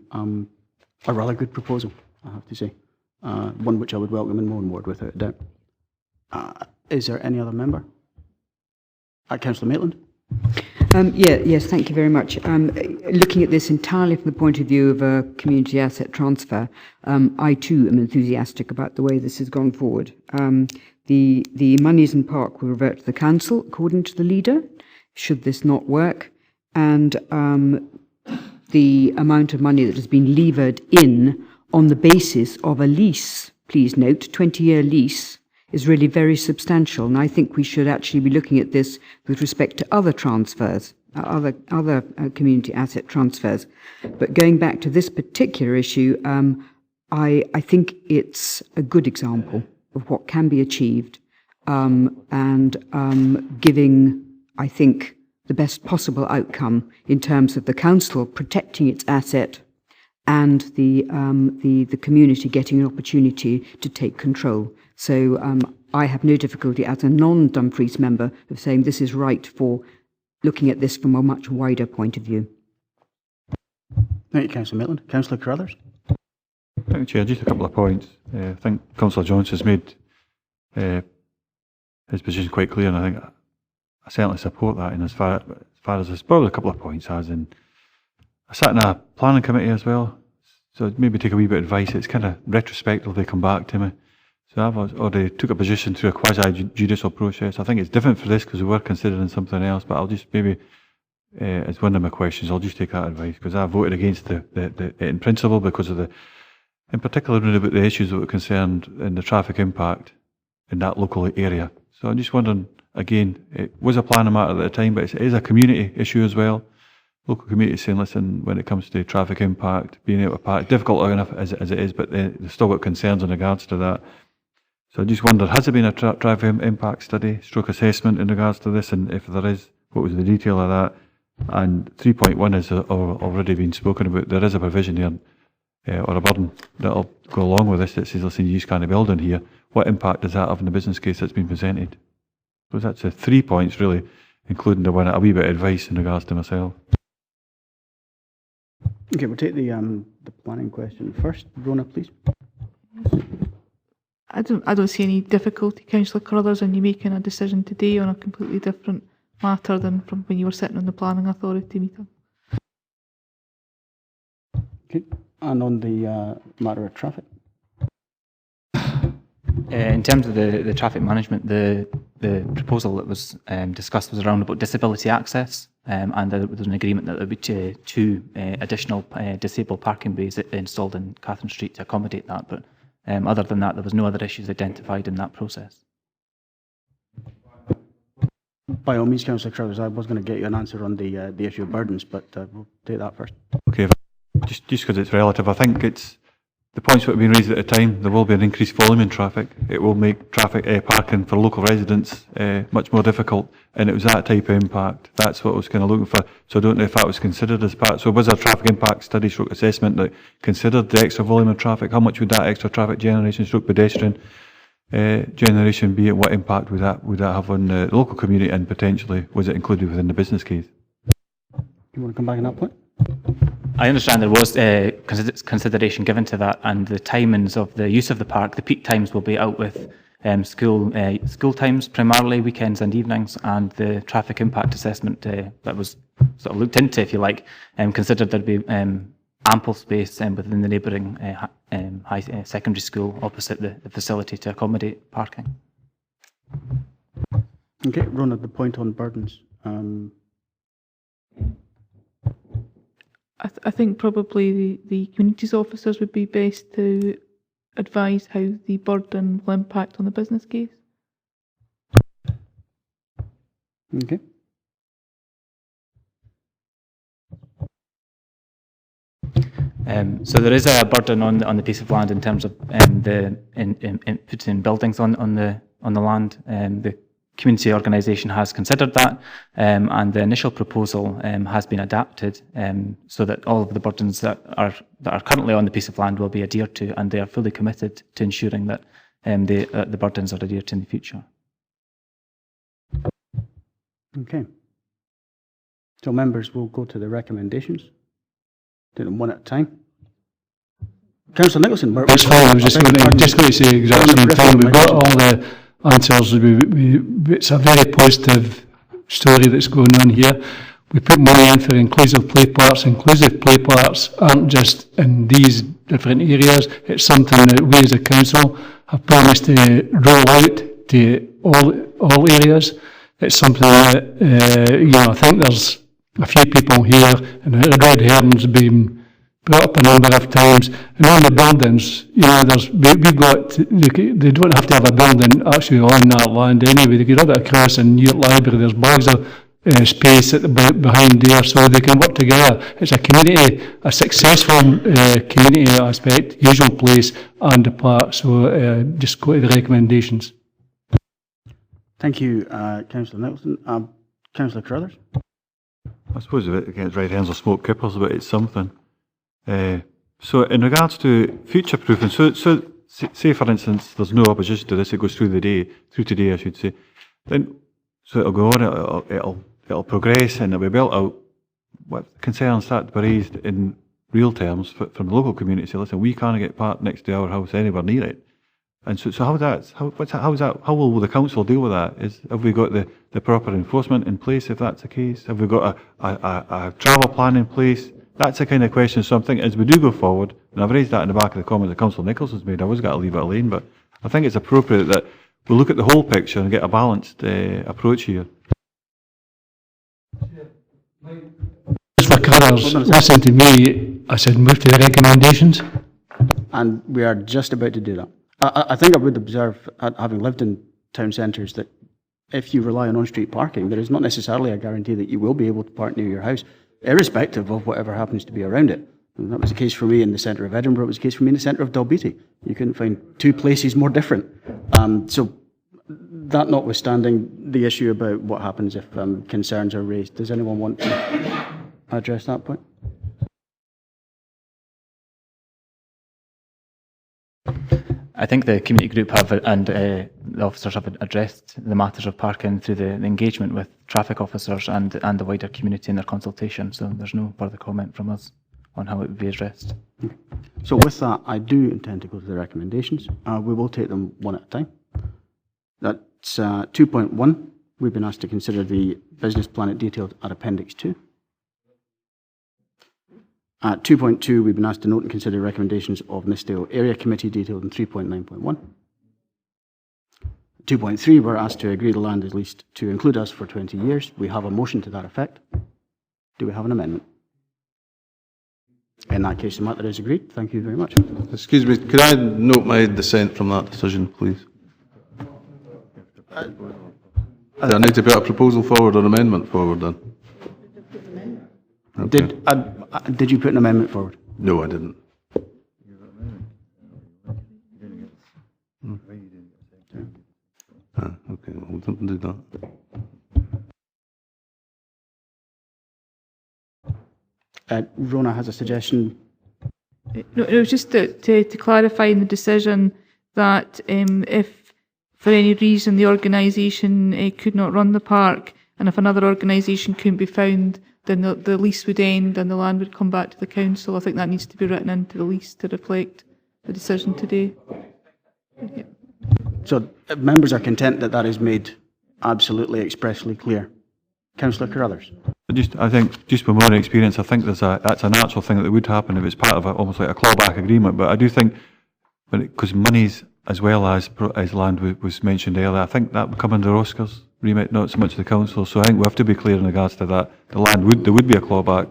a rather good proposal, I have to say. One which I would welcome in Mourne Ward without a doubt. Is there any other member? Councillor Maitland? Yes, thank you very much. Looking at this entirely from the point of view of a community asset transfer, I too am enthusiastic about the way this has gone forward. The monies in park will revert to the council, according to the leader, should this not work, and the amount of money that has been levered in on the basis of a lease, please note, 20-year lease, is really very substantial. And I think we should actually be looking at this with respect to other transfers, other community asset transfers. But going back to this particular issue, I think it's a good example of what can be achieved, and giving, I think, the best possible outcome in terms of the council protecting its asset and the community getting an opportunity to take control. So I have no difficulty as a non-Dumfries member of saying this is right for looking at this from a much wider point of view. Thank you, Councillor Maitland. Councillor Carruthers? Thank you, Chair. Just a couple of points. I think Councillor Johnson has made his position quite clear, and I think I certainly support that. And as far as there's probably a couple of points, as in I sat in a planning committee as well So I'd maybe take a wee bit of advice. It's kind of retrospective, they come back to me. So I've already took a position through a quasi-judicial process. I think it's different for this because we were considering something else, but I'll just maybe, as one of my questions, I'll just take that advice because I voted against the in principle because of in particular, about the issues that were concerned in the traffic impact in that local area. So I'm just wondering, again, it was a planning matter at the time, but it is a community issue as well. Local community saying, listen, when it comes to traffic impact, being able to park, difficult enough as it is, but they've still got concerns in regards to that. So I just wondered, has there been a traffic impact study, stroke assessment in regards to this? And if there is, what was the detail of that? And 3.1 has already been spoken about. There is a provision here, or a burden that'll go along with this that says, listen, you just can't build in here. What impact does that have in the business case that's been presented? So that's the 3 points really, including the one, a wee bit of advice in regards to myself. Okay, we'll take the planning question first. Rona, please. I don't see any difficulty, Councillor Carruthers, in you making a decision today on a completely different matter than from when you were sitting on the Planning Authority meeting. Okay, and on the matter of traffic? In terms of the traffic management, the proposal that was discussed was around about disability access, and there was an agreement that there would be two additional disabled parking bays installed in Catherine Street to accommodate that. But other than that, there was no other issues identified in that process. By all means, Councillor Carruthers, I was going to get you an answer on the issue of burdens, but we'll take that first. Okay, just because it's relative, I think it's the points that have been raised at the time. There will be an increased volume in traffic. It will make traffic parking for local residents much more difficult, and it was that type of impact. That's what I was kind of looking for. So I don't know if that was considered as part. So was there a traffic impact study stroke assessment that considered the extra volume of traffic? How much would that extra traffic generation stroke pedestrian generation be, and what impact would that have on the local community, and potentially was it included within the business case? You want to come back on that point? I understand there was consideration given to that, and the timings of the use of the park, the peak times will be out with school times, primarily weekends and evenings, and the traffic impact assessment that was sort of looked into, if you like, considered there'd be ample space within the neighbouring high secondary school opposite the facility to accommodate parking. Okay, Rona, the point on burdens. I think probably the communities officers would be best to advise how the burden will impact on the business case. Okay. So there is a burden on the piece of land in terms of the input in buildings on the land. The community organisation has considered that, and the initial proposal has been adapted so that all of the burdens that are currently on the piece of land will be adhered to, and they are fully committed to ensuring that the burdens are adhered to in the future. Okay. So members will go to the recommendations. Do them one at a time. Councillor Nicholson. That's fine. I was just going to say the exact same thing. We've got all the answers. It's a very positive story that's going on here. We put money in for inclusive play parks. Inclusive play parks aren't just in these different areas. It's something that we as a council have promised to roll out to all areas. It's something that I think there's a few people here, and the red herring's been brought up a number of times. And on the buildings, we've got, they don't have to have a building actually on that land anyway. They could have it across in York Library. There's bags of space behind there, so they can work together. It's a successful community aspect, usual place and the park. So just go to the recommendations. Thank you, Councillor Nicholson. Councillor Carruthers. I suppose if it against red herons or smoke kippers, but it's something. So in regards to future proofing, so say for instance there's no opposition to this, it goes through today I should say, then so it'll go on, it'll progress and it'll be built out. What concerns start to be raised in real terms from the local community? Say, listen, we can't get parked next to our house anywhere near it. And so how will the council deal with that? Have we got the proper enforcement in place if that's the case? Have we got a travel plan in place that's the kind of question. So I'm thinking, as we do go forward, and I've raised that in the back of the comment that Councillor Nichols has made, I was going to leave it alone, but I think it's appropriate that we look at the whole picture and get a balanced approach here. For colours, listen to me, I said move to the recommendations. And we are just about to do that. I think I would observe, having lived in town centres, that if you rely on on-street parking, there is not necessarily a guarantee that you will be able to park near your house, irrespective of whatever happens to be around it. And that was the case for me in the centre of Edinburgh. It was the case for me in the centre of Dalbeattie. You couldn't find two places more different. So that notwithstanding, the issue about what happens if concerns are raised, does anyone want to address that point? I think the community group have, and the officers have addressed the matters of parking through the engagement with traffic officers and the wider community in their consultation. So there's no further comment from us on how it would be addressed. Okay. So with that, I do intend to go to the recommendations. We will take them one at a time. That's 2.1. We've been asked to consider the business plan detailed at Appendix 2. At 2.2, we've been asked to note and consider recommendations of Nithsdale Area Committee detailed in 3.9.1. 2.3, we're asked to agree the land is leased to include us for 20 years. We have a motion to that effect. Do we have an amendment? In that case, the matter is agreed. Thank you very much. Excuse me, could I note my dissent from that decision, please? Do I need to put a proposal forward or an amendment forward then? Okay. Did you put an amendment forward? No, I didn't. Okay, well, we didn't do that. Rona has a suggestion. No, it was just to clarify in the decision that if for any reason the organisation could not run the park, and if another organisation couldn't be found, then the lease would end and the land would come back to the council. I think that needs to be written into the lease to reflect the decision today. Yeah. So members are content that that is made absolutely expressly clear. Councillor Carruthers. I think, just from my own experience, I think that's a natural thing that would happen if it's part of almost like a clawback agreement. But I do think, because monies as well as land was mentioned earlier, I think that would come under Oscar's remit, not so much the council. So I think we have to be clear in regards to that. The land there would be a clawback.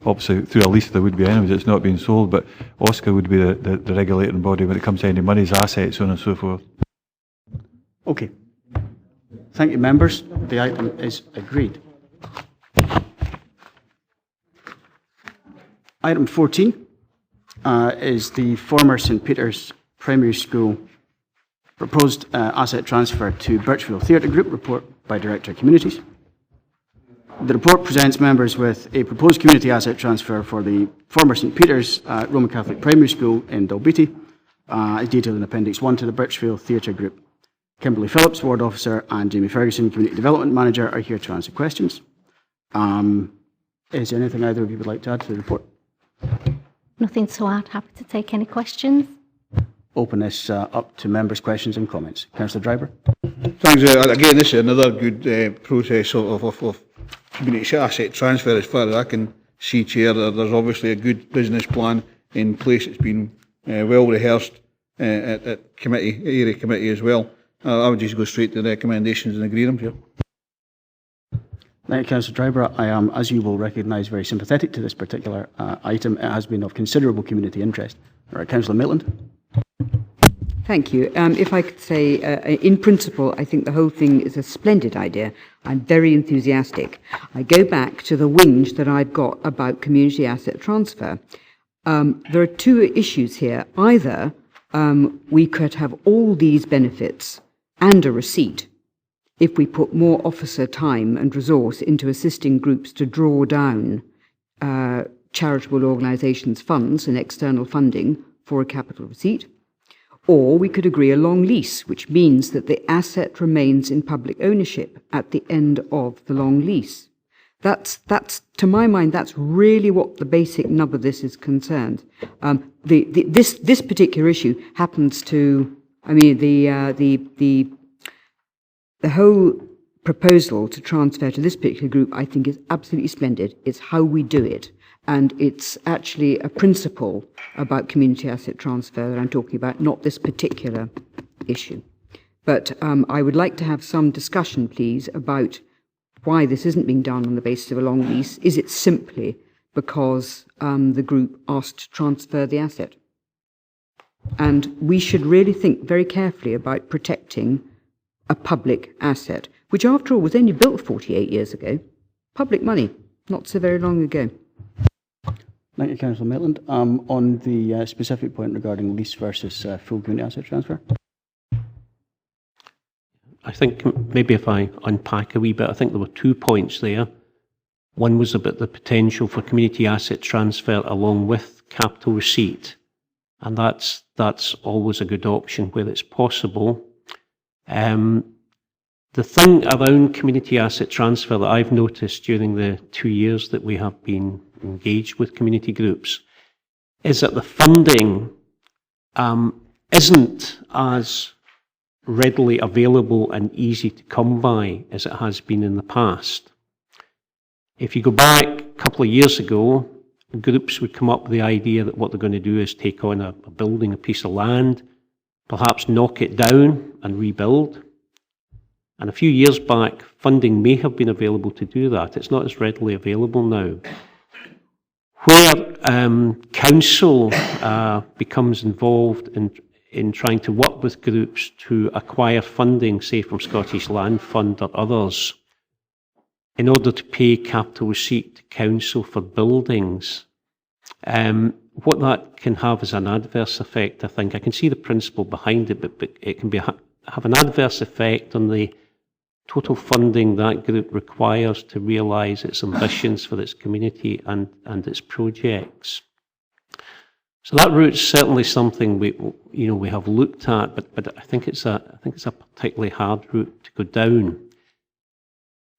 Obviously, through a lease there would be anyways, it's not being sold, but Oscar would be the regulating body when it comes to any monies, assets, so on and so forth. Okay. Thank you, members. The item is agreed. Item 14 is the former St Peter's Primary School proposed asset transfer to Birchfield Theatre Group, report by Director Communities. The report presents members with a proposed community asset transfer for the former St Peter's Roman Catholic Primary School in Dalbeattie, as detailed in Appendix 1 to the Birchfield Theatre Group. Kimberly Phillips, Ward Officer, and Jamie Ferguson, Community Development Manager, are here to answer questions. Is there anything either of you would like to add to the report? Nothing to add. Happy to take any questions. Open this up to members' questions and comments. Councillor Driver. Thanks. Again, this is another good process of community asset transfer as far as I can see, Chair. There's obviously a good business plan in place. It's been well rehearsed at area committee as well. I would just go straight to the recommendations and agree them, Chair. Thank you, Councillor Driver. I am, as you will recognise, very sympathetic to this particular item. It has been of considerable community interest. All right, Councillor Maitland. Thank you. If I could say, in principle, I think the whole thing is a splendid idea. I'm very enthusiastic. I go back to the whinge that I've got about community asset transfer. There are two issues here. Either we could have all these benefits and a receipt if we put more officer time and resource into assisting groups to draw down charitable organisations' funds and external funding for a capital receipt. Or we could agree a long lease, which means that the asset remains in public ownership at the end of the long lease. That's to my mind, that's really what the basic nub of this is concerned. This particular issue happens to, I mean, the whole proposal to transfer to this particular group, I think, is absolutely splendid. It's how we do it. And it's actually a principle about community asset transfer that I'm talking about, not this particular issue. But I would like to have some discussion, please, about why this isn't being done on the basis of a long lease. Is it simply because the group asked to transfer the asset? And we should really think very carefully about protecting a public asset, which after all was only built 48 years ago. Public money, not so very long ago. Thank you, Councillor Maitland. On the specific point regarding lease versus full community asset transfer. I think maybe if I unpack a wee bit, I think there were 2 points there. One was about the potential for community asset transfer along with capital receipt, and that's always a good option where it's possible. The thing around community asset transfer that I've noticed during the 2 years that we have been engaged with community groups is that the funding isn't as readily available and easy to come by as it has been in the past. If you go back a couple of years ago, groups would come up with the idea that what they're going to do is take on a building, a piece of land, perhaps knock it down and rebuild. And a few years back, funding may have been available to do that. It's not as readily available now. Where council becomes involved in trying to work with groups to acquire funding, say from Scottish Land Fund or others, in order to pay capital receipt to council for buildings, what that can have is an adverse effect, I think. I can see the principle behind it, but it can have an adverse effect on the total funding that group requires to realise its ambitions for its community and its projects. So that route's certainly something we have looked at, but I think it's a particularly hard route to go down.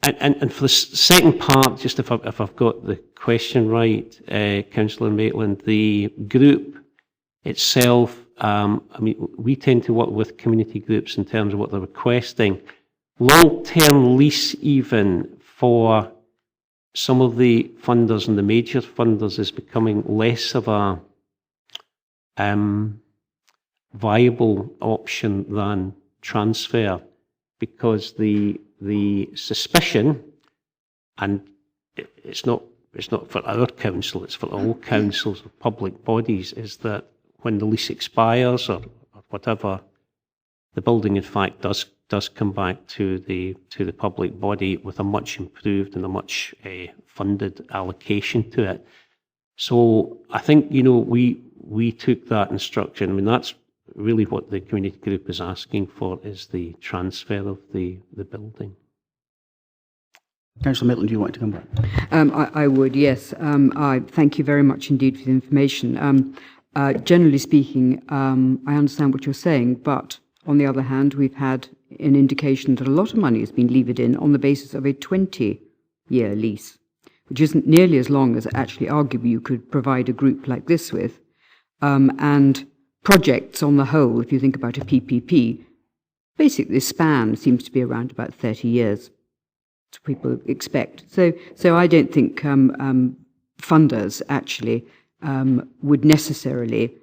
And for the second part, just if I've got the question right, Councillor Maitland, the group itself, we tend to work with community groups in terms of what they're requesting. Long-term lease even for some of the funders and the major funders is becoming less of a viable option than transfer, because the suspicion, and it's not for our council, it's for all councils of public bodies, is that when the lease expires or whatever, the building in fact does come back to the public body with a much improved and a much funded allocation to it. So I think we took that instruction. I mean, that's really what the community group is asking for, is the transfer of the building. Councillor Maitland, do you want to come back? I would, yes. I thank you very much indeed for the information. Generally speaking, I understand what you're saying, but on the other hand, we've had an indication that a lot of money has been levered in on the basis of a 20-year lease, which isn't nearly as long as actually arguably you could provide a group like this with. And projects on the whole, if you think about a PPP, basically the span seems to be around about 30 years. That's what people expect. So I don't think funders actually would necessarily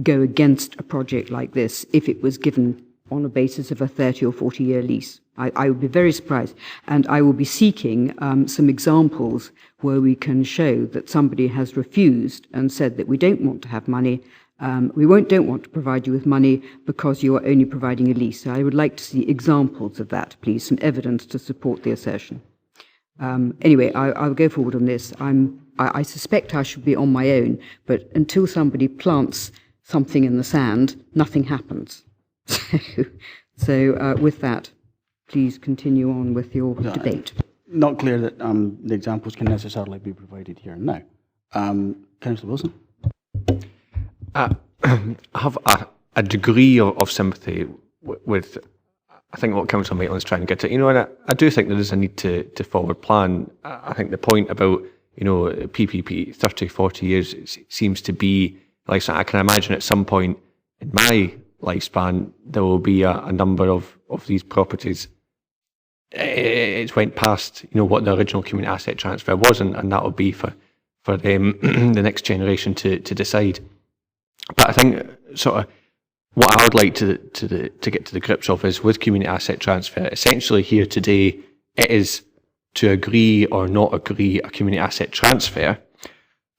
go against a project like this if it was given on a basis of a 30 or 40-year lease. I would be very surprised. And I will be seeking some examples where we can show that somebody has refused and said that we don't want to have money, we don't want to provide you with money because you are only providing a lease. So I would like to see examples of that, please, some evidence to support the assertion. Anyway, I'll go forward on this. I suspect I should be on my own, but until somebody plants something in the sand, nothing happens. So with that, please continue on with your debate. Not clear that the examples can necessarily be provided here and now. Councillor Wilson? I have a degree of sympathy with, I think, what Councillor Maitland's trying to get at. And I do think there is a need to forward plan. I think the point about, PPP, 30, 40 years, it seems to be, like I can imagine at some point in my lifespan, there will be a number of these properties. It's went past, what the original community asset transfer was, and that will be for the next generation to decide. But I think sort of what I would like to get to the grips of is with community asset transfer, essentially here today, it is to agree or not agree a community asset transfer.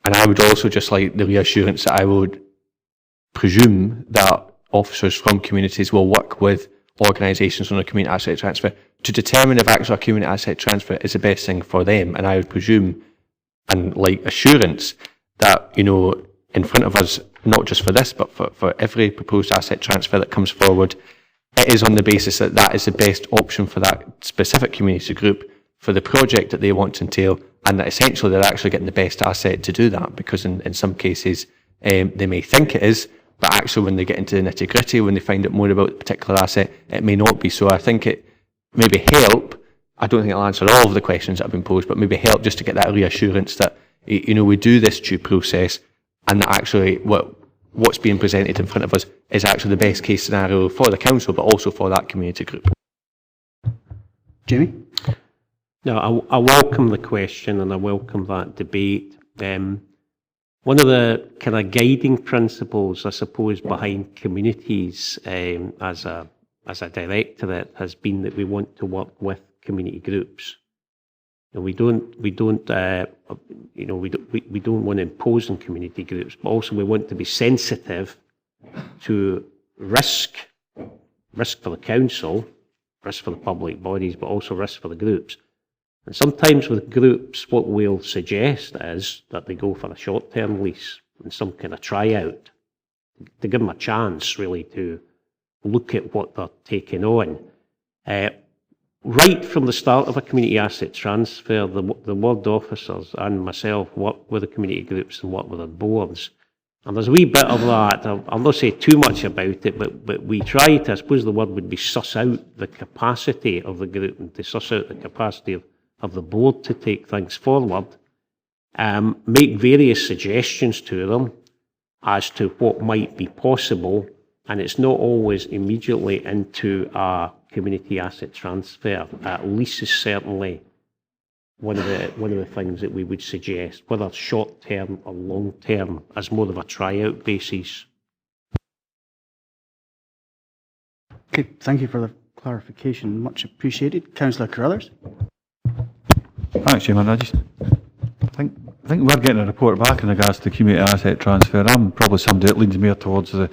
And I would also just like the reassurance that I would presume that officers from communities will work with organisations on a community asset transfer to determine if actually a community asset transfer is the best thing for them. And I would presume and like assurance that, you know, in front of us, not just for this, but for every proposed asset transfer that comes forward, it is on the basis that that is the best option for that specific community group, for the project that they want to entail, and that essentially they're actually getting the best asset to do that, because in some cases they may think it is, but actually when they get into the nitty gritty, when they find out more about the particular asset, it may not be. So I think it maybe help, I don't think it'll answer all of the questions that have been posed, but maybe help just to get that reassurance that, you know, we do this due process, and that actually what's being presented in front of us is actually the best case scenario for the council, but also for that community group. Jamie? No, I welcome the question and I welcome that debate. One of the kind of guiding principles, I suppose, behind communities as a directorate has been that we want to work with community groups. And we don't want to impose on community groups, but also we want to be sensitive to risk for the council, risk for the public bodies, but also risk for the groups. And sometimes with groups, what we'll suggest is that they go for a short-term lease and some kind of tryout to give them a chance, really, to look at what they're taking on. Right from the start of a community asset transfer, the ward officers and myself work with the community groups and work with their boards. And there's a wee bit of that. I'll not say too much about it, but we try to, I suppose the word would be suss out the capacity of the group and to suss out the capacity of the board to take things forward, make various suggestions to them as to what might be possible, and it's not always immediately into a community asset transfer. Lease is certainly one of the things that we would suggest, whether short term or long term, as more of a tryout basis. Okay, thank you for the clarification, much appreciated. Councillor Carruthers? Thanks, Chairman. I think we're getting a report back in regards to community asset transfer. I'm probably somebody that leans more towards the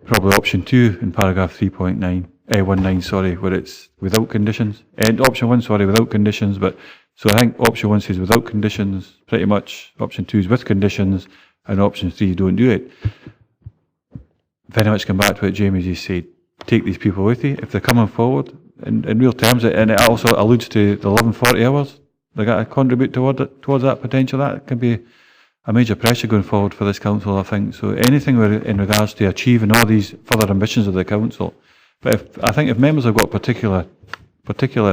probably option 2 in paragraph 3.19, where it's without conditions. And option 1, without conditions. But so I think option 1 says without conditions, pretty much. Option 2 is with conditions, and option 3 don't do it. Very much come back to what Jamie just said. Take these people with you if they're coming forward in real terms, and it also alludes to the 1140 hours. They got to contribute towards that potential. That can be a major pressure going forward for this council, I think. So anything in regards to achieving all these further ambitions of the council. But I think if members have got particular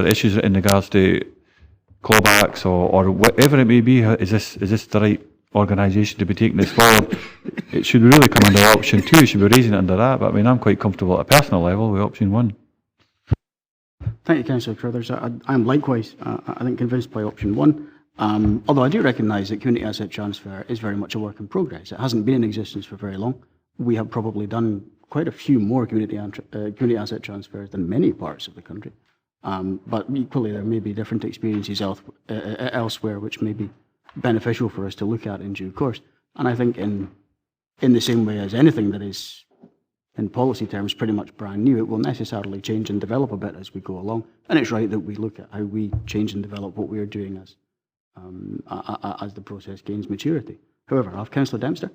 issues in regards to clawbacks or whatever it may be, is this the right organisation to be taking this forward? It should really come under option 2. You should be raising it under that. But I mean, I'm quite comfortable at a personal level with option 1. Thank you, Councillor Carruthers. I am likewise, I think, convinced by option 1. Although I do recognise that community asset transfer is very much a work in progress. It hasn't been in existence for very long. We have probably done quite a few more community asset transfers than many parts of the country. But equally, there may be different experiences elsewhere which may be beneficial for us to look at in due course. And I think in the same way as anything that is, in policy terms, pretty much brand new, it will necessarily change and develop a bit as we go along. And it's right that we look at how we change and develop what we are doing as the process gains maturity. However, I have Councillor Dempster.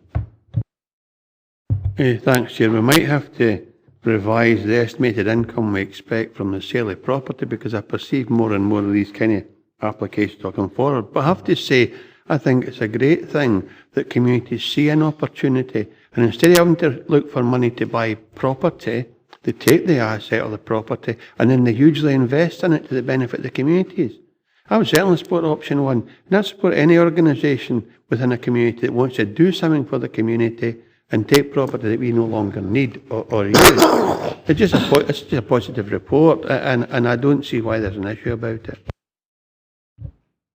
Thanks, Chair. We might have to revise the estimated income we expect from the sale of property, because I perceive more and more of these kind of applications are coming forward. But I have to say, I think it's a great thing that communities see an opportunity, and instead of having to look for money to buy property, they take the asset or the property and then they hugely invest in it to the benefit of the communities. I would certainly support option 1, and I'd support any organisation within a community that wants to do something for the community and take property that we no longer need or use. It's just a positive report, and I don't see why there's an issue about it.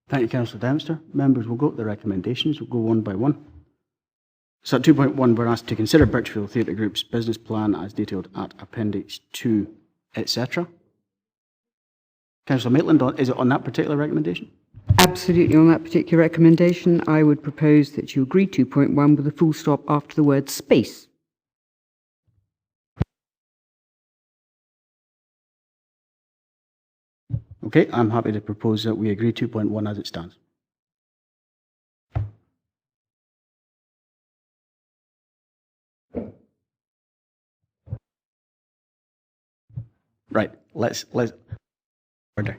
Thank you, Councillor Dempster. Members, we'll go to the recommendations. We'll go one by one. So at 2.1, we're asked to consider Birchfield Theatre Group's business plan as detailed at Appendix 2, etc. Councillor Maitland, is it on that particular recommendation? Absolutely, on that particular recommendation, I would propose that you agree 2.1 with a full stop after the word space. Okay, I'm happy to propose that we agree 2.1 as it stands. Right, let's order.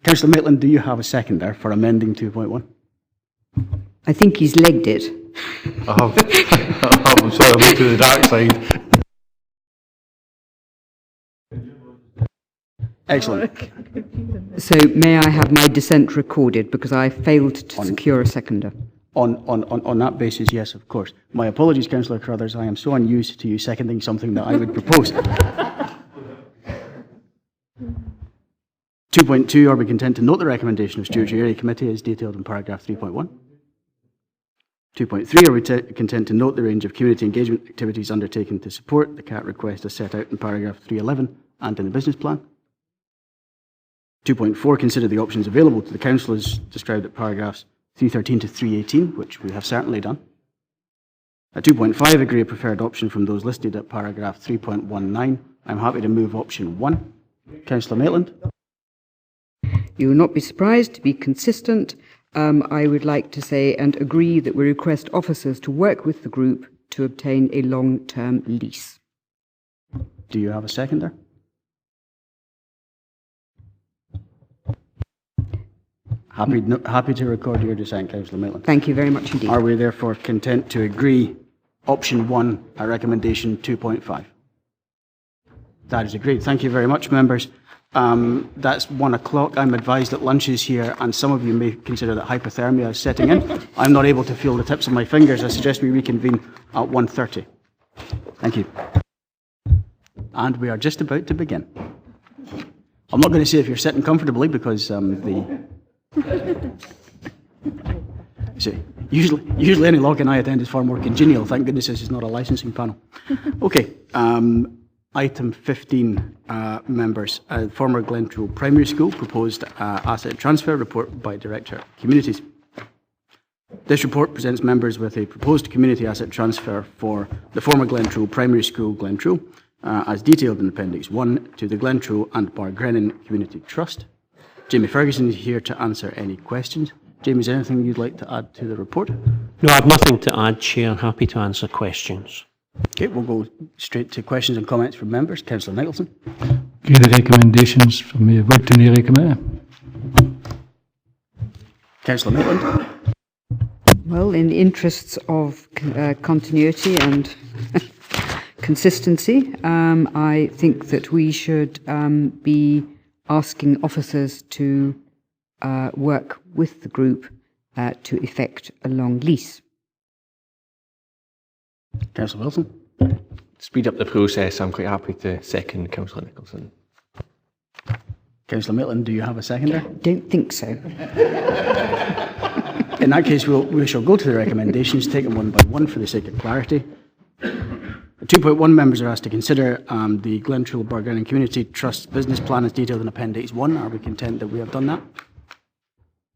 Councillor Maitland, do you have a seconder for amending 2.1? I think he's legged it. I have. I'm sorry, I moved to the dark side. Excellent. So may I have my dissent recorded because I failed to secure a seconder? On that basis, yes, of course. My apologies, Councillor Carruthers, I am so unused to you seconding something that I would propose. 2.2, are we content to note the recommendation of Stewardship Area Committee as detailed in paragraph 3.1? 2.3, are we content to note the range of community engagement activities undertaken to support the CAT request as set out in paragraph 311 and in the business plan? 2.4, consider the options available to the council as described at paragraphs 313 to 318, which we have certainly done. At 2.5, agree a preferred option from those listed at paragraph 3.19. I'm happy to move option 1. Councillor Maitland. You will not be surprised to be consistent. I would like to say and agree that we request officers to work with the group to obtain a long-term lease. Do you have a seconder? Happy to record your dissent, Councillor Maitland. Thank you very much indeed. Are we therefore content to agree option 1 at recommendation 2.5? That is agreed. Thank you very much, members. That's 1 o'clock. I'm advised that lunch is here, and some of you may consider that hypothermia is setting in. I'm not able to feel the tips of my fingers. I suggest we reconvene at 1:30. Thank you. And we are just about to begin. I'm not going to say if you're sitting comfortably because usually any login I attend is far more congenial. Thank goodness this is not a licensing panel. Okay. Item 15, members. Former Glentroe Primary School proposed asset transfer report by Director Communities. This report presents members with a proposed community asset transfer for the former Glentroe Primary School, Glentroe, as detailed in Appendix 1 to the Glentroe and Bargrennan Community Trust. Jamie Ferguson is here to answer any questions. Jamie, is there anything you'd like to add to the report? No, I have nothing to add, Chair. Happy to answer questions. Okay, we'll go straight to questions and comments from members. Councillor Nicholson. Okay, the recommendations from the OUTTURN Area Committee. Councillor Maitland. Well, in the interests of continuity and consistency, I think that we should be asking officers to work with the group to effect a long lease. Councillor Wilson. Speed up the process. I'm quite happy to second Councillor Nicholson. Councillor Maitland, do you have a seconder? Don't think so. In that case, we shall go to the recommendations, take them one by one for the sake of clarity. 2.1 members are asked to consider the Glentroe Bargrennan Community Trust business plan as detailed in Appendix 1. Are we content that we have done that?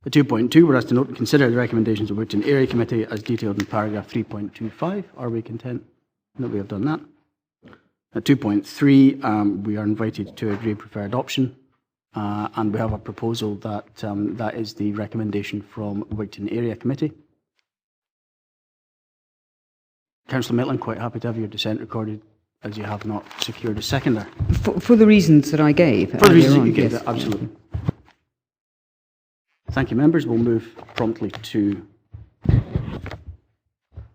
At 2.2, we're asked to note and consider the recommendations of OUTTURN Area Committee as detailed in paragraph 3.25. Are we content that we have done that? At 2.3, we are invited to agree preferred option, and we have a proposal that that is the recommendation from OUTTURN Area Committee. Councillor Maitland, quite happy to have your dissent recorded as you have not secured a seconder. For the reasons that I gave. For the reasons that you gave, yes. absolutely. Thank you, members. We'll move promptly to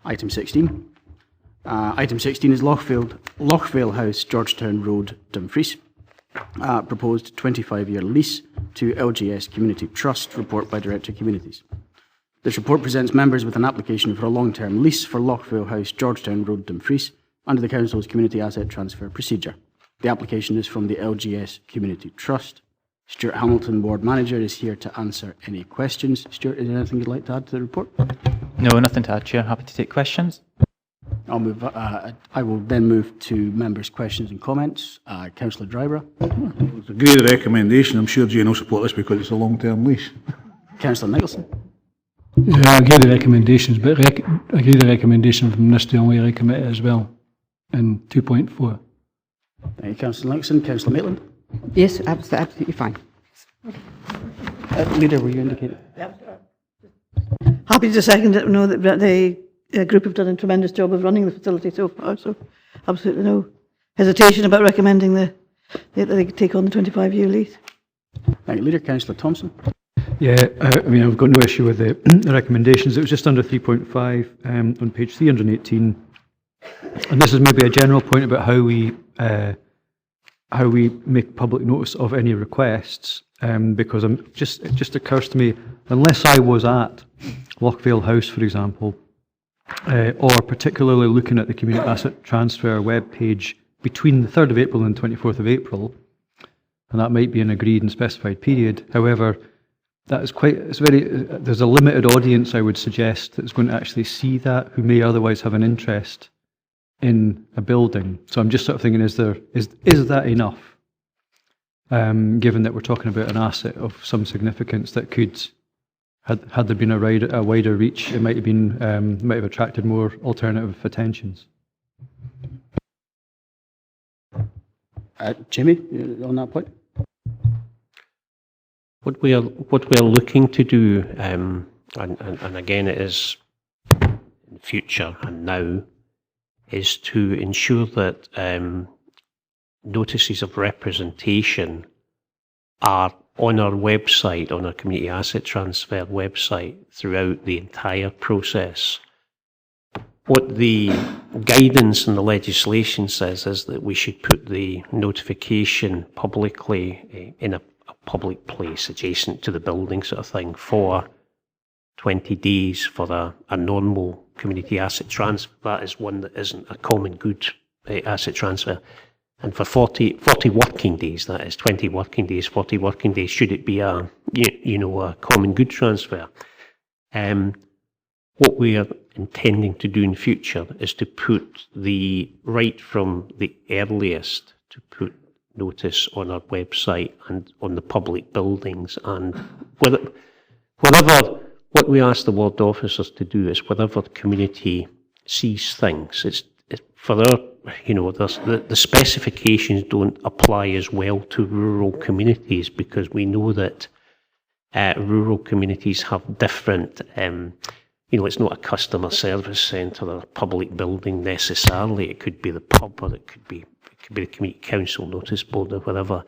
item 16. Item 16 is Lochvale House, Georgetown Road, Dumfries. Proposed 25-year lease to LGS Community Trust, report by Director Communities. This report presents members with an application for a long-term lease for Lochvale House, Georgetown Road, Dumfries, under the Council's Community Asset Transfer Procedure. The application is from the LGS Community Trust. Stuart Hamilton, Ward Manager, is here to answer any questions. Stuart, is there anything you'd like to add to the report? No, nothing to add, Chair. Happy to take questions. I'll move. I will then move to members' questions and comments. Councillor Driver. It's a great recommendation. I'm sure Jane will support this because it's a long-term lease. Councillor Nicholson. Yeah, I agree the recommendations, but I agree the recommendation from this to only recommit it as well in 2.4. Thank you, Councillor Nicholson. Councillor Maitland. Yes, absolutely fine. Leader, were you indicating? Happy to second it. Know that the group have done a tremendous job of running the facility so far, so absolutely no hesitation about recommending that they take on the 25-year lease. Thank you, Leader. Councillor Thompson. Yeah, I mean, I've got no issue with the recommendations. It was just under 3.5 on page 318. And this is maybe a general point about how we make public notice of any requests, because it just occurs to me, unless I was at Lochvale House, for example, or particularly looking at the community asset transfer web page between the 3rd of April and 24th of April, and that might be an agreed and specified period. However, that is there's a limited audience, I would suggest, that's going to actually see that, who may otherwise have an interest in a building. So I'm just sort of thinking, is that enough? Given that we're talking about an asset of some significance that could, had there been a wider reach, it might have attracted more alternative attentions. Jimmy, on that point. What we are looking to do, and again it is in future and now, is to ensure that notices of representation are on our website, on our community asset transfer website, throughout the entire process. What the guidance and the legislation says is that we should put the notification publicly in a public place adjacent to the building, sort of thing, for 20 days for a normal community asset transfer. That is one that isn't a common good asset transfer. And for 40 working days, that is 20 working days, 40 working days, should it be a common good transfer. What we are intending to do in future is to put right from the earliest, to put notice on our website and on the public buildings, and what we ask the ward officers to do is wherever the community sees things, it's for the specifications don't apply as well to rural communities, because we know that rural communities have different, it's not a customer service centre or a public building necessarily. It could be the pub, or it could be the community council notice board or whatever.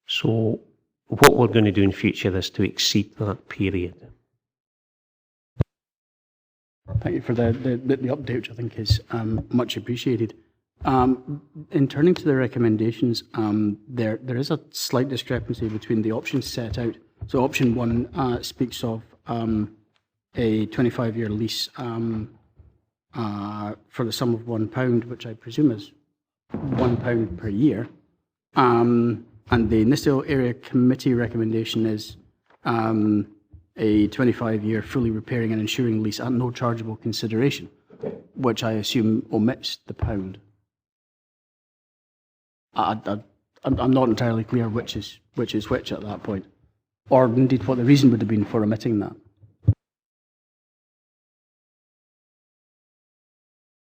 So what we're going to do in future is to exceed that period. Thank you for the update, which I think is much appreciated. In turning to the recommendations, there is a slight discrepancy between the options set out. So option 1 speaks of a 25-year lease for the sum of £1, which I presume is £1 per year. And the Nissel Area Committee recommendation is a 25-year fully repairing and insuring lease at no chargeable consideration, which I assume omits the £1. I'm not entirely clear which is which at that point, or indeed what the reason would have been for omitting that.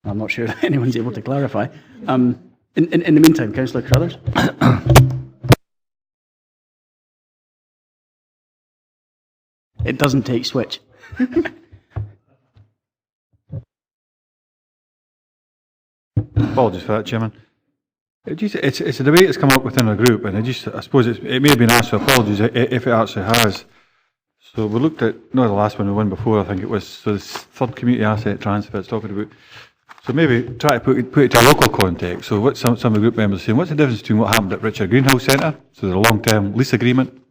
I'm not sure if anyone's able to clarify. In the meantime, Councillor Carruthers. It doesn't take switch. Apologies for that, Chairman. It's a debate that's come up within our group, and I suppose it may have been asked, so apologies if it actually has. So we looked at, not the last one, the one before, I think it was, so this third community asset transfer it's talking about. So maybe try to put it to a local context. So what some of the group members are saying, what's the difference between what happened at Richard Greenhouse Centre, so there's a long-term lease agreement,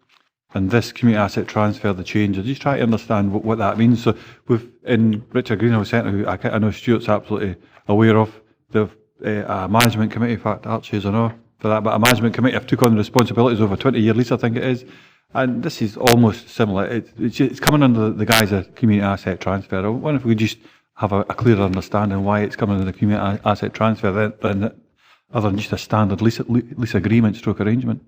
and this community asset transfer, the change? I just try to understand what that means. So in Richard Greenhouse Centre, who I know Stuart's absolutely aware of, the management committee, in fact, Archie is or not, for that, but a management committee have took on the responsibilities over a 20-year lease, I think it is. And this is almost similar. It's coming under the guise of community asset transfer. I wonder if we could just have a clearer understanding why it's coming under the community asset transfer then, other than just a standard lease agreement stroke arrangement.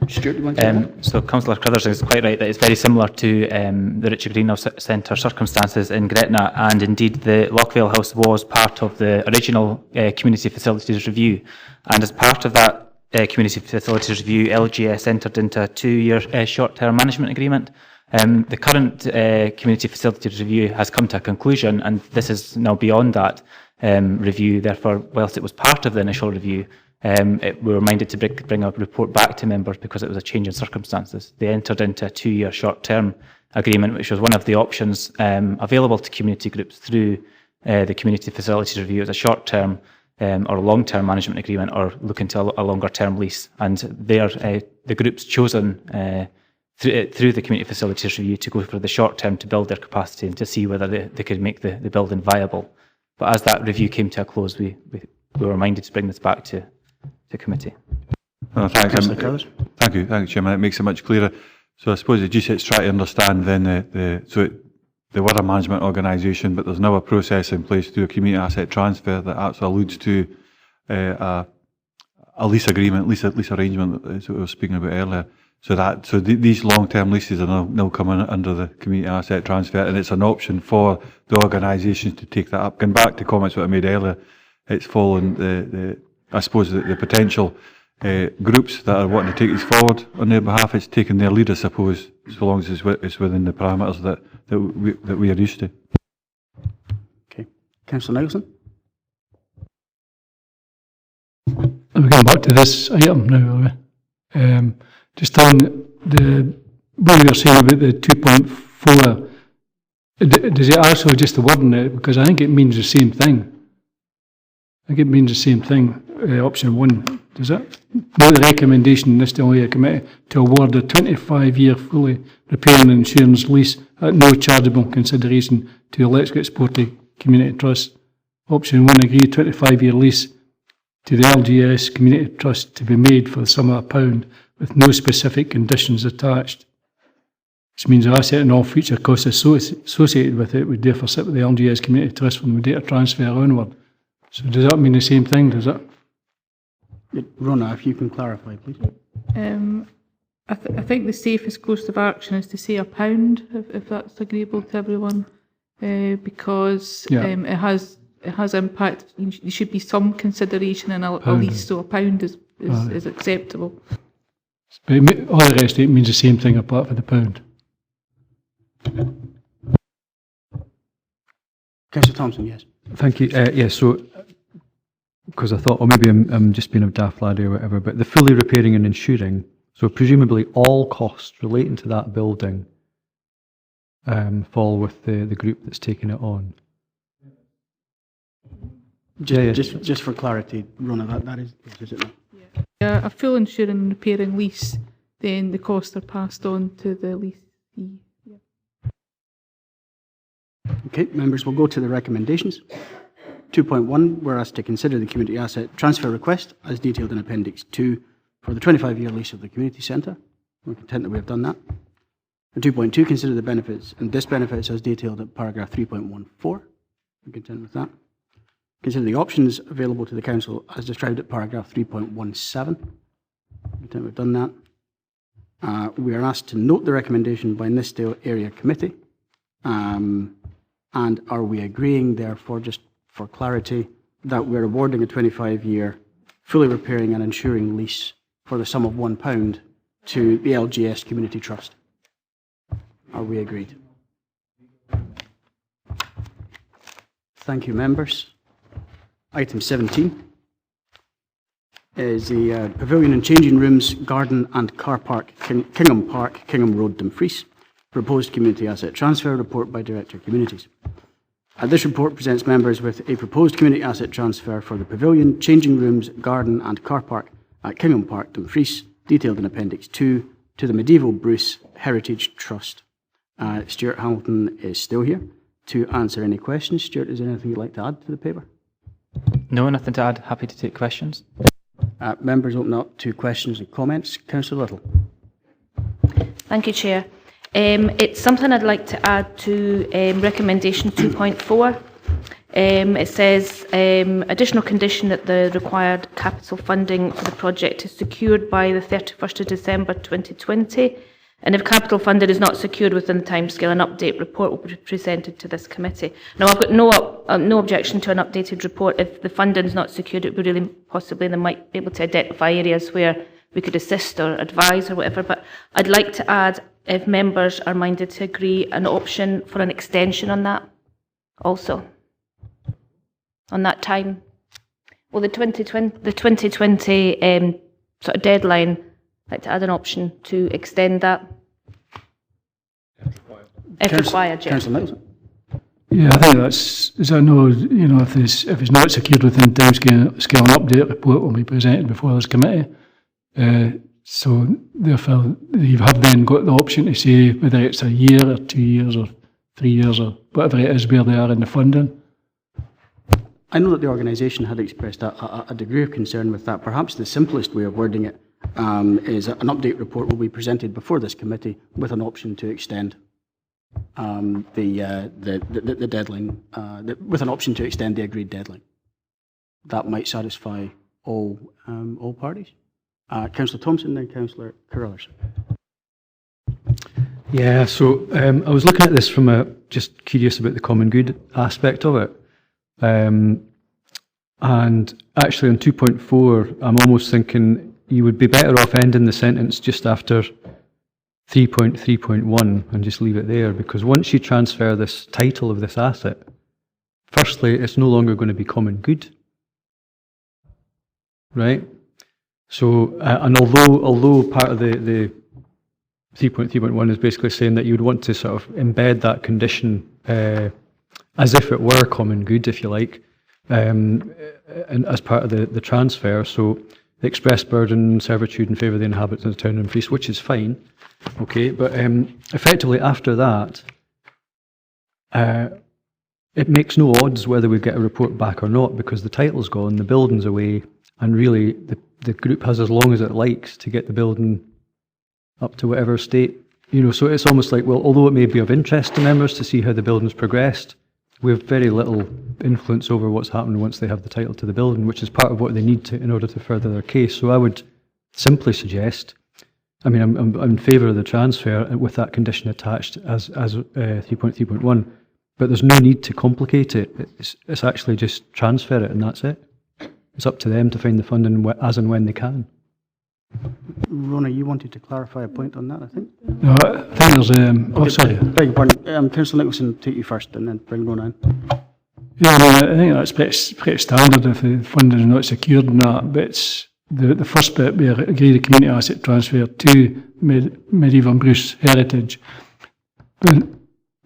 Stuart, you want to So Councillor Crothers is quite right that it's very similar to the Richard Greenhouse Centre circumstances in Gretna, and indeed the Lockvale House was part of the original Community Facilities Review, and as part of that Community Facilities Review, LGS entered into a 2-year short-term management agreement. The current Community Facilities Review has come to a conclusion, and this is now beyond that review. Therefore, whilst it was part of the initial review, we were minded to bring a report back to members because it was a change in circumstances. They entered into a 2-year short-term agreement, which was one of the options available to community groups through the Community Facilities Review as a short-term or a long-term management agreement, or look into a longer-term lease. And the groups chosen through the Community Facilities Review to go for the short-term to build their capacity and to see whether they could make the building viable. But as that review came to a close, we were minded to bring this back to committee. Oh, thank you, Chairman. It makes it much clearer. So I suppose it's trying to understand then they were a management organisation, but there's now a process in place through a community asset transfer that actually alludes to a lease agreement, lease arrangement, as we were speaking about earlier. So these long-term leases are now coming under the community asset transfer, and it's an option for the organisations to take that up. Going back to comments that I made earlier, it's following I suppose the potential groups that are wanting to take this forward on their behalf. It's taking their lead, I suppose, so long as it's within the parameters that we are used to. Okay. Councillor Nicholson? I'm going back to this item now. Just on what we were saying about the 2.4, does it also just the wording it? Because I think it means the same thing. I think it means the same thing, option 1, does it? Note the recommendation in this area committee to award a 25-year fully repairing and insurance lease at no chargeable consideration to Electric Sporty Community Trust. Option 1, agree 25-year lease to the LGS Community Trust to be made for the sum of £1 with no specific conditions attached. Which means the asset and all future costs associated with it would therefore sit with the LGS Community Trust from the date of transfer onward. So does that mean the same thing, does it? Rona, if you can clarify, please. I think the safest course of action is to say £1, if that's agreeable to everyone, because it has impact. There should be some consideration in a lease, so £1 is acceptable. But all the rest of it means the same thing apart from the £1. Councillor Thompson, yes. Thank you. So, because I thought, or maybe I'm just being a daft laddie or whatever, but the fully repairing and insuring, so presumably all costs relating to that building fall with the group that's taking it on. Just for clarity, Rona, that is it not? Yeah, a full insuring and repairing lease, then the costs are passed on to the leasee. Okay, members, we'll go to the recommendations. 2.1, we're asked to consider the community asset transfer request as detailed in Appendix 2 for the 25-year lease of the community centre. We're content that we have done that. And 2.2, consider the benefits and disbenefits as detailed at paragraph 3.14. We're content with that. Consider the options available to the council as described at paragraph 3.17. Content we've done that. We are asked to note the recommendation by Nithsdale Area Committee. And are we agreeing, therefore, just for clarity, that we're awarding a 25-year fully repairing and insuring lease for the sum of £1 to the LGS Community Trust? Are we agreed? Thank you, members. Item 17 is the Pavilion and Changing Rooms, Garden and Car Park, Kingham Park, Kingham Road, Dumfries. Proposed Community Asset Transfer Report by Director Communities. This report presents members with a proposed community asset transfer for the Pavilion, Changing Rooms, Garden and Car Park at Kingham Park, Dumfries, detailed in Appendix 2, to the Medieval Bruce Heritage Trust. Stuart Hamilton is still here to answer any questions. Stuart, is there anything you'd like to add to the paper? No, nothing to add. Happy to take questions. Members open up to questions and comments. Councillor Little. Thank you, Chair. It's something I'd like to add to recommendation 2.4. It says additional condition that the required capital funding for the project is secured by the 31st of December 2020, and if capital funding is not secured within the timescale, an update report will be presented to this committee. Now, I've got no objection to an updated report. If the funding is not secured, it would be really possibly they might be able to identify areas where we could assist or advise or whatever, but I'd like to add, if members are minded to agree, an option for an extension on that also, on that time. Well, the 2020 sort of deadline, I'd like to add an option to extend that. If required, yeah. Councillor Nicholson. Yeah, I think as I know, if it's not secured within time scale, an update report will be presented before this committee. So therefore, you have then got the option to say whether it's a year or 2 years or 3 years or whatever it is where they are in the funding. I know that the organisation had expressed a degree of concern with that. Perhaps the simplest way of wording it is an update report will be presented before this committee with an option to extend the deadline, with an option to extend the agreed deadline. That might satisfy all parties. Councillor Thompson, then Councillor Carruthers. Yeah, so I was looking at this from just curious about the common good aspect of it. And actually on 2.4, I'm almost thinking you would be better off ending the sentence just after 3.3.1 and just leave it there, because once you transfer this title of this asset, firstly, it's no longer going to be common good, right? So, and although part of the 3.3.1 is basically saying that you would want to sort of embed that condition as if it were common good, if you like, and as part of the transfer. So the express burden, servitude in favour of the inhabitants of the town of Dumfries, which is fine, okay, but effectively after that, it makes no odds whether we get a report back or not, because the title's gone, the building's away, and really the group has as long as it likes to get the building up to whatever state, so it's almost like, well, although it may be of interest to members to see how the building's progressed, we have very little influence over what's happened once they have the title to the building, which is part of what they need to in order to further their case. So I would simply suggest, I'm in favour of the transfer with that condition attached as 3.3.1, but there's no need to complicate it. It's actually just transfer it and that's it. It's up to them to find the funding as and when they can. Rona, you wanted to clarify a point on that, I think? No, I think there's... sorry. Beg your pardon. Councillor Nicholson, take you first and then bring Rona in. Yeah, I think that's pretty standard if the funding is not secured and that, but it's the first bit, we agree the community asset transfer to medieval Bruce heritage. But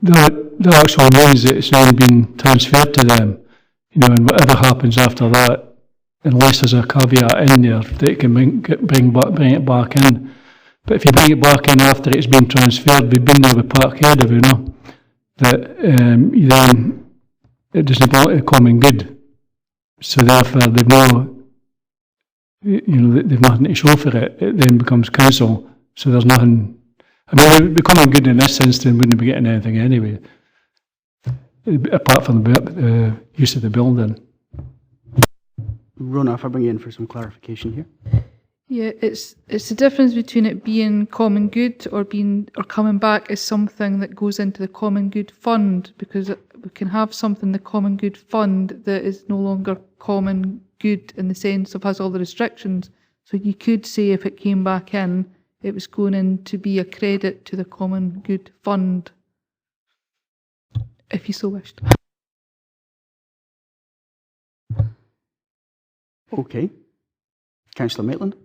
that actually means that it's then been transferred to them, and whatever happens after that, unless there's a caveat in there that it can bring it back in. But if you bring it back in after it's been transferred, we've been there with Parkhead, that then it doesn't go to common good. So therefore they've nothing to show for it. It then becomes council. So there's nothing. The common good in this instance wouldn't be getting anything anyway, apart from the use of the building. Rona, if I bring you in for some clarification here. Yeah, it's the difference between it being common good or coming back as something that goes into the common good fund, because we can have something in the common good fund that is no longer common good in the sense of has all the restrictions. So you could say if it came back in, it was going in to be a credit to the common good fund, if you so wished. Okay. Councillor Maitland.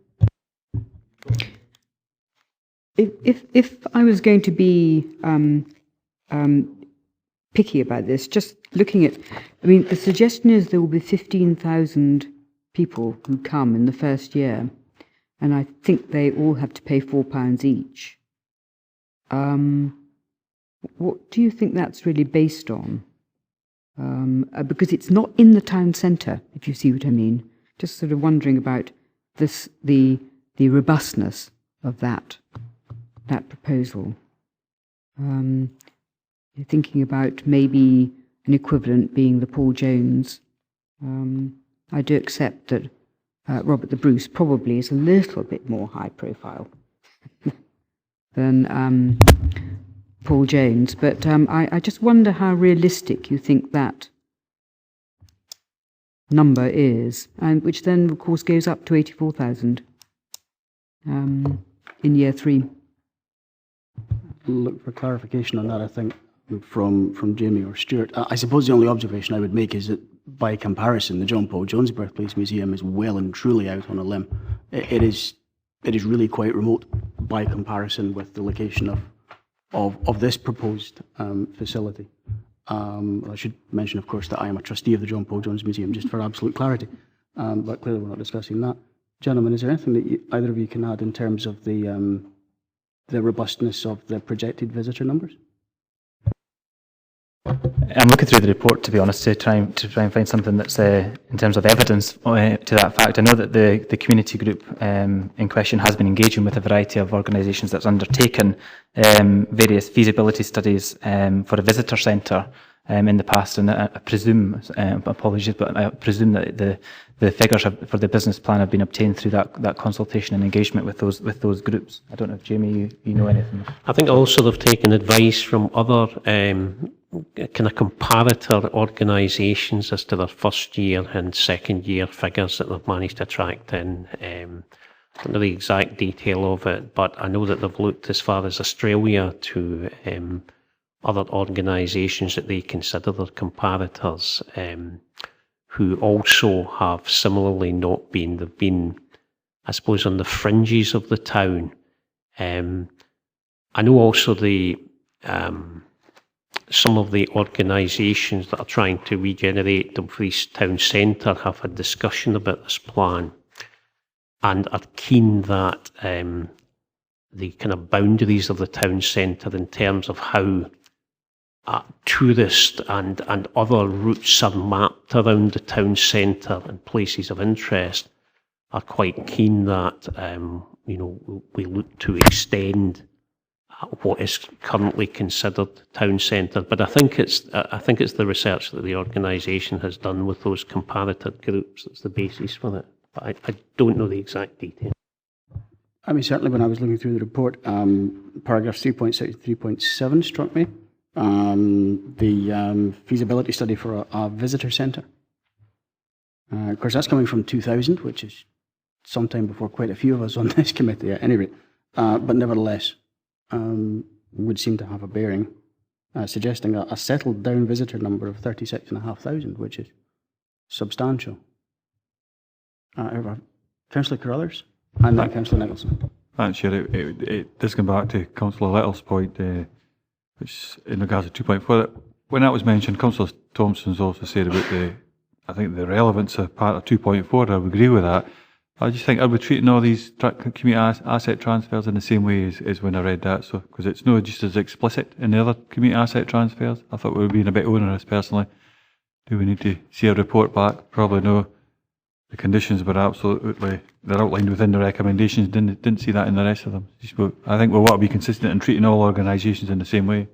If I was going to be picky about this, just looking at, the suggestion is there will be 15,000 people who come in the first year, and I think they all have to pay £4 each. What do you think that's really based on? because it's not in the town centre, if you see what I mean. Just sort of wondering about this, the robustness of that proposal. You're thinking about maybe an equivalent being the Paul Jones. I do accept that Robert the Bruce probably is a little bit more high profile than Paul Jones, but I just wonder how realistic you think that number is, and which then, of course, goes up to 84,000 in year 3. Look for clarification on that, I think, from Jamie or Stuart. I suppose the only observation I would make is that, by comparison, the John Paul Jones Birthplace Museum is well and truly out on a limb. It is really quite remote by comparison with the location of this proposed facility. I should mention, of course, that I am a trustee of the John Paul Jones Museum, just for absolute clarity. But clearly we're not discussing that. Gentlemen, is there anything that either of you can add in terms of the robustness of the projected visitor numbers? I'm looking through the report, to be honest, to try and find something that's in terms of evidence to that fact. I know that the community group in question has been engaging with a variety of organisations that's undertaken various feasibility studies for a visitor centre in the past, and I presume, apologies, but I presume that the figures for the business plan have been obtained through that consultation and engagement with those groups. I don't know if Jamie, you know anything. I think also they've taken advice from other kind of comparator organisations as to their first year and second year figures that they've managed to attract in. I don't know the exact detail of it, but I know that they've looked as far as Australia to other organisations that they consider their comparators, who also have similarly not been, they've been, I suppose, on the fringes of the town. I know also some of the organisations that are trying to regenerate Dumfries town centre have had discussion about this plan and are keen that the kind of boundaries of the town centre in terms of how tourist and other routes are mapped around the town centre and places of interest, are quite keen that we look to extend what is currently considered town centre. But I think it's the research that the organisation has done with those comparator groups that's the basis for it. But I don't know the exact detail. I mean, certainly when I was looking through the report, paragraphs 3.6 and 3.7 struck me. The feasibility study for a visitor centre. Of course, that's coming from 2000, which is sometime before quite a few of us on this committee at any rate. But nevertheless, would seem to have a bearing, suggesting a settled down visitor number of 36,500, which is substantial. Councillor Carruthers and then Councillor Nicholson. Thanks, Chair. It does come back to Councillor Little's point, which in regards to 2.4, when that was mentioned, Councillor Thompson's also said about the relevance of part of 2.4. I would agree with that. I just think, are we treating all these community asset transfers in the same way as when I read that? So, because it's not just as explicit in the other community asset transfers. I thought we were being a bit onerous personally. Do we need to see a report back? Probably no. The conditions were absolutely, they're outlined within the recommendations. Didn't see that in the rest of them. I think we want to be consistent in treating all organisations in the same way.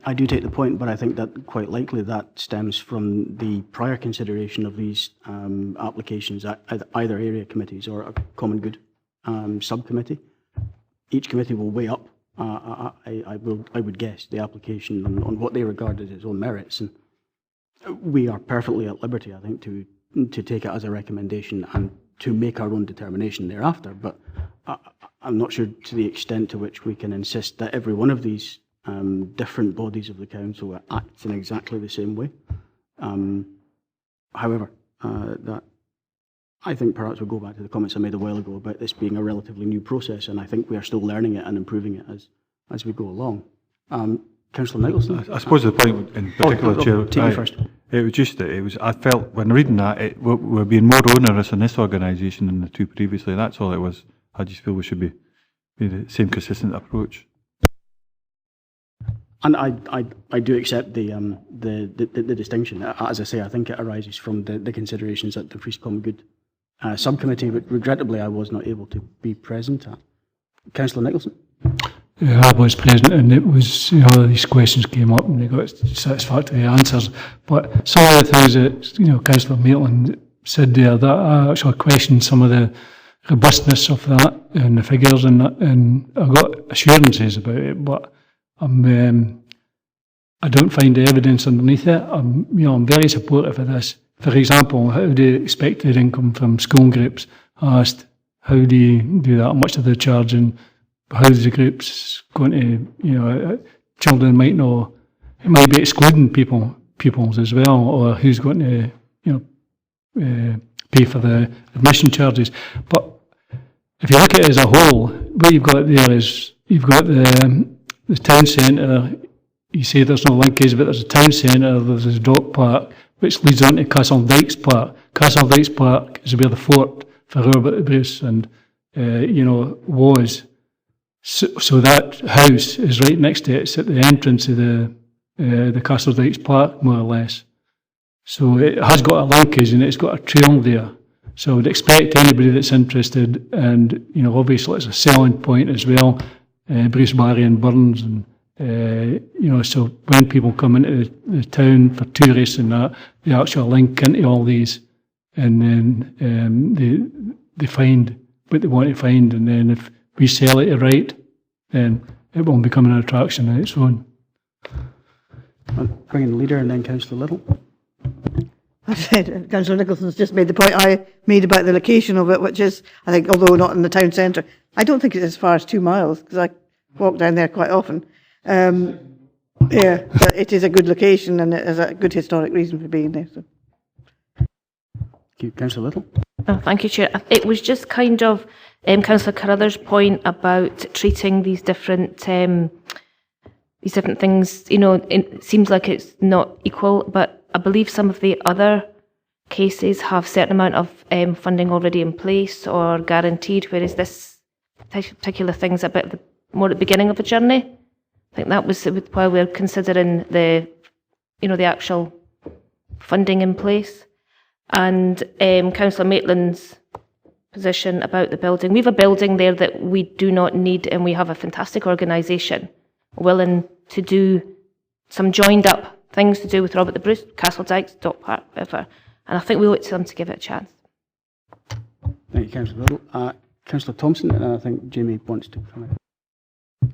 I do take the point, but I think that quite likely that stems from the prior consideration of these applications at either area committees or a common good subcommittee. Each committee will weigh up, I would guess, the application on what they regard as its own merits. And we are perfectly at liberty, I think, to take it as a recommendation and to make our own determination thereafter. But I'm not sure to the extent to which we can insist that every one of these different bodies of the council acts in exactly the same way. However, that I think perhaps we'll go back to the comments I made a while ago about this being a relatively new process, and I think we are still learning it and improving it as we go along. Councillor Nicholson? I suppose the point in particular, Chair, take you first. It was just that I felt when reading that we're being more onerous in this organisation than the two previously. That's all it was. I just feel we should be the same consistent approach. And I do accept the distinction. As I say, I think it arises from the considerations at the Dumfries Common Good subcommittee, but regrettably I was not able to be present at. Councillor Nicholson? Yeah, I was present, and it was, these questions came up and they got satisfactory answers. But some of the things that, Councillor Maitland said there, that I actually questioned some of the robustness of that and the figures and that, and I got assurances about it, but I don't find the evidence underneath it. I'm very supportive of this. For example, how do you expect their income from school groups? I asked, how do you do that? How much are they charging? How's the groups going to, children might know, it might be excluding pupils as well, or who's going to, pay for the admission charges. But if you look at it as a whole, what you've got there is, you've got the town centre. You say there's no linkage, but there's a town centre, there's a dog park, which leads on to Castle Dykes Park. Castle Dykes Park is where the fort for Robert Bruce and, was. So that house is right next to it. It's at the entrance of the Castle Dykes Park, more or less. So it has got a linkage and it's got a trail there. So I would expect anybody that's interested, and obviously it's a selling point as well. Bruce, Barry and Burns, and so when people come into the town for tourists and that, they actually link into all these, and then they find what they want to find, and then if we sell it right, then it will become an attraction on its own. I'll bring in the leader and then Councillor Little. I said, Councillor Nicholson's just made the point I made about the location of it, which is, I think, although not in the town centre, I don't think it's as far as 2 miles, because I walk down there quite often. But it is a good location and it has a good historic reason for being there. So. Thank you. Councillor Little? Oh, thank you, Chair. It was just kind of Councillor Carruthers' point about treating these different things. It seems like it's not equal, but I believe some of the other cases have certain amount of funding already in place or guaranteed, whereas this particular thing's a bit more at the beginning of a journey. I think that was why we're considering the actual funding in place. And Councillor Maitland's position about the building. We have a building there that we do not need, and we have a fantastic organisation willing to do some joined up things to do with Robert the Bruce, Castle Dykes, Dock Park, whatever. And I think we owe it to them to give it a chance. Thank you, Councillor Little. Councillor Thompson, and I think Jamie wants to come in.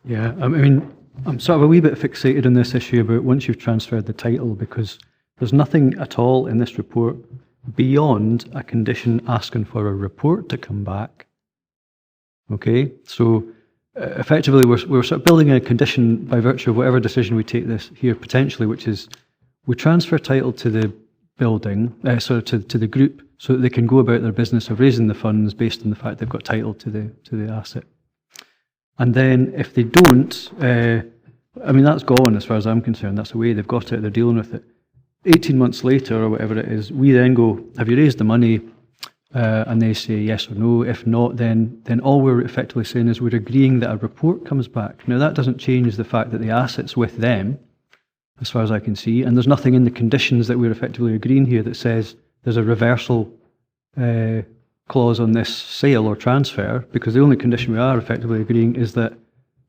Yeah, I mean, I'm sort of a wee bit fixated on this issue about once you've transferred the title, because there's nothing at all in this report beyond a condition asking for a report to come back. Okay, so effectively we're sort of building a condition by virtue of whatever decision we take this here potentially, which is we transfer title to the building, to the group, so that they can go about their business of raising the funds based on the fact they've got title to the asset. And then if they don't, I mean, that's gone as far as I'm concerned. That's the way they've got it, they're dealing with it. 18 months later, or whatever it is, we then go, have you raised the money? And they say yes or no. If not, then all we're effectively saying is we're agreeing that a report comes back. Now, that doesn't change the fact that the asset's with them, as far as I can see, and there's nothing in the conditions that we're effectively agreeing here that says there's a reversal clause on this sale or transfer, because the only condition we are effectively agreeing is that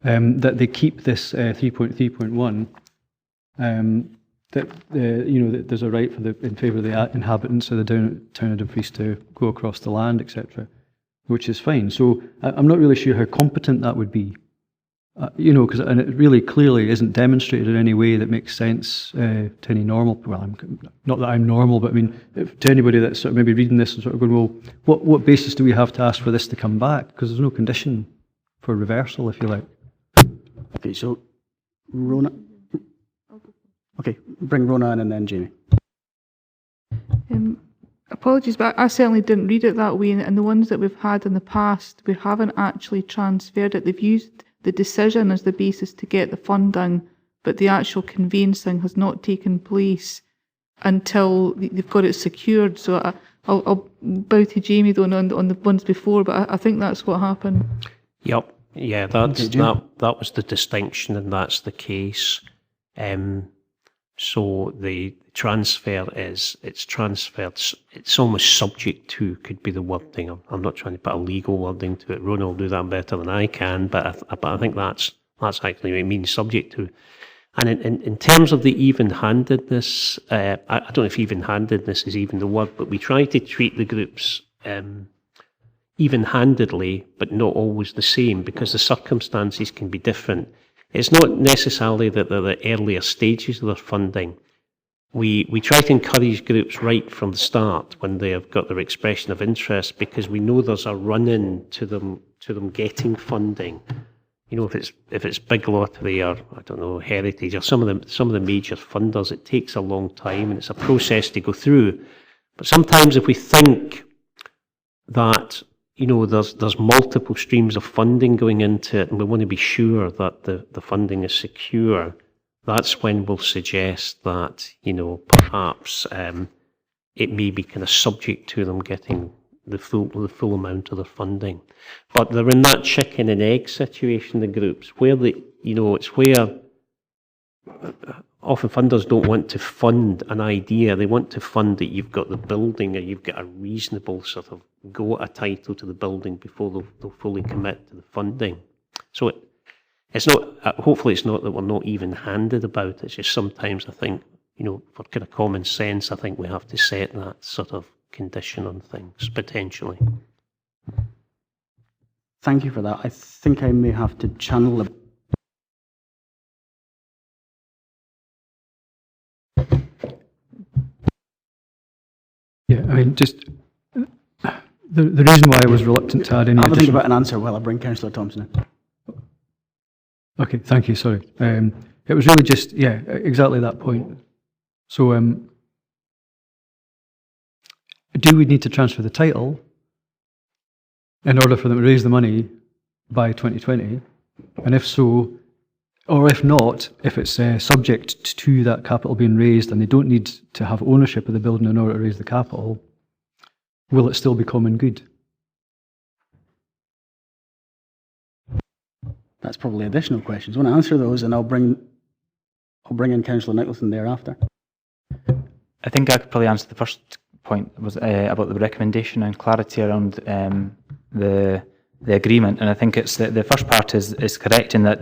that they keep this 3.3.1, that there's a right in favour of the inhabitants of the town of Dumfries to go across the land, etc., which is fine. So I'm not really sure how competent that would be, because and it really clearly isn't demonstrated in any way that makes sense to any normal. Well, not that I'm normal, but I mean to anybody that's sort of maybe reading this and sort of going, well, what basis do we have to ask for this to come back? Because there's no condition for reversal, if you like. Okay, so Rona. Okay, bring Rona in and then Jamie. Apologies, but I certainly didn't read it that way, and the ones that we've had in the past, we haven't actually transferred it. They've used the decision as the basis to get the funding, but the actual conveyancing has not taken place until they've got it secured. So I'll bow to Jamie though on the ones before, but I think that's what happened. Yep. Yeah, that was the distinction, and that's the case. So the transfer it's transferred. It's almost subject to could be the wording. I'm not trying to put a legal wording to it. Rona will do that better than I can, but I think that's actually what it means, subject to. And in terms of the even-handedness, I don't know if even-handedness is even the word, but we try to treat the groups even-handedly, but not always the same, because the circumstances can be different. It's not necessarily that they're the earlier stages of their funding. We try to encourage groups right from the start when they have got their expression of interest, because we know there's a run-in to them getting funding. You know, if it's Big Lottery or, I don't know, Heritage or some of the major funders, it takes a long time and it's a process to go through. But sometimes if we think that, you know, there's multiple streams of funding going into it, and we want to be sure that the funding is secure, that's when we'll suggest that, you know, perhaps it may be kind of subject to them getting the full amount of their funding. But they're in that chicken and egg situation, the groups, where it's where often funders don't want to fund an idea. They want to fund that you've got the building, or you've got a reasonable sort of go at a title to the building before they'll fully commit to the funding. So it's not, hopefully it's not that we're not even-handed about it. It's just sometimes I think, you know, for kind of common sense, I think we have to set that sort of condition on things, potentially. Thank you for that. I think I may have to channel Yeah, I mean, just the reason why I was reluctant to add any I'll have a think additional... about an answer while I bring Councillor Thompson in. Okay, thank you, sorry. It was really just, yeah, exactly that point. So, do we need to transfer the title in order for them to raise the money by 2020? And if so, or if not, if it's subject to that capital being raised and they don't need to have ownership of the building in order to raise the capital, will it still be common good? That's probably additional questions. I want to answer those, and I'll bring in Councillor Nicholson thereafter. I think I could probably answer the first point was about the recommendation and clarity around the agreement, and I think it's the first part is correct in that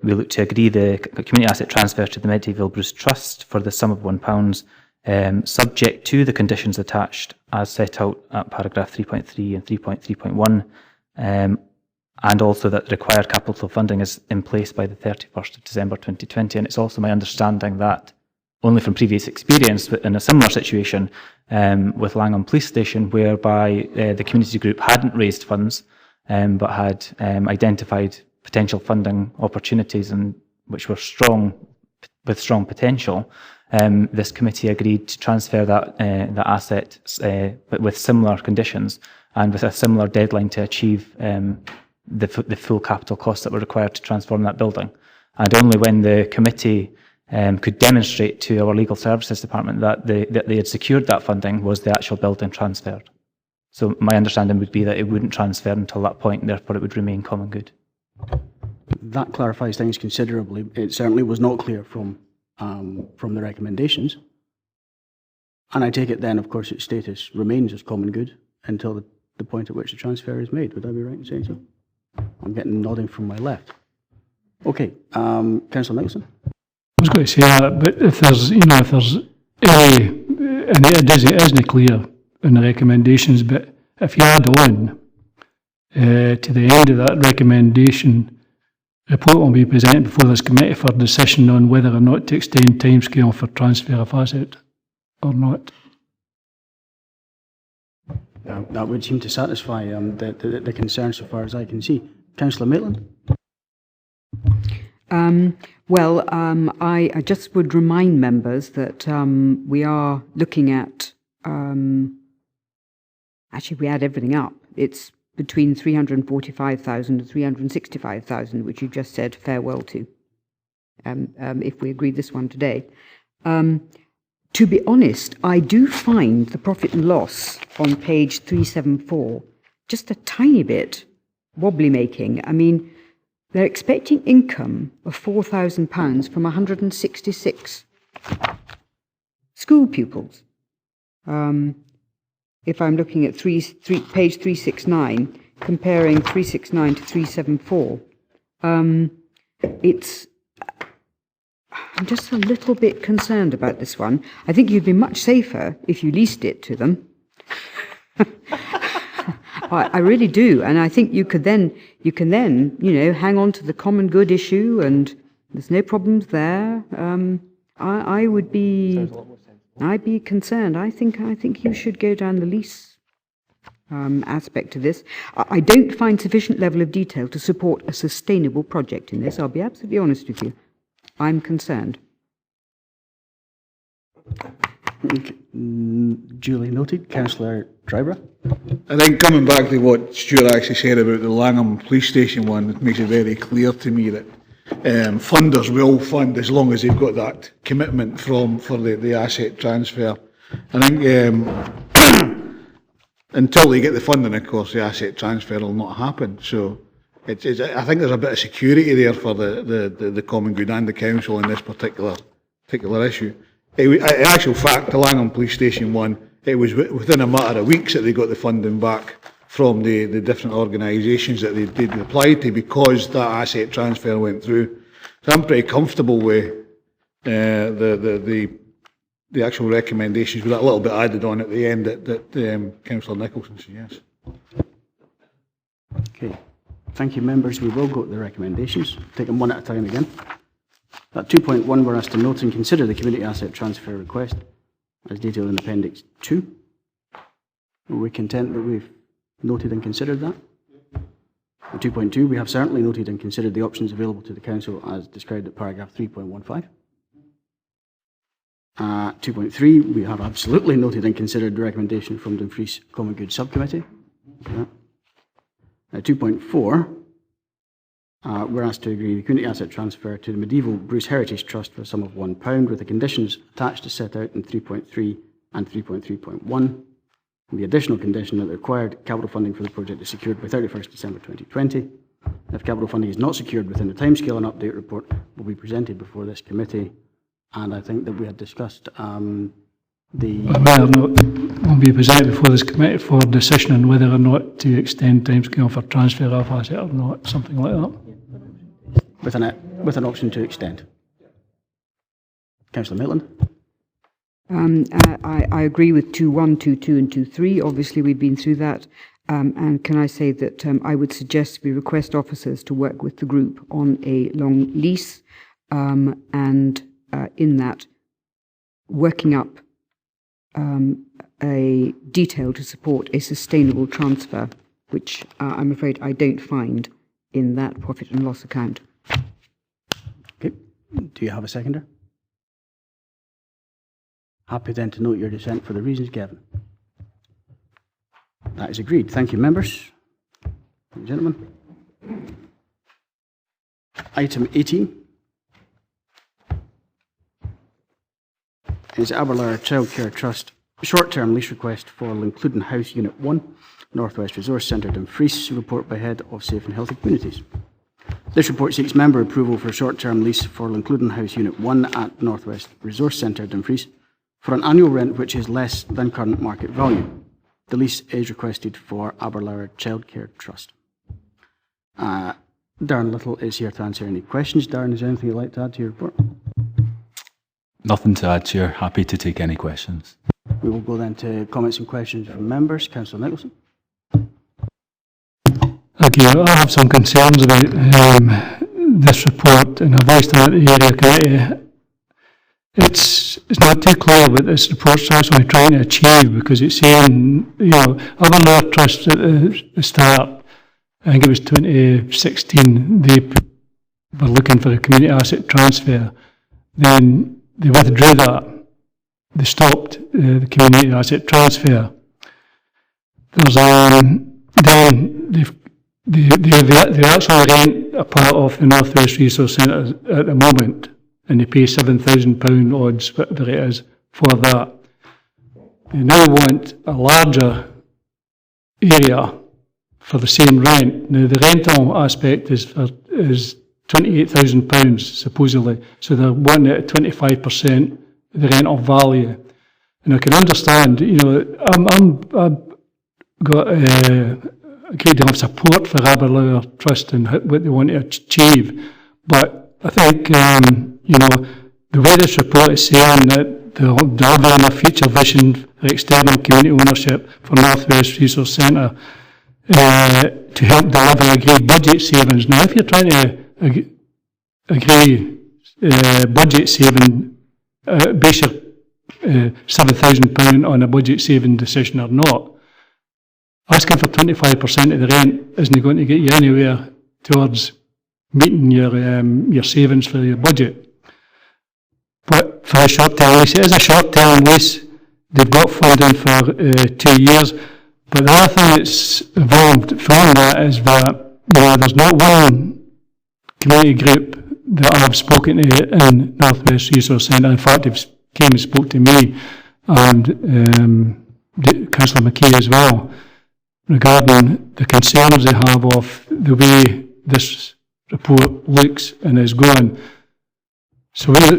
we look to agree the community asset transfer to the Medieval Bruce Trust for the sum of £1, subject to the conditions attached as set out at paragraph 3.3 and 3.3.1, and also that the required capital funding is in place by the 31st of December 2020. And it's also my understanding that, only from previous experience, in a similar situation with Langham Police Station, whereby the community group hadn't raised funds, but had identified potential funding opportunities and which were with strong potential, this committee agreed to transfer that asset but with similar conditions and with a similar deadline to achieve the full capital costs that were required to transform that building. And only when the committee could demonstrate to our legal services department that they had secured that funding was the actual building transferred. So my understanding would be that it wouldn't transfer until that point, and therefore it would remain common good. That clarifies things considerably. It certainly was not clear from the recommendations. And I take it then, of course, its status remains as common good until the point at which the transfer is made. Would I be right in saying so? I'm getting nodding from my left. Okay, Councillor Nicholson. I was going to say that, but if there's and it isn't clear in the recommendations, but if you add on to the end of that recommendation, report will be presented before this committee for decision on whether or not to extend timescale for transfer of asset or not. That would seem to satisfy the concern so far as I can see. Councillor Maitland? I just would remind members that we are looking at, actually we add everything up, it's between 345,000 and 365,000, which you just said farewell to, if we agree this one today. To be honest, I do find the profit and loss on page 374 just a tiny bit wobbly making. I mean, they're expecting income of £4,000 from 166 school pupils. If I'm looking at page 369, comparing 369 to 374, I'm just a little bit concerned about this one. I think you'd be much safer if you leased it to them. I really do, and I think you can then, hang on to the common good issue, and there's no problems there. I'd be concerned. I think you should go down the lease aspect of this. I don't find sufficient level of detail to support a sustainable project in this. I'll be absolutely honest with you. I'm concerned. Okay. Duly noted. Councillor Driver. I think coming back to what Stuart actually said about the Langham police station one, it makes it very clear to me that funders will fund as long as they've got that commitment for the asset transfer. I think until they get the funding, of course, the asset transfer will not happen. So I think there's a bit of security there for the common good and the council in this particular issue. In actual fact, the Langham police station one, it was within a matter of weeks that they got the funding back from the different organisations that they'd applied to, because that asset transfer went through. So I'm pretty comfortable with the actual recommendations, with that little bit added on at the end that Councillor Nicholson suggests. Okay. Thank you, members. We will go to the recommendations. Take them one at a time again. At 2.1, we're asked to note and consider the community asset transfer request as detailed in Appendix 2. Are we content that we've noted and considered that? At 2.2, we have certainly noted and considered the options available to the Council as described at paragraph 3.15. 2.3, we have absolutely noted and considered the recommendation from Dumfries Common Good Subcommittee. At 2.4, we're asked to agree the community asset transfer to the Medieval Bruce Heritage Trust for a sum of £1 with the conditions attached as set out in 3.3 and 3.3.1. The additional condition that the required capital funding for the project is secured by 31st December 2020. If capital funding is not secured within the timescale, an update report will be presented before this committee. And I think that we had discussed Whether or not will be presented before this committee for decision on whether or not to extend timescale for transfer of asset or not, something like that. With an option to extend. Councillor Maitland. I agree with 2.1, 2.2 and 2.3. Obviously, we've been through that. And can I say that I would suggest we request officers to work with the group on a long lease and in that working up a detail to support a sustainable transfer, which I'm afraid I don't find in that profit and loss account. Okay. Do you have a seconder? Happy then to note your dissent for the reasons given. That is agreed. Thank you, members and gentlemen. Item 18 is Aberlour Childcare Trust short-term lease request for Lincluden House Unit 1, Northwest Resource Centre, Dumfries, report by Head of Safe and Healthy Communities. This report seeks member approval for a short-term lease for Lincluden House Unit 1 at Northwest Resource Centre, Dumfries, for an annual rent which is less than current market value. The lease is requested for Aberlour Childcare Trust. Darren Little is here to answer any questions. Darren, is there anything you'd like to add to your report? Nothing to add, Chair. Happy to take any questions. We will go then to comments and questions from members. Councillor Nicholson. Okay, I have some concerns about this report, and I've voiced them at the area committee. It's not too clear what this report's actually trying to achieve, because it's saying, Aberlour Trust at the start, I think it was 2016, they were looking for a community asset transfer. Then they withdrew that. They stopped the community asset transfer. There's then they actually rent a part of the North West Resource Centre at the moment, and they pay £7,000 odds, whatever it is, for that. They now want a larger area for the same rent. Now, the rental aspect is £28,000 supposedly, so they're wanting it at 25% the rental value. And I can understand, you know, I've got a great deal of support for Aberlour Trust and what they want to achieve, but I think, you know, the way this report is saying that they're delivering a future vision for external community ownership for North West Resource Centre to help deliver agreed budget savings. Now, if you're trying to agree budget saving, base your £7,000 on a budget saving decision or not, asking for 25% of the rent isn't going to get you anywhere towards meeting your savings for your budget. But for a short-term lease, it is a short-term lease. They've got funding for 2 years. But the other thing that's evolved from that is that, you know, there's not one community group that I've spoken to in North West Resource Centre. In fact, they've came and spoke to me and Councillor McKay as well, regarding the concerns they have of the way this report looks and is going. So what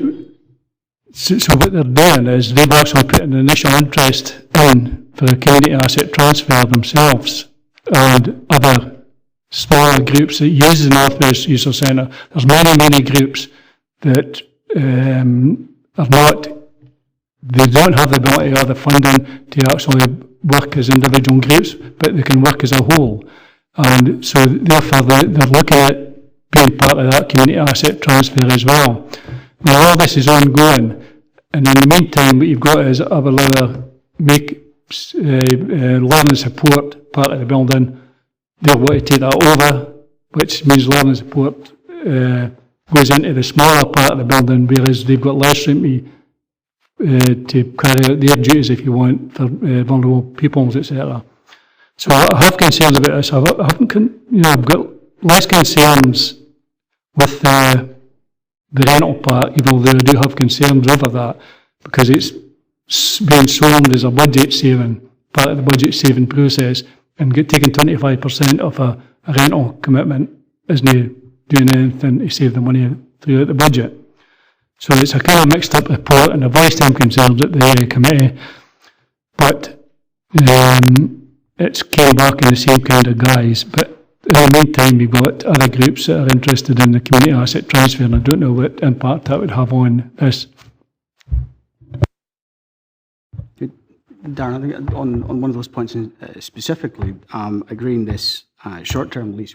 they're doing is they've actually put an initial interest in for a community asset transfer themselves and other smaller groups that use the North West Resource Centre. There's many groups that are not, they don't have the ability or the funding to actually work as individual groups, but they can work as a whole. And so therefore they're looking at being part of that community asset transfer as well. Now all this is ongoing, and in the meantime what you've got is Aberlour make learning support part of the building. They'll want to take that over, which means learning support goes into the smaller part of the building, whereas they've got less room to carry out their duties, if you want, for vulnerable peoples, etc. So I have concerns about this. I've got less concerns with the rental part, even though I do have concerns over that, because it's being sold as a budget saving, part of the budget saving process, and taking 25% of a rental commitment isn't doing anything to save the money throughout the budget. So it's a kind of mixed up report, and I've voiced some concerns at the committee, but it's came back in the same kind of guise. But in the meantime, we've got other groups that are interested in the community asset transfer, and I don't know what impact that would have on this. Darren, I think on one of those points specifically, agreeing this short-term lease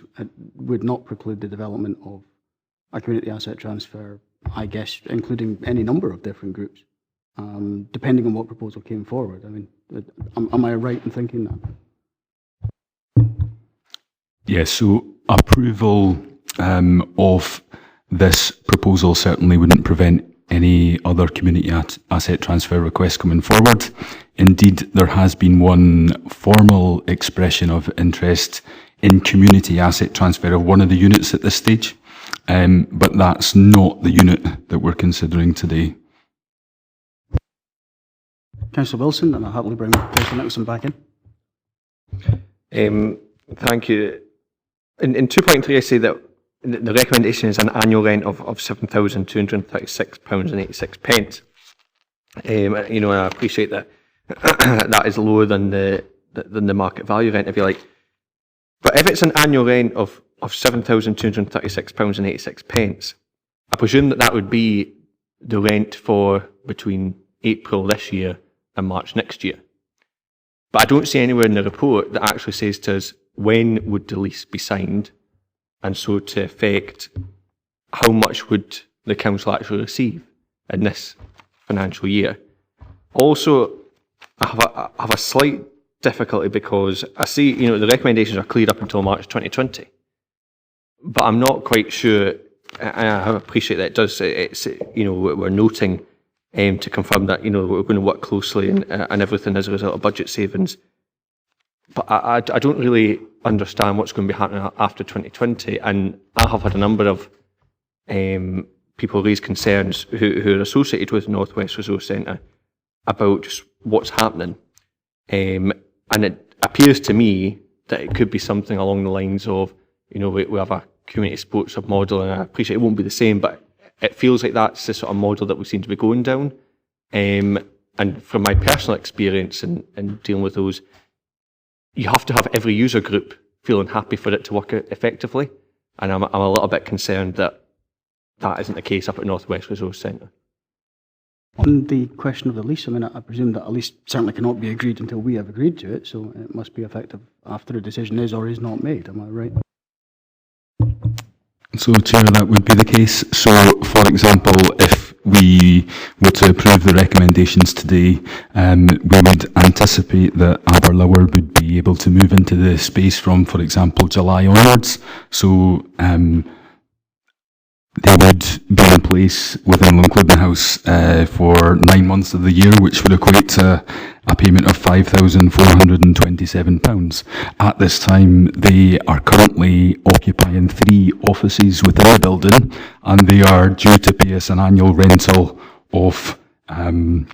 would not preclude the development of a community asset transfer, I guess, including any number of different groups, depending on what proposal came forward. I mean, am I right in thinking that? Yes, so approval of this proposal certainly wouldn't prevent any other community asset transfer requests coming forward. Indeed, there has been one formal expression of interest in community asset transfer of one of the units at this stage, but that's not the unit that we're considering today. Councillor Wilson, and I'll happily bring Councillor Nicholson back in. Thank you. In 2.3 I say that the recommendation is an annual rent of £7,236.86. You know, I appreciate that that is lower than the market value rent, if you like. But if it's an annual rent of £7,236.86, I presume that would be the rent for between April this year and March next year. But I don't see anywhere in the report that actually says to us when would the lease be signed, and so to effect how much would the council actually receive in this financial year. Also, I have a slight difficulty because I see, you know, the recommendations are cleared up until March 2020, but I'm not quite sure. I appreciate that it does. It's, you know, we're noting to confirm that, you know, we're going to work closely and everything as a result of budget savings. But I don't really understand what's going to be happening after 2020, and I have had a number of people raise concerns who are associated with North West Resource Centre about just what's happening. And it appears to me that it could be something along the lines of, you know, we have a community sports hub model, and I appreciate it won't be the same, but it feels like that's the sort of model that we seem to be going down. And from my personal experience in dealing with those, you have to have every user group feeling happy for it to work effectively. And I'm a little bit concerned that that isn't the case up at North West Resource Centre. On the question of the lease, I mean, I presume that a lease certainly cannot be agreed until we have agreed to it, so it must be effective after a decision is or is not made. Am I right? So, Chair, that would be the case. So, for example, if we were to approve the recommendations today, we would anticipate that Aberlour would be able to move into the space from, for example, July onwards. So, they would be in place within Lumclibben House for 9 months of the year, which would equate to a payment of £5,427. At this time, they are currently occupying 3 offices within the building, and they are due to pay us an annual rental of the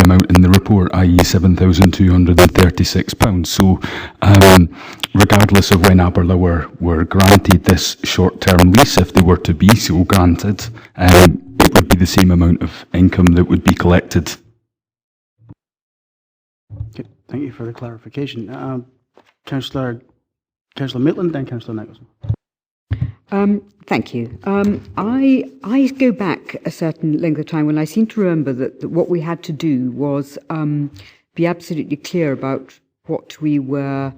amount in the report, i.e. £7,236. So, regardless of when Aberlour were granted this short-term lease, if they were to be so granted, it would be the same amount of income that would be collected. Okay, thank you for the clarification. Councillor Maitland, then Councillor Nicholson. Thank you. I go back a certain length of time when I seem to remember that what we had to do was be absolutely clear about what we were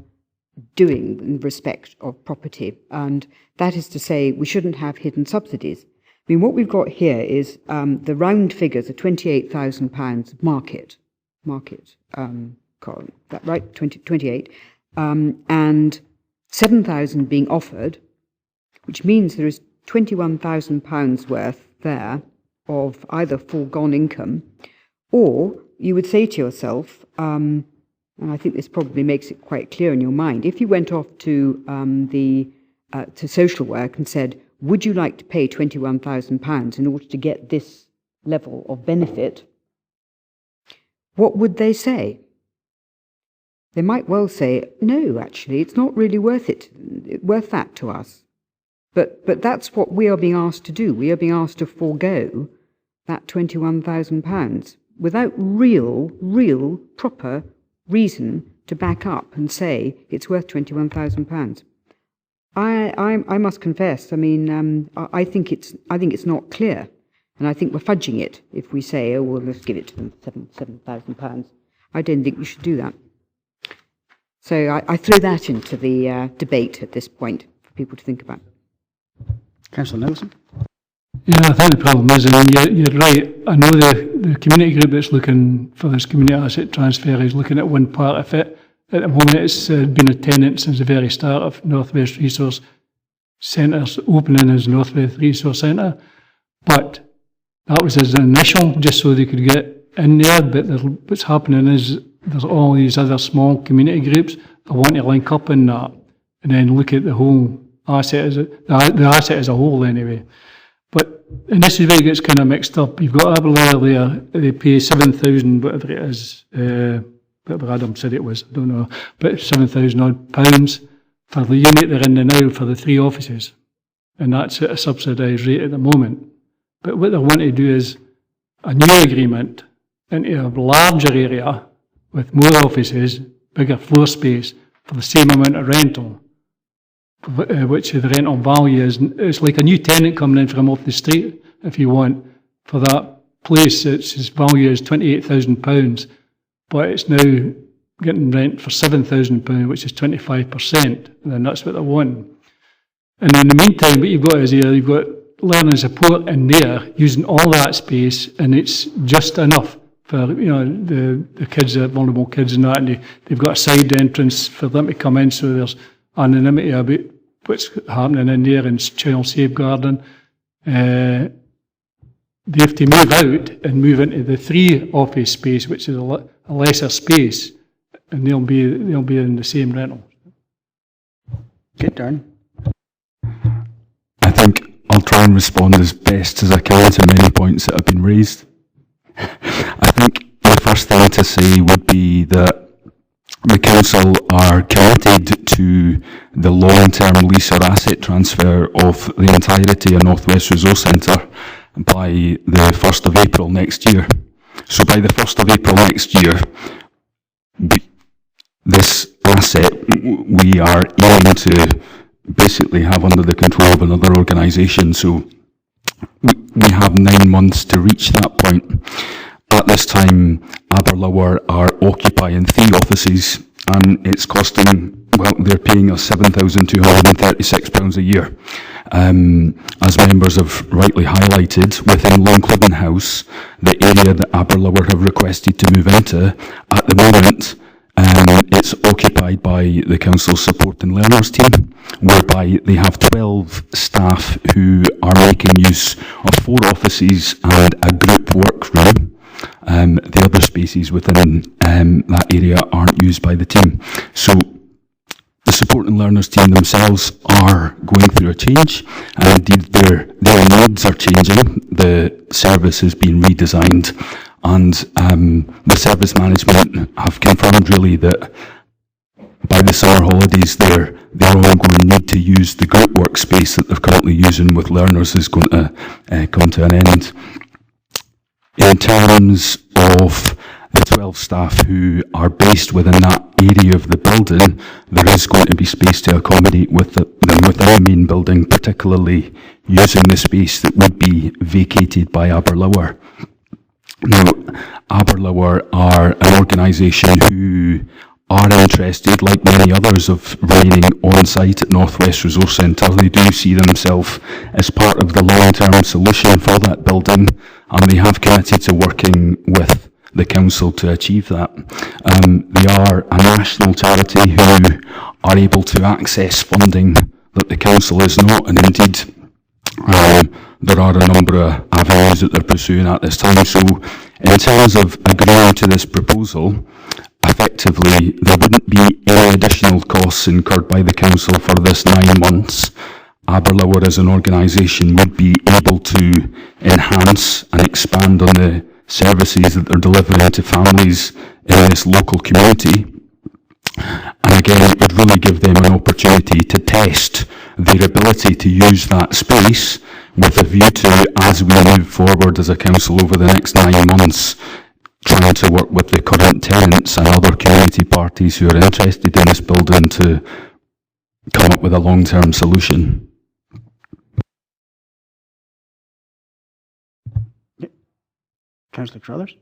doing in respect of property, and that is to say we shouldn't have hidden subsidies. I mean, what we've got here is the round figures are £28,000 market, that right? 28, and 7,000 being offered, which means there is £21,000 worth there of either foregone income, or you would say to yourself, and I think this probably makes it quite clear in your mind, if you went off to to social work and said, would you like to pay £21,000 in order to get this level of benefit, what would they say? They might well say, no, actually, it's not really worth that to us. But that's what we are being asked to do. We are being asked to forego that £21,000 without real, proper reason to back up and say it's worth £21,000. I must confess. I mean, I think it's not clear, and I think we're fudging it if we say, oh well, let's give it to them £7,000. I don't think we should do that. So I throw that into the debate at this point for people to think about. Councillor Nicholson. Yeah, I think the problem is, I mean, you're right. I know the community group that's looking for this community asset transfer is looking at one part of it. At the moment, it's been a tenant since the very start of North West Resource Centre's opening as North West Resource Centre. But that was as an initial, just so they could get in there. But what's happening is there's all these other small community groups that want to link up in that and then look at the whole asset as the asset as a whole anyway. And this is where it gets kind of mixed up. You've got Aberlour there, they pay 7,000, whatever it is, whatever Adam said it was, I don't know, but 7,000 odd pounds for the unit they're in there now for the 3 offices. And that's at a subsidised rate at the moment. But what they want to do is a new agreement into a larger area with more offices, bigger floor space for the same amount of rental. Which the rental value is, it's like a new tenant coming in from off the street, if you want, for that place. Its value is £28,000, but it's now getting rent for £7,000, which is 25%, and then that's what they want. And in the meantime, what you've got is here, you've got learning support in there, using all that space, and it's just enough for, you know, the kids, the vulnerable kids and that, and they've got a side entrance for them to come in, so there's anonymity about what's happening in there and child safeguarding. They have to move out and move into the 3 office space, which is a lesser space, and they'll be in the same rental. Get done. I think I'll try and respond as best as I can to many points that have been raised. I think the first thing to say would be that the council are committed to the long-term lease or asset transfer of the entirety of North West Resource Centre by the 1st of April next year. So by the 1st of April next year, this asset we are aiming to basically have under the control of another organisation. So we have 9 months to reach that point. At this time, Aberlour are occupying 3 offices, and it's costing, well, they're paying us £7,236 a year. As members have rightly highlighted, within Longclidden House, the area that Aberlour have requested to move into, at the moment, it's occupied by the Council's Support and Learners team, whereby they have 12 staff who are making use of 4 offices and a group workroom. The other spaces within that area aren't used by the team. So the Support and Learners team themselves are going through a change, and indeed their needs are changing. The service is being redesigned, and the service management have confirmed really that by the summer holidays they're all going to need to use the group workspace that they're currently using with learners is going to come to an end. In terms of the 12 staff who are based within that area of the building, there is going to be space to accommodate them within the main building, particularly using the space that would be vacated by Aberlour. Now, Aberlour are an organisation who are interested, like many others, of remaining on site at North West Resource Centre. They do see themselves as part of the long-term solution for that building, and they have committed to working with the council to achieve that. They are a national charity who are able to access funding that the council is not, and indeed there are a number of avenues that they're pursuing at this time. So in terms of agreeing to this proposal, effectively there wouldn't be any additional costs incurred by the council for this 9 months. Aberlour as an organisation would be able to enhance and expand on the services that they're delivering to families in this local community. And again, it would really give them an opportunity to test their ability to use that space with a view to, as we move forward as a council over the next 9 months, trying to work with the current tenants and other community parties who are interested in this building to come up with a long-term solution. Councillor Crothers?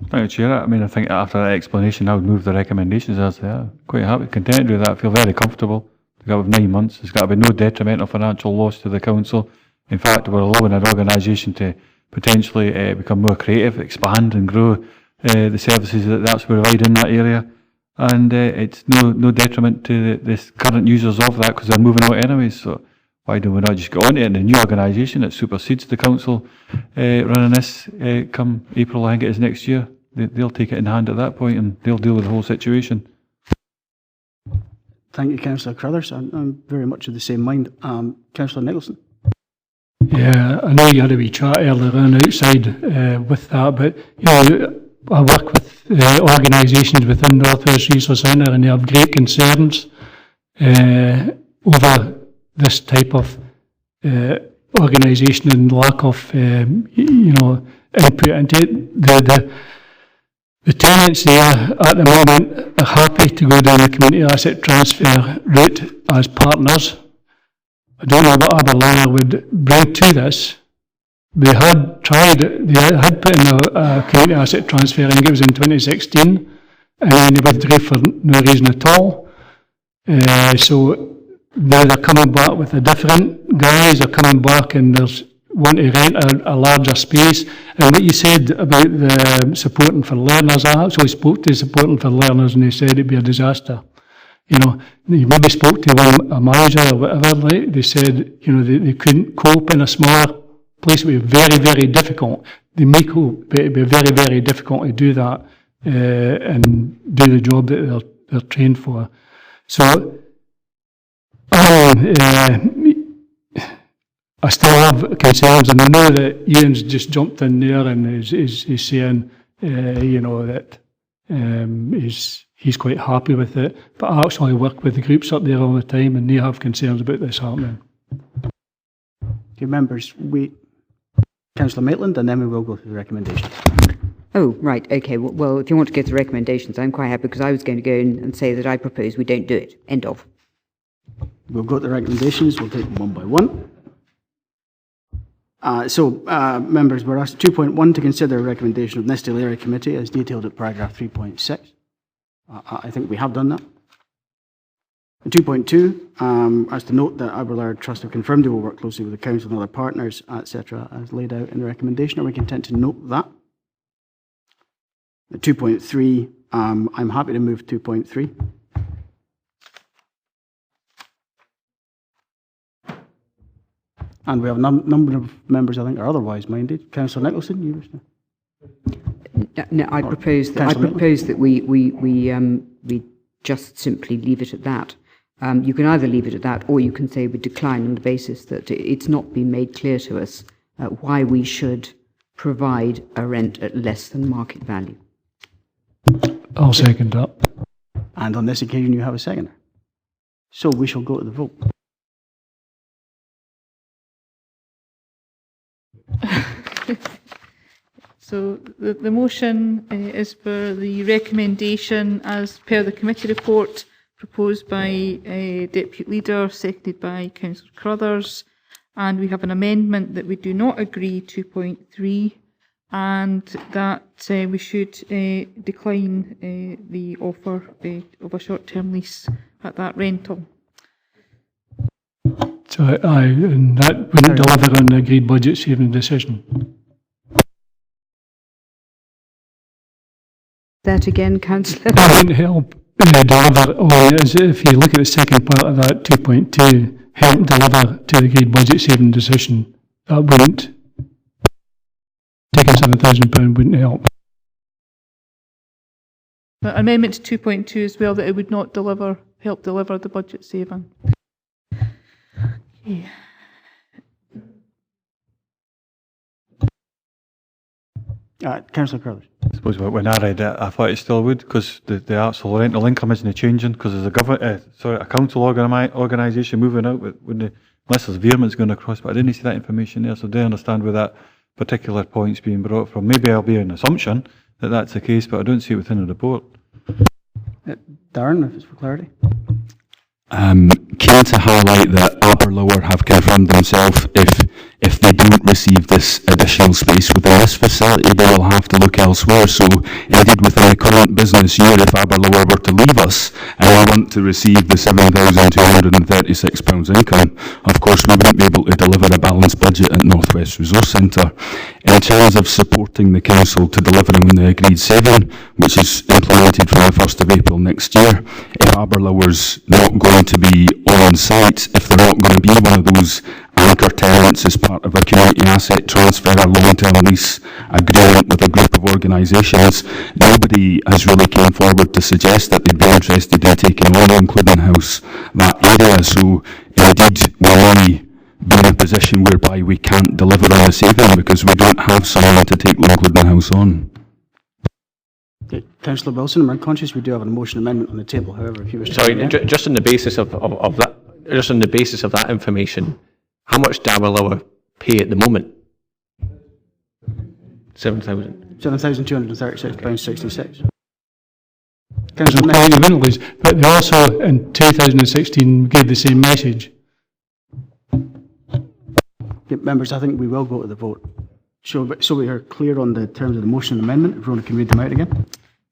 Thank you, Chair. I mean, I think after that explanation, I would move the recommendations as they are. Quite happy, content to do that. I feel very comfortable. We've got 9 months. There's got to be no detrimental financial loss to the council. In fact, we're allowing an organisation to potentially become more creative, expand and grow the services that's provided in that area. And it's no detriment to the current users of that, because they're moving out anyways. So why do we not just go on to it in a new organisation that supersedes the council running this come April, I think it is next year. They'll take it in hand at that point and they'll deal with the whole situation. Thank you, Councillor Crothers. I'm very much of the same mind. Councillor Nicholson? Yeah, I know you had a wee chat earlier on outside with that, but you know, I work with organisations within North West Resource Centre, and they have great concerns over this type of organisation and lack of input into it. The tenants there at the moment are happy to go down the community asset transfer route as partners. I don't know what Aberlour would bring to this. They had tried it, they had put in a community asset transfer, I think it was in 2016, and then they withdrew for no reason at all. So now they're coming back with a different guys, they're coming back and there's want to rent a larger space. And what you said about the supporting for learners, I actually spoke to supporting for learners and they said it'd be a disaster. You know, you maybe spoke to a manager or whatever, like, they said, you know, they couldn't cope in a smaller place. It would be very, very difficult. They may cope, but it'd be very, very difficult to do that and do the job that they're trained for. So, I still have concerns, and I know that Ian's just jumped in there and is saying, you know, that He's quite happy with it, but I actually work with the groups up there all the time, and they have concerns about this happening. Okay, members, Councillor Maitland, and then we will go through the recommendations. Oh, right, okay. Well, if you want to go to the recommendations, I'm quite happy, because I was going to go in and say that I propose we don't do it. End of. We'll go to the recommendations. We'll take them one by one. Members, we're asked 2.1 to consider a recommendation of Nesta Area Committee as detailed at paragraph 3.6. I think we have done that. 2.2, as to note that Aberlour Trust have confirmed they will work closely with the Council and other partners, etc., as laid out in the recommendation. Are we content to note that? 2.3, I'm happy to move 2.3. And we have a number of members, I think, are otherwise minded. Councillor Nicholson, you wish to? No, I propose that we just simply leave it at that. You can either leave it at that, or you can say we decline on the basis that it's not been made clear to us why we should provide a rent at less than market value. I'll second that. And on this occasion, you have a seconder. So we shall go to the vote. So the motion is for the recommendation as per the committee report proposed by Deputy Leader, seconded by Councillor Crothers, and we have an amendment that we do not agree 2.3, and that we should decline the offer of a short-term lease at that rental. So and that wouldn't deliver on the agreed budget saving decision. That again, Councillor? That wouldn't help deliver on, if you look at the second part of that 2.2, help deliver to the agreed budget saving decision. That wouldn't. Taking £7,000 wouldn't help. But amendment to 2.2 as well, that it would not help deliver the budget saving. Okay. Councillor Crothers. I suppose when I read it, I thought it still would, because the actual rental income isn't changing, because there's a council organisation moving out, unless there's veerments going across, but I didn't see that information there, so I do understand where that particular point's being brought from. Maybe I'll be an assumption that that's the case, but I don't see it within the report. Darren, if it's for clarity. Keen to highlight that Aberlour have confirmed themselves if they don't receive this additional space within this facility, they will have to look elsewhere. So indeed within the current business year, if Aberlour were to leave us and we want to receive the £7,236 income, of course we wouldn't be able to deliver a balanced budget at North West Resource Centre. In terms of supporting the council to delivering the agreed saving, which is implemented from the 1st of April next year, if Aberlour's not going to be on site, if they're not going to be one of those anchor tenants as part of a community asset transfer or long-term lease agreement with a group of organisations, nobody has really came forward to suggest that they'd be interested in taking on, including house, that area. So indeed we may be in a position whereby we can't deliver on the saving because we don't have someone to take Including House on. Okay. Councillor Wilson, I'm conscious we do have a motion amendment on the table. However, if you wish to... Sorry, just on the basis of that, just on the basis of that information, how much do Aberlour pay at the moment? £7,236.66. But they also in 2016 gave the same message. Okay, members, I think we will go to the vote. So we are clear on the terms of the motion amendment. If Rona can read them out again.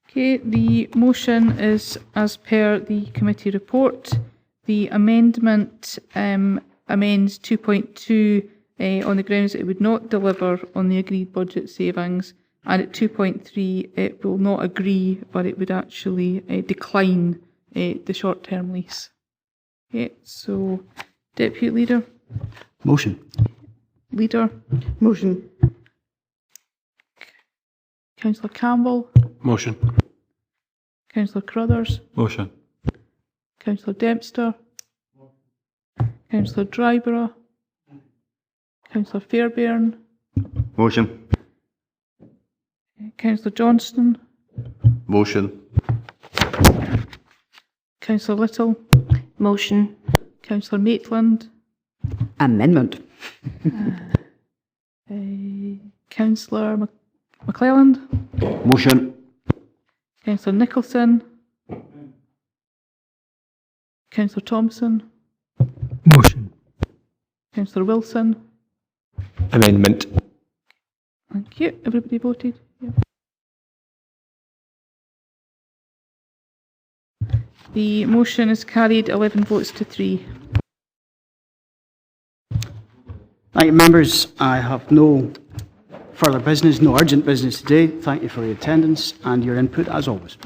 Okay, the motion is as per the committee report. The amendment amends 2.2 on the grounds that it would not deliver on the agreed budget savings, and at 2.3 it will not agree, but it would actually decline the short-term lease. Okay, so Deputy Leader. Motion. Leader. Motion. Councillor Campbell. Motion. Councillor Crothers. Motion. Councillor Dempster. Councillor Dryborough. Councillor Fairbairn. Motion. Councillor Johnston. Motion. Councillor Little. Motion. Councillor Maitland. Amendment. Councillor McClelland. Motion. Councillor Nicholson. Councillor Thompson. Motion. Councillor Wilson. Amendment. Thank you. Everybody voted? Yep. The motion is carried 11 votes to 3. Thank you, members. I have no further business, no urgent business today. Thank you for your attendance and your input as always.